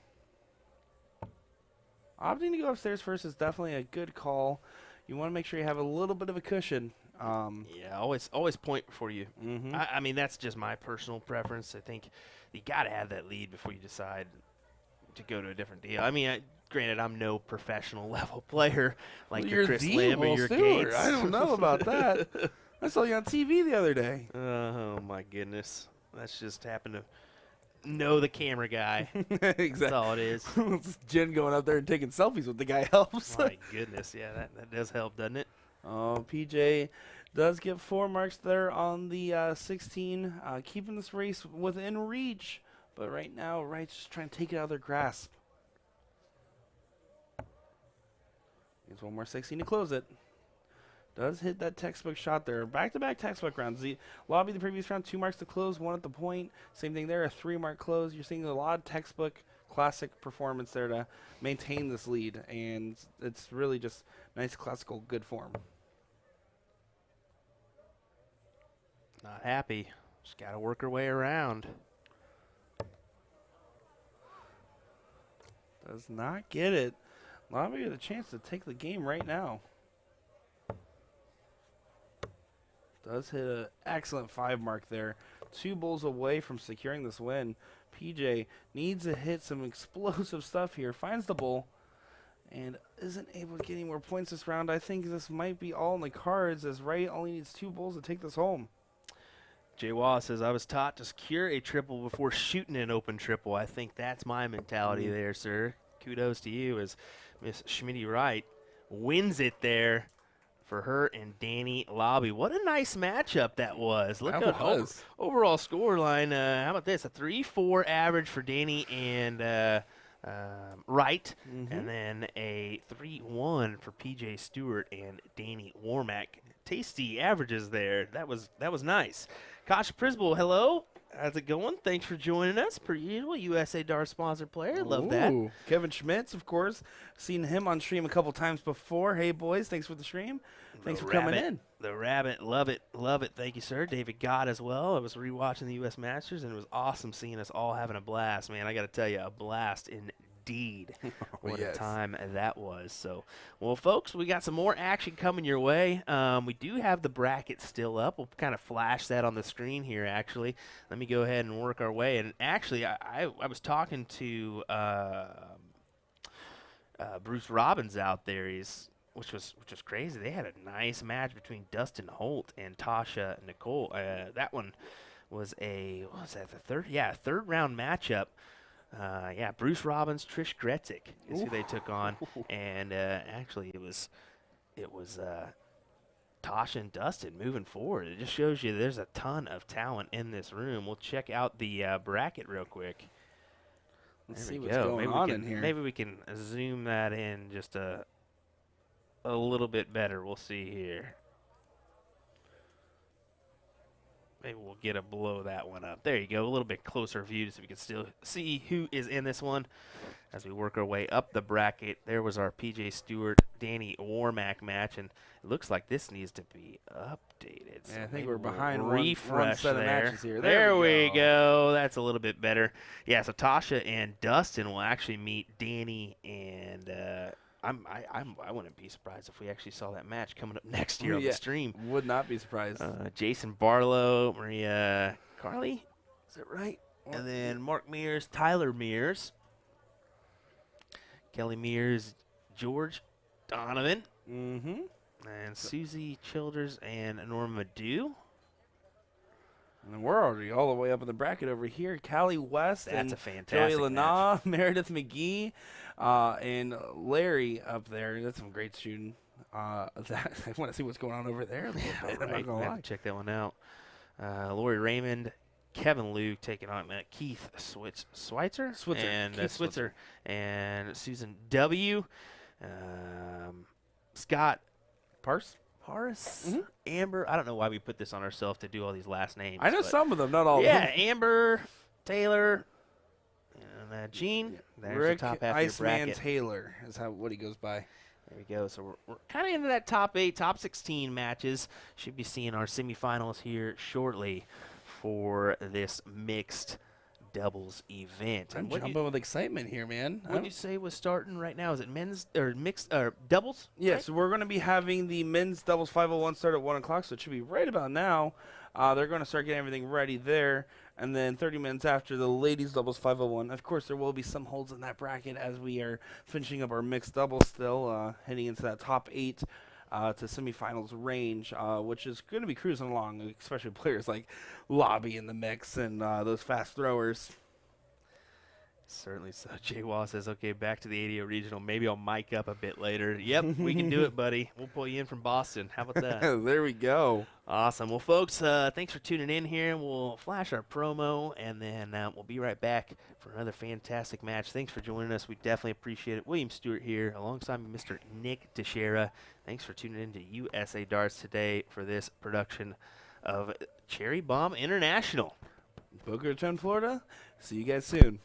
Opting to go upstairs first is definitely a good call. You want to make sure you have a little bit of a cushion. Yeah, always point before you. I mean, that's just my personal preference. I think you got to have that lead before you decide to go to a different deal. I mean, granted, I'm no professional level player like your Chris Lim or your Gates. I don't know about that. I saw you on TV the other day. Oh, my goodness. That's just happened to know the camera guy. Exactly. That's all it is. Jen going up there and taking selfies with the guy helps. My goodness. Yeah, that does help, doesn't it? Oh, PJ does get 4 marks there on the 16, keeping this race within reach. But right now, Wright's just trying to take it out of their grasp. Needs 1 more 16 to close it. Does hit that textbook shot there. Back-to-back textbook rounds. The Laube the previous round, 2 marks to close, 1 at the point. Same thing there, a 3-mark close. You're seeing a lot of textbook classic performance there to maintain this lead. And it's really just nice classical good form. Not happy. Just got to work her way around. Does not get it. Laube with a chance to take the game right now. Does hit an excellent 5 mark there. 2 bulls away from securing this win. PJ needs to hit some explosive stuff here. Finds the bull and isn't able to get any more points this round. I think this might be all in the cards as Wright only needs 2 bulls to take this home. Jay Wallace says, I was taught to secure a triple before shooting an open triple. I think that's my mentality there, sir. Kudos to you as Miss Schmitty-Wright wins it there for her and Danny Laube. What a nice matchup that was. Look at the overall score line. How about this? A 3-4 average for Danny and Wright, and then a 3-1 for PJ Stewart and Danny Warmack. Tasty averages there. That was nice. Kasha Prisbel, hello. How's it going? Thanks for joining us. Per usual, USA Darts sponsor player. Love that. Ooh, Kevin Schmitz, of course. Seen him on stream a couple times before. Hey, boys, thanks for the stream. Thanks for coming in. The Rabbit, love it, love it. Thank you, sir. David Gott as well. I was rewatching the U.S. Masters, and it was awesome seeing us all having a blast, man. I got to tell you, a blast indeed. What a time that was. So, well, folks, we got some more action coming your way. We do have the bracket still up. We'll kind of flash that on the screen here, actually. Let me go ahead and work our way. And actually, I was talking to Bruce Robbins out there. Which was crazy. They had a nice match between Dustin Holt and Tasha Nicole. That one was what was that, the third? Yeah, third round matchup. Bruce Robbins, Trish Gretzik is who they took on, and actually it was Tasha and Dustin moving forward. It just shows you there's a ton of talent in this room. We'll check out the bracket real quick. Let's There see we what's go. going Maybe on we can, in here. Maybe we can zoom that in just a little bit better. We'll see here. Maybe we'll get a blow that one up. There you go. A little bit closer view so we can still see who is in this one as we work our way up the bracket. There was our PJ Stewart, Danny Warmack match, and it looks like this needs to be updated. So Yeah, I think maybe we're we'll behind refresh one set of there. matches here. There we go. That's a little bit better. Yeah, so Tasha and Dustin will actually meet Danny and I wouldn't be surprised if we actually saw that match coming up next year on the stream. Would not be surprised. Jason Barlow, Maria Carley, is that right? And then Mark Mears, Tyler Mears, Kelly Mears, George Donovan, Mm-hmm. and Susie Childers and Norma Dew. And we're already all the way up in the bracket over here. Callie West That's and a fantastic Joey match. Lana, Meredith McGee, and Larry up there. That's some great shooting. I want to see what's going on over there. I'm not Right, gonna we have lie. to check that one out. Lori Raymond, Kevin Luke taking on Keith Switzer, and Keith Switzer, and Susan W. Scott Paris, Amber. I don't know why we put this on ourselves to do all these last names. I know but some of them, not all of yeah, them. Amber, Taylor, and Gene. There's Rick the top half Iceman of your bracket. Taylor is what he goes by. There we go. So we're kind of into that top 8, top 16 matches. Should be seeing our semifinals here shortly for this mixed doubles event. I'm And what jumping with excitement here, man. you say was starting right now? Is it men's or mixed or doubles? Yeah, right? so we're going to be having the men's doubles 501 start at 1 o'clock, so it should be right about now. They're going to start getting everything ready there, and then 30 minutes after, the ladies doubles 501. Of course, there will be some holds in that bracket as we are finishing up our mixed doubles still, heading into that top 8 to semifinals range, which is going to be cruising along, especially players like Lobby in the mix and those fast throwers. Certainly so. Jay Wall says, okay, back to the 80 regional. Maybe I'll mic up a bit later. Yep, we can do it, buddy. We'll pull you in from Boston. How about that? There we go. Awesome. Well, folks, thanks for tuning in here. We'll flash our promo, and then we'll be right back for another fantastic match. Thanks for joining us. We definitely appreciate it. William Stewart here alongside Mr. Nick Dichiria. Thanks for tuning in to USA Darts today for this production of Cherry Bomb International. Boca Raton, Florida. See you guys soon.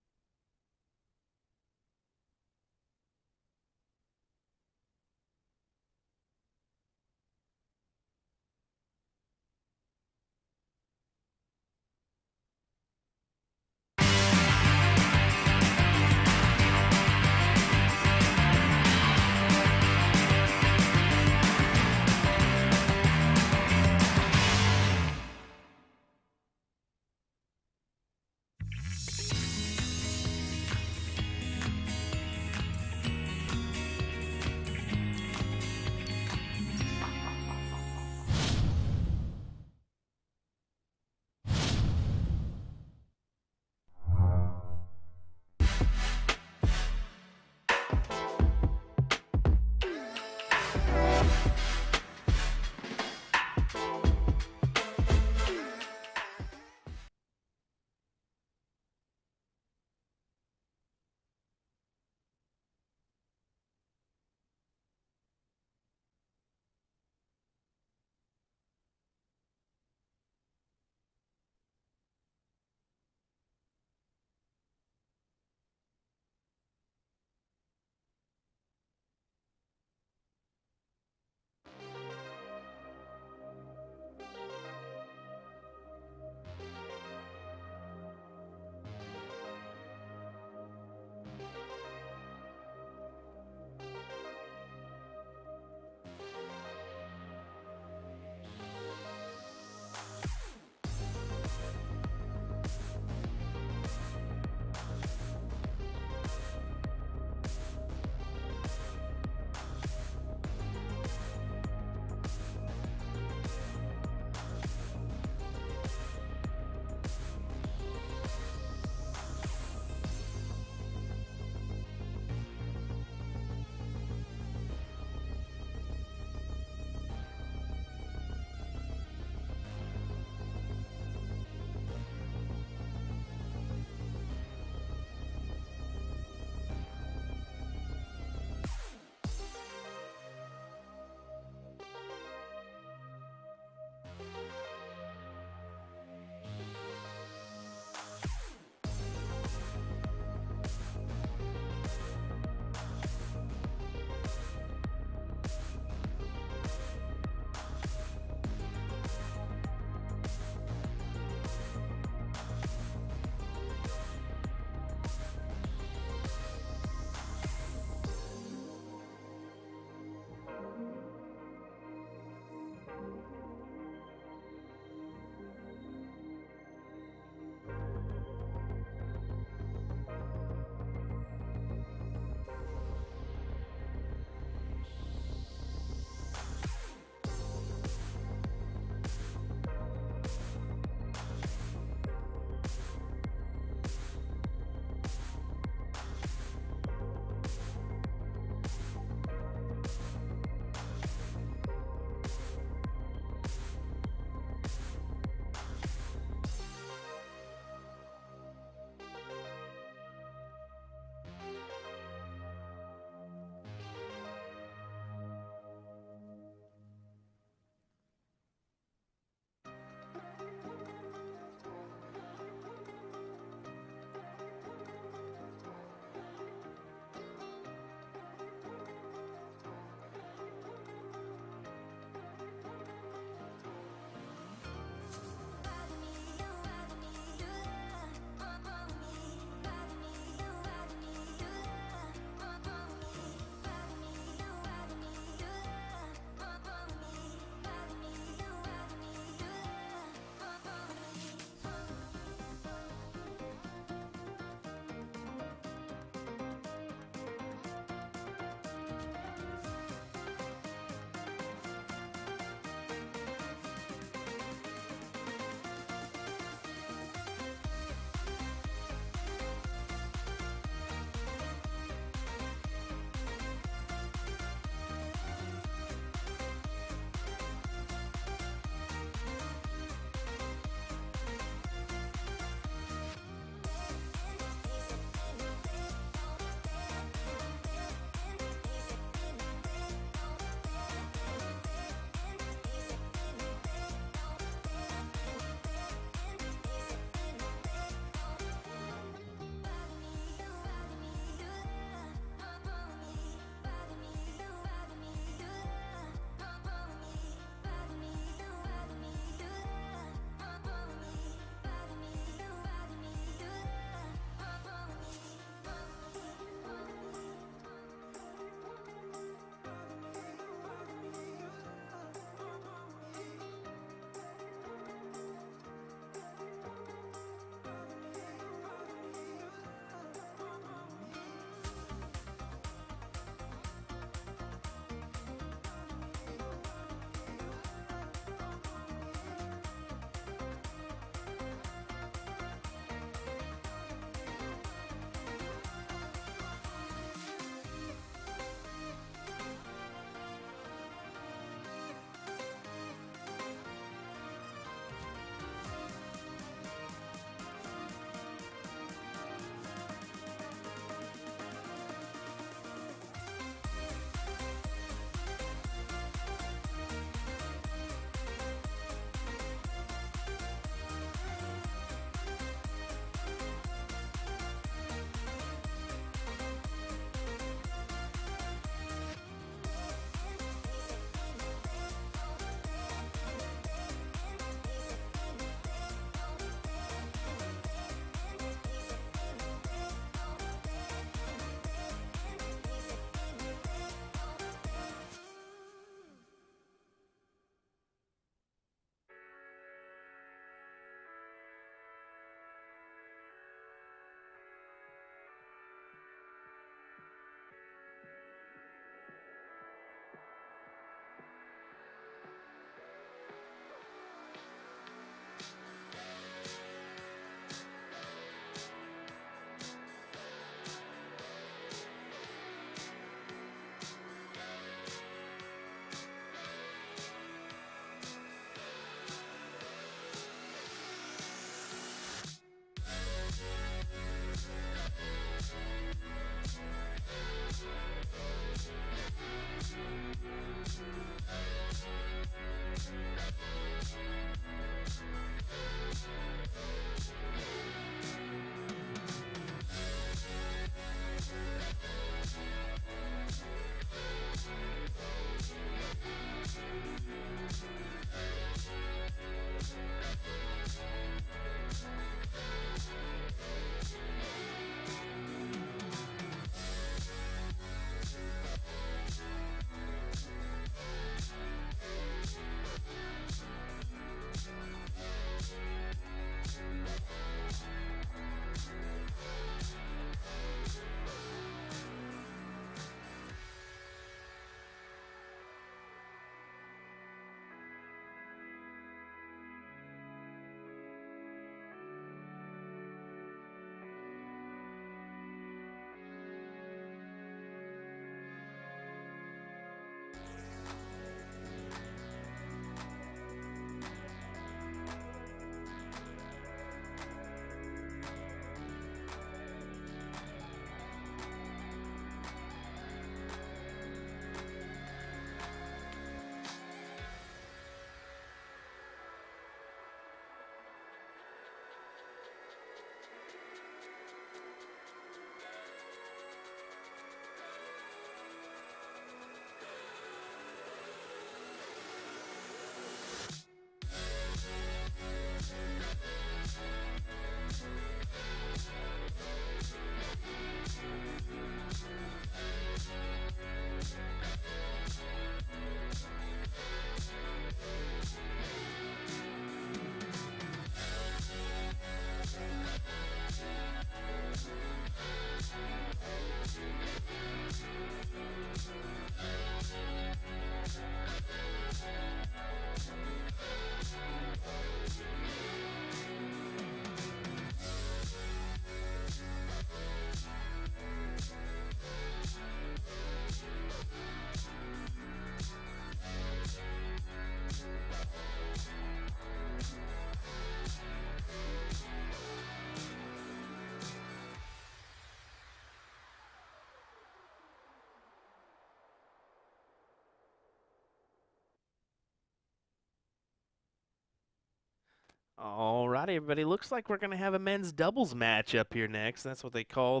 All right, everybody. Looks like we're going to have a men's doubles match up here next. That's what they call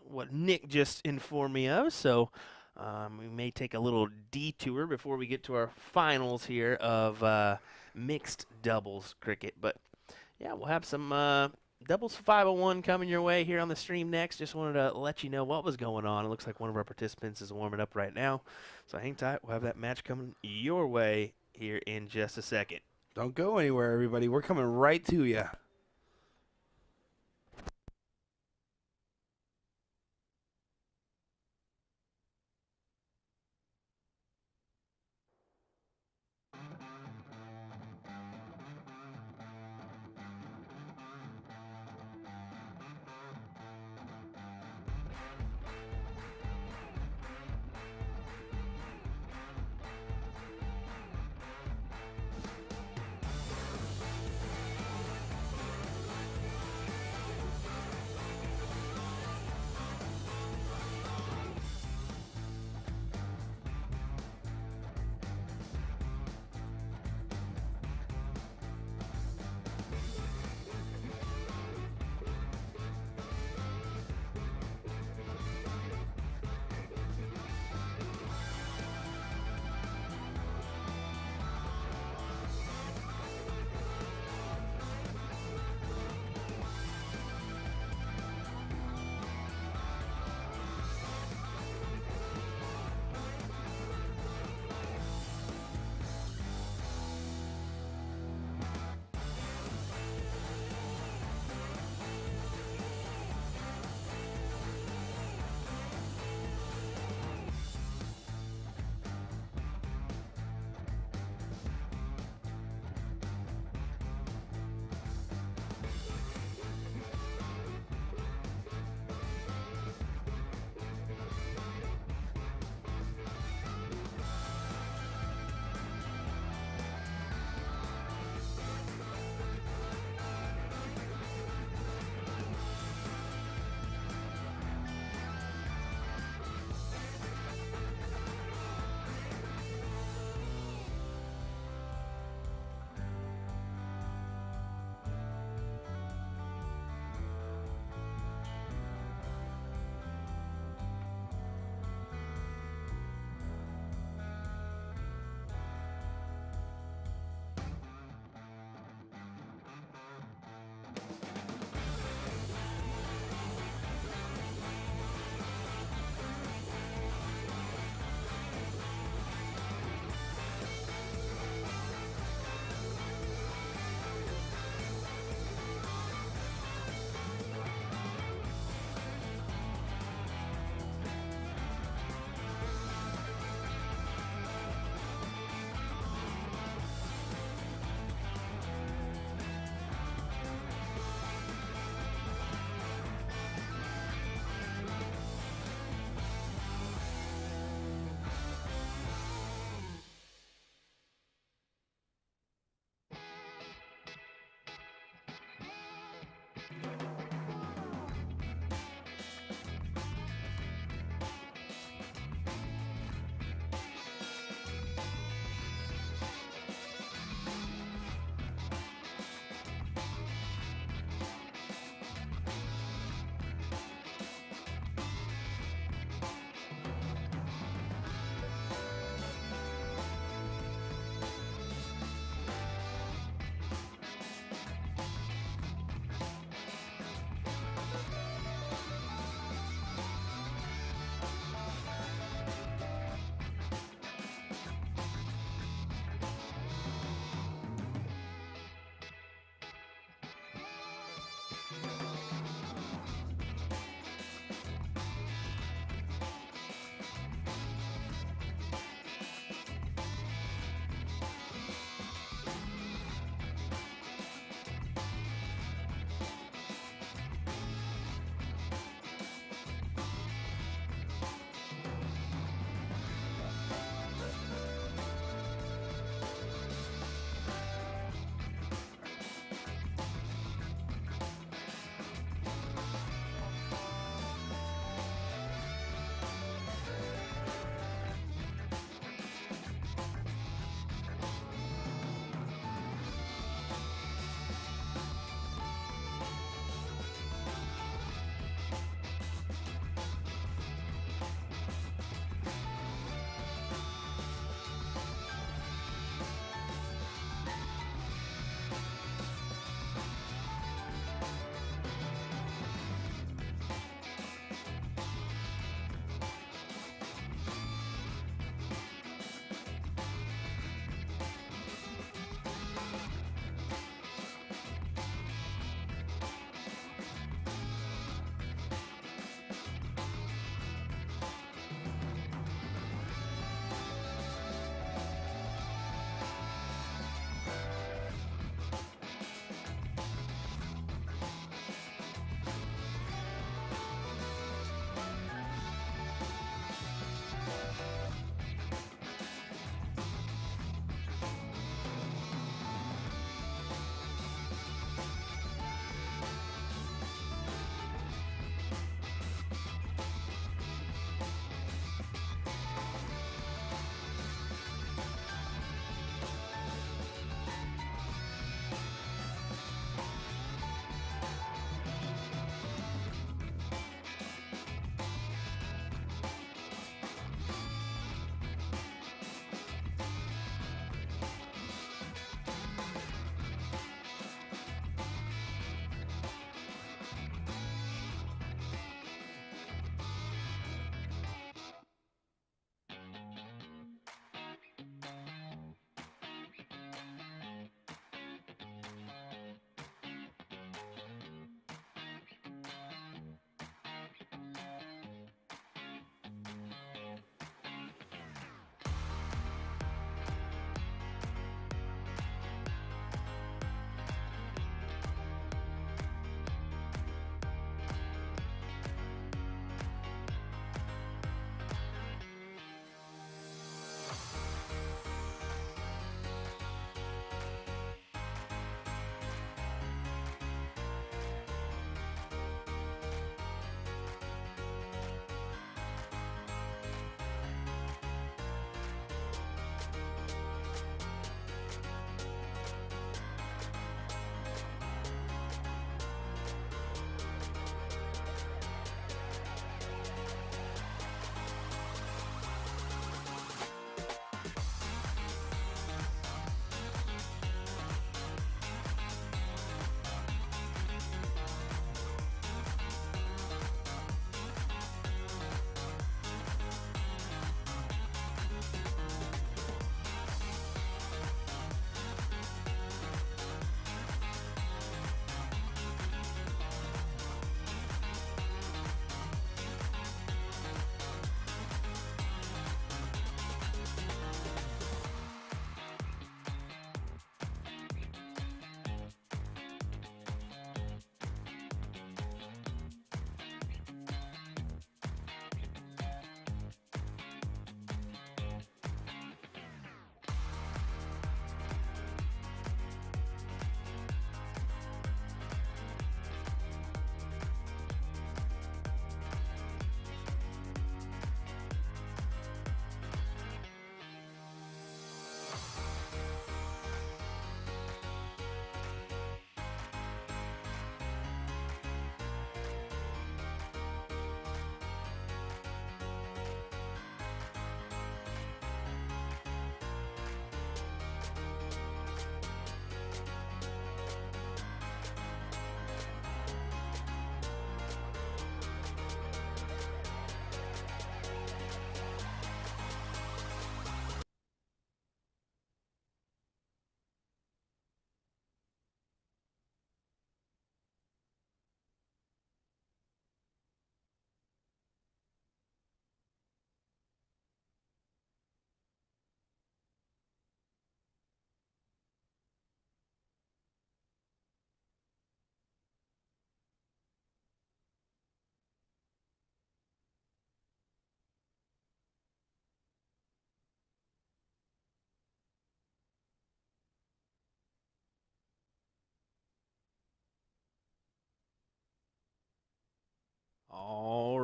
what Nick just informed me of. So we may take a little detour before we get to our finals here of mixed doubles cricket. But yeah, we'll have some doubles 501 coming your way here on the stream next. Just wanted to let you know what was going on. It looks like one of our participants is warming up right now. So hang tight. We'll have that match coming your way here in just a second. Don't go anywhere, everybody. We're coming right to you.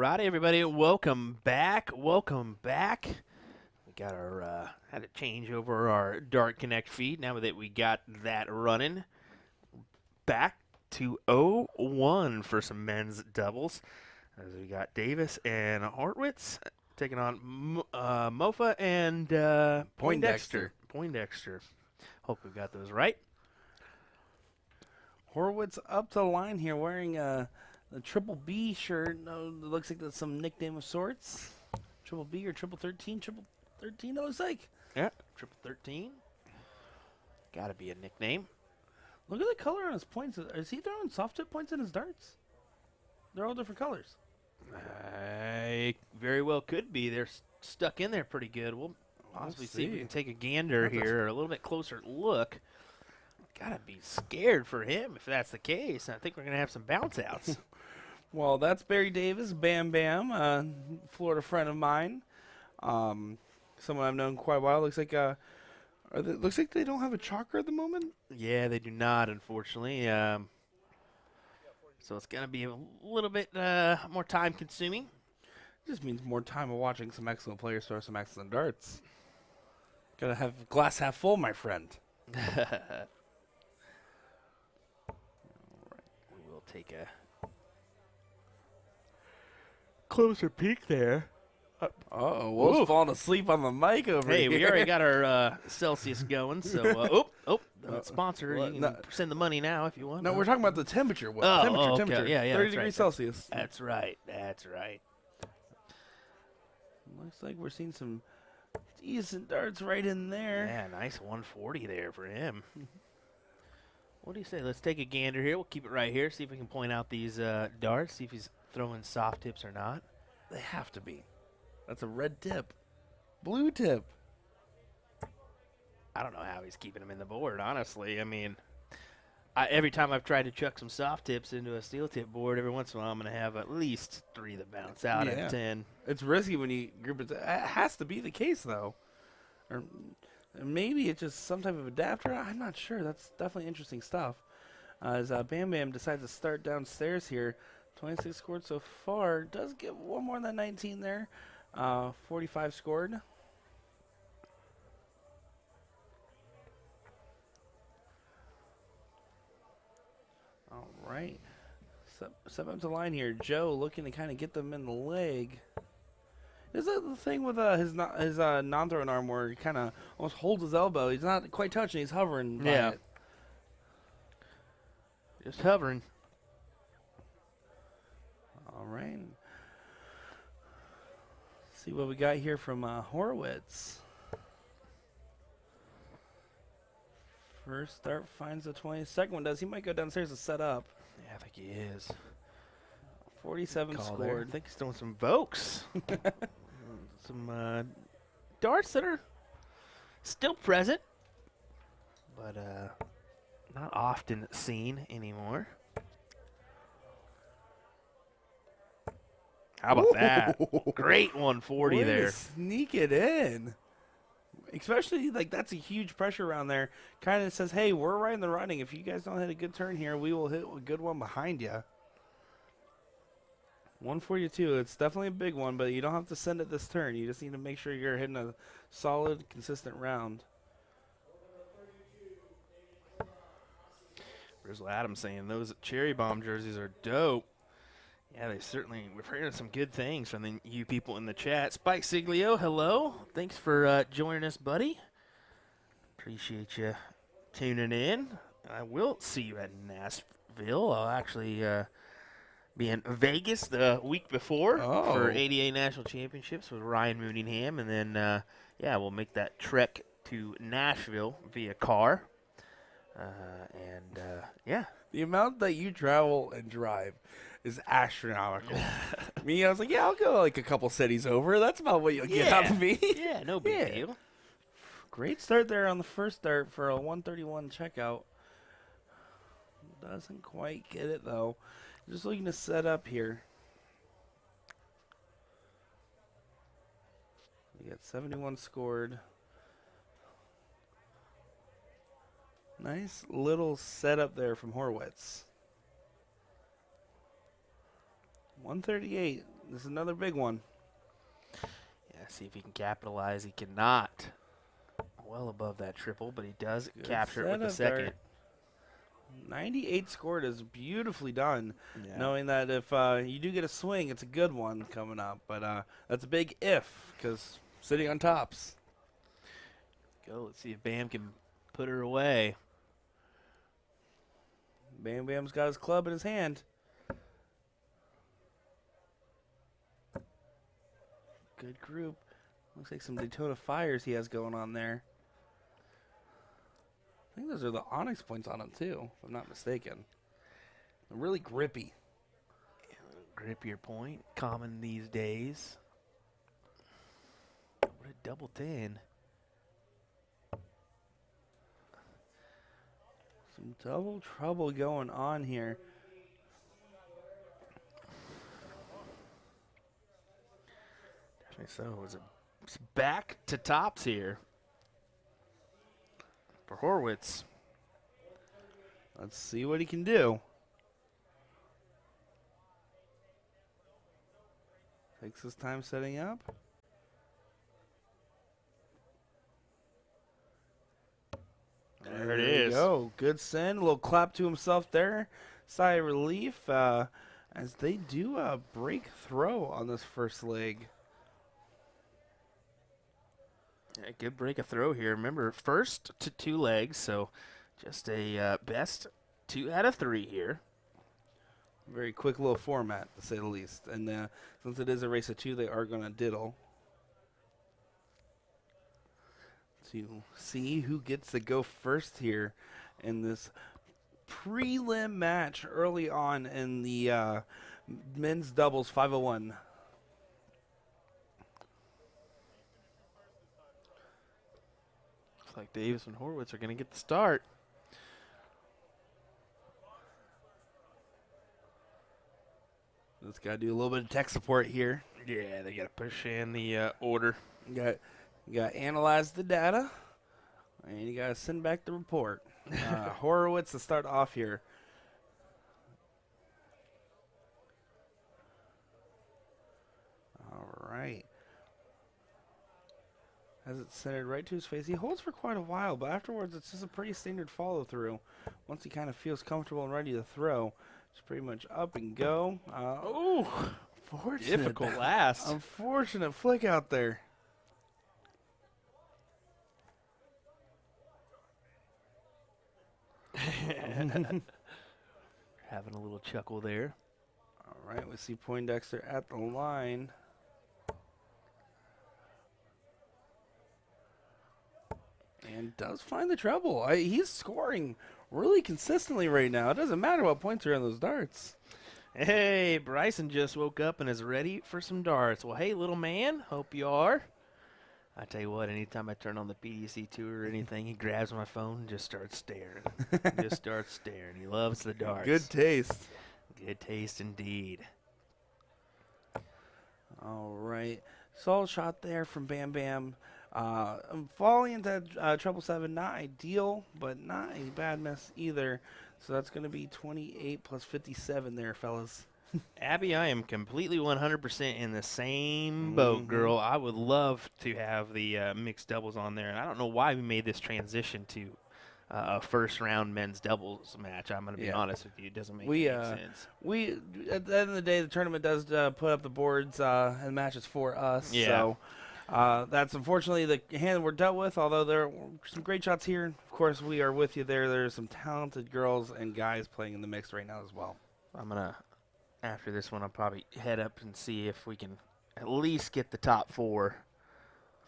righty, everybody. Welcome back. Welcome back. We got our had to change over our Dart Connect feed now that we got that running. Back to 0-1 for some men's doubles. As we got Davis and Hartwitz taking on Mofa and Poindexter. Poindexter. Hope we've got those right. Horowitz up to the line here wearing the Triple B shirt. No, it looks like that's some nickname of sorts. Triple B or Triple 13? Triple 13 it looks like. Yeah, Triple 13. Got to be a nickname. Look at the color on his points. Is he throwing soft tip points in his darts? They're all different colors. Very well could be. They're stuck in there pretty good. We'll possibly see if we can take a gander here, or a little bit closer look. Gotta be scared for him if that's the case. I think we're gonna have some bounce outs. Well, that's Barry Davis, Bam Bam, Florida friend of mine. Someone I've known quite a while. Looks like looks like they don't have a chalker at the moment. Yeah, they do not, unfortunately. So it's gonna be a little bit more time consuming. Just means more time of watching some excellent players throw some excellent darts. Gotta have glass half full, my friend. We will take a closer peek there. Uh-oh, Will's falling asleep on the mic over Hey, here. we already got our Celsius going, so sponsor. You can send the money now if you want. No, we're talking about the temperature. Will. Okay. Temperature. Yeah, 30 that's degrees right. Celsius. That's right. That's right. Looks like we're seeing some decent darts right in there. Yeah, nice 140 there for him. What do you say? Let's take a gander here. We'll keep it right here. See if we can point out these darts. See if he's throwing soft tips or not. They have to be. That's a red tip. Blue tip. I don't know how he's keeping them in the board, honestly. I mean, every time I've tried to chuck some soft tips into a steel tip board, every once in a while I'm going to have at least 3 that bounce out of 10. It's risky when you group it. It has to be the case, though. Or maybe it's just some type of adapter. I'm not sure. That's definitely interesting stuff. As Bam Bam decides to start downstairs here. 26 scored so far. Does get one more than 19 there. 45 scored. All right. Step up to line here. Joe looking to kind of get them in the leg. Is that the thing with his non-throwing arm where he kind of almost holds his elbow? He's not quite touching. He's hovering by it. Just hovering. All right. See what we got here from Horowitz. First start finds the 20. Second one does. He might go downstairs to set up. Yeah, I think he is. 47 Call there. scored. I think he's doing some Vokes. Some darts that are still present, but not often seen anymore. How about that? Great 140 Way to there. sneak it in. Especially, like, that's a huge pressure around there. Kind of says, hey, we're right in the running. If you guys don't hit a good turn here, we will hit a good one behind you. 142, it's definitely a big one, but you don't have to send it this turn. You just need to make sure you're hitting a solid, consistent round. Grizzle Adams saying those Cherry Bomb jerseys are dope. Yeah, they certainly, we've heard some good things from you people in the chat. Spike Siglio, hello. Thanks for joining us, buddy. Appreciate you tuning in. I will see you at Nashville. I'll actually be in Vegas the week before for ADA National Championships with Ryan Mooneyham. And then, we'll make that trek to Nashville via car. The amount that you travel and drive is astronomical. Me, I was like, yeah, I'll go like a couple cities over. That's about what you'll get out of me. Yeah, no big deal. Great start there on the first start for a 131 checkout. Doesn't quite get it, though. Just looking to set up here. We got 71 scored. Nice little setup there from Horowitz. 138. This is another big one. Yeah, see if he can capitalize. He cannot. Well above that triple, but he does capture it with the setup there. second. 98 scored is beautifully done, Yeah. knowing that if you do get a swing, it's a good one coming up. But that's a big if, because sitting on tops. Go. Let's see if Bam can put her away. Bam Bam's got his club in his hand. Good group. Looks like some Daytona Fires he has going on there. I think those are the Onyx points on them, too, if I'm not mistaken. They're really grippy. Grippier point. Common these days. What a double 10. Some double trouble going on here. Definitely so. It's back to tops here for Horwitz. Let's see what he can do. Takes his time setting up. There it is. Go. Good send. A little clap to himself there. Sigh of relief as they do a break throw on this first leg. Yeah, good break of throw here. Remember, first to 2 legs, so just a best 2 out of 3 here. Very quick little format, to say the least. And since it is a race of 2, they are going to diddle to see who gets to go first here in this prelim match early on in the men's doubles 501. Looks like Davis and Horwitz are going to get the start. Let's got to do a little bit of tech support here. Yeah, they got to push in the order. You got to analyze the data, and you got to send back the report. Horowitz to start off here. All right. Has it centered right to his face. He holds for quite a while, but afterwards it's just a pretty standard follow-through. Once he kind of feels comfortable and ready to throw, it's pretty much up and go. Difficult last. Unfortunate flick out there. Having a little chuckle there. All right, we see Poindexter at the line. And does find the trouble. He's scoring really consistently right now. It doesn't matter what points are on those darts. Hey, Bryson just woke up and is ready for some darts. Well, hey, little man, hope you are. I tell you what, anytime I turn on the PDC tour or anything, he grabs my phone and just starts staring. Just starts staring. He loves the darts. Good taste. Good taste indeed. All right. Solid shot there from Bam Bam. Falling into treble 7, not ideal, but not a bad miss either. So that's going to be 28 plus 57 there, fellas. Abby, I am completely 100% in the same boat, girl. I would love to have the mixed doubles on there, and I don't know why we made this transition to a first-round men's doubles match. I'm going to be honest with you. It doesn't make any sense. We, at the end of the day, the tournament does put up the boards and matches for us. Yeah. So that's unfortunately the hand we're dealt with, although there are some great shots here. Of course, we are with you there. There's some talented girls and guys playing in the mix right now as well. I'm going to, after this one, I'll probably head up and see if we can at least get the top 4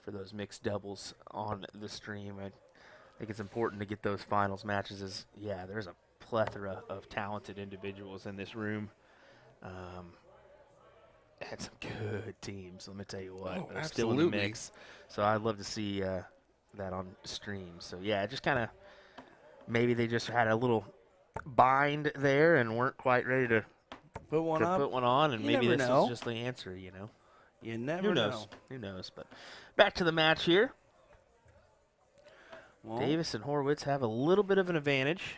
for those mixed doubles on the stream. I think it's important to get those finals matches. There's a plethora of talented individuals in this room. Had some good teams, let me tell you what. They're still in the mix. So I'd love to see that on stream. So, yeah, just kind of maybe they just had a little bind there and weren't quite ready to put one on, and maybe this is just the answer, you know. You never know. Who knows? But back to the match here. Well, Davis and Horwitz have a little bit of an advantage.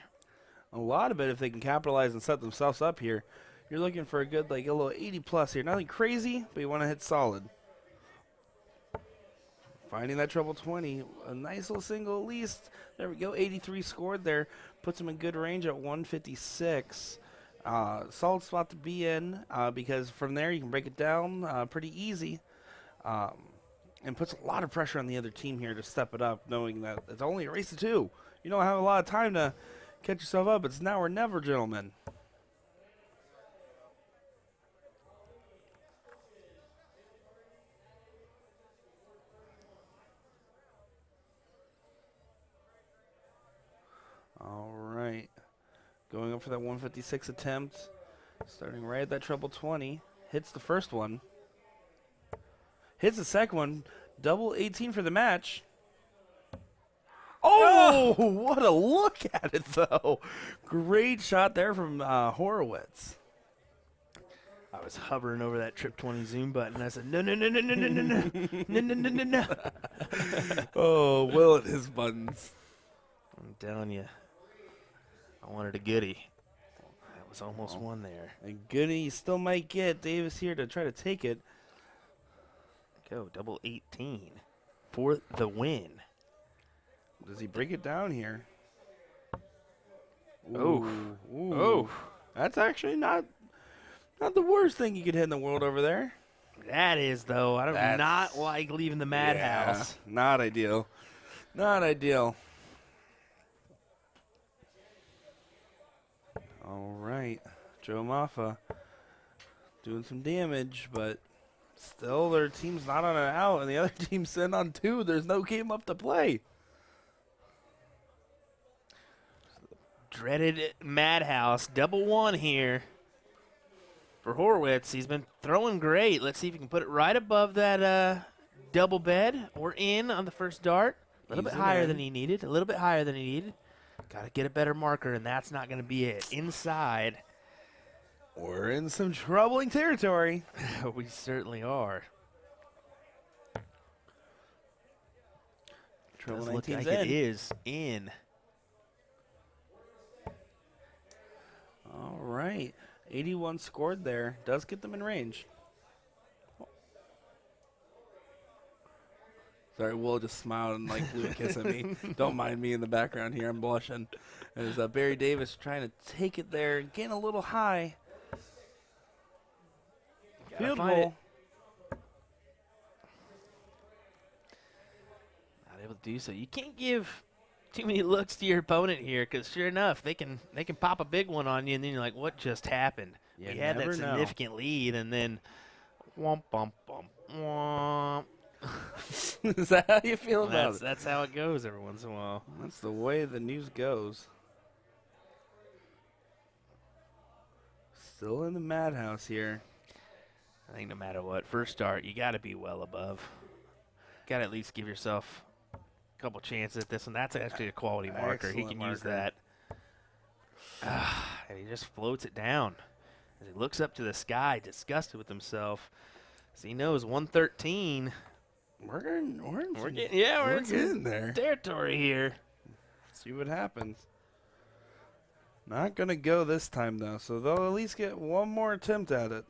A lot of it if they can capitalize and set themselves up here. you're looking for a good, like a little 80 plus here. Nothing crazy, but you want to hit solid. Finding that treble 20, a nice little single at least. There we go, 83 scored there. Puts him in good range at 156. Solid spot to be in because from there you can break it down pretty easy. And puts a lot of pressure on the other team here to step it up, knowing that it's only a race to 2. You don't have a lot of time to catch yourself up. It's now or never, gentlemen. All right. Going up for that 156 attempt. Starting right at that treble 20. Hits the first one. Hits the second one. Double 18 for the match. Oh, what a look at it, though. Great shot there from Horowitz. I was hovering over that trip 20 zoom button. I said, no, no, no, no, no, no, no, no, no, no, no, no, no. Oh, Will and his buttons. I'm telling you, I wanted a goodie. That was almost one there. And Goody you still might get Davis here to try to take it. Go, double 18 for the win. Does he break it down here? Oh, Ooh. oh, That's actually not the worst thing you could hit in the world over there. that is though. I do That's- not like leaving the madhouse. Yeah, not ideal. Not ideal. All right. Joe Maffa doing some damage, but still their team's not on an out, and the other team's sitting on 2. There's no game up to play. Dreaded madhouse, double 1 here for Horowitz. He's been throwing great. Let's see if he can put it right above that double bed or in on the first dart. A little bit Easy higher man. than he needed. A little bit higher than he needed. Got to get a better marker, and that's not going to be it. Inside. We're in some troubling territory. We certainly are. Treble Does look 19's like it in. is in. All right. 81 scored there. Does get them in range. Sorry, Will just smiled and like blew a kiss at me. Don't mind me in the background here. I'm blushing. There's Barry Davis trying to take it there, getting a little high. Gotta Field find it. goal. Not able to do so. You can't give too many looks to your opponent here, because sure enough, they can pop a big one on you, and then you're like, what just happened? You We had that never know. significant lead, and then womp, bump, bump, womp. Is that how you feel about it? That's how it goes every once in a while. That's the way the news goes. Still in the madhouse here. I think no matter what, first start, you got to be well above. Got to at least give yourself a couple chances at this one. That's actually a quality marker. He Excellent can use marker. that. And he just floats it down as he looks up to the sky, disgusted with himself. So he knows 113. We're in We're some- getting, yeah, we're in getting some there. territory here. See what happens. Not going to go this time, though, so they'll at least get one more attempt at it.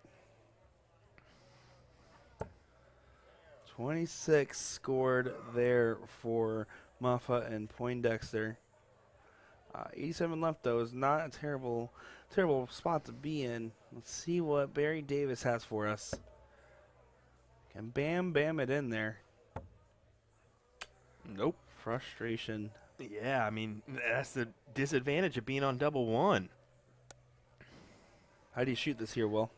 26 scored there for Muffa and Poindexter. 87 left, though, is not a terrible spot to be in. Let's see what Barry Davis has for us. Can bam it in there. Nope. Frustration. Yeah, I mean, that's the disadvantage of being on double one. How do you shoot this here, Will?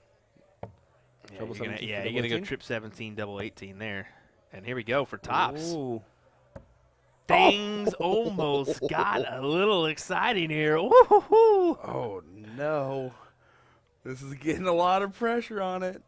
Yeah, Treble you're gonna, 17 for yeah, double you're going to go 18? trip 17, double 18 there. And here we go for tops. Ooh. Things almost got a little exciting here. Woo-hoo-hoo. Oh, no. This is getting a lot of pressure on it.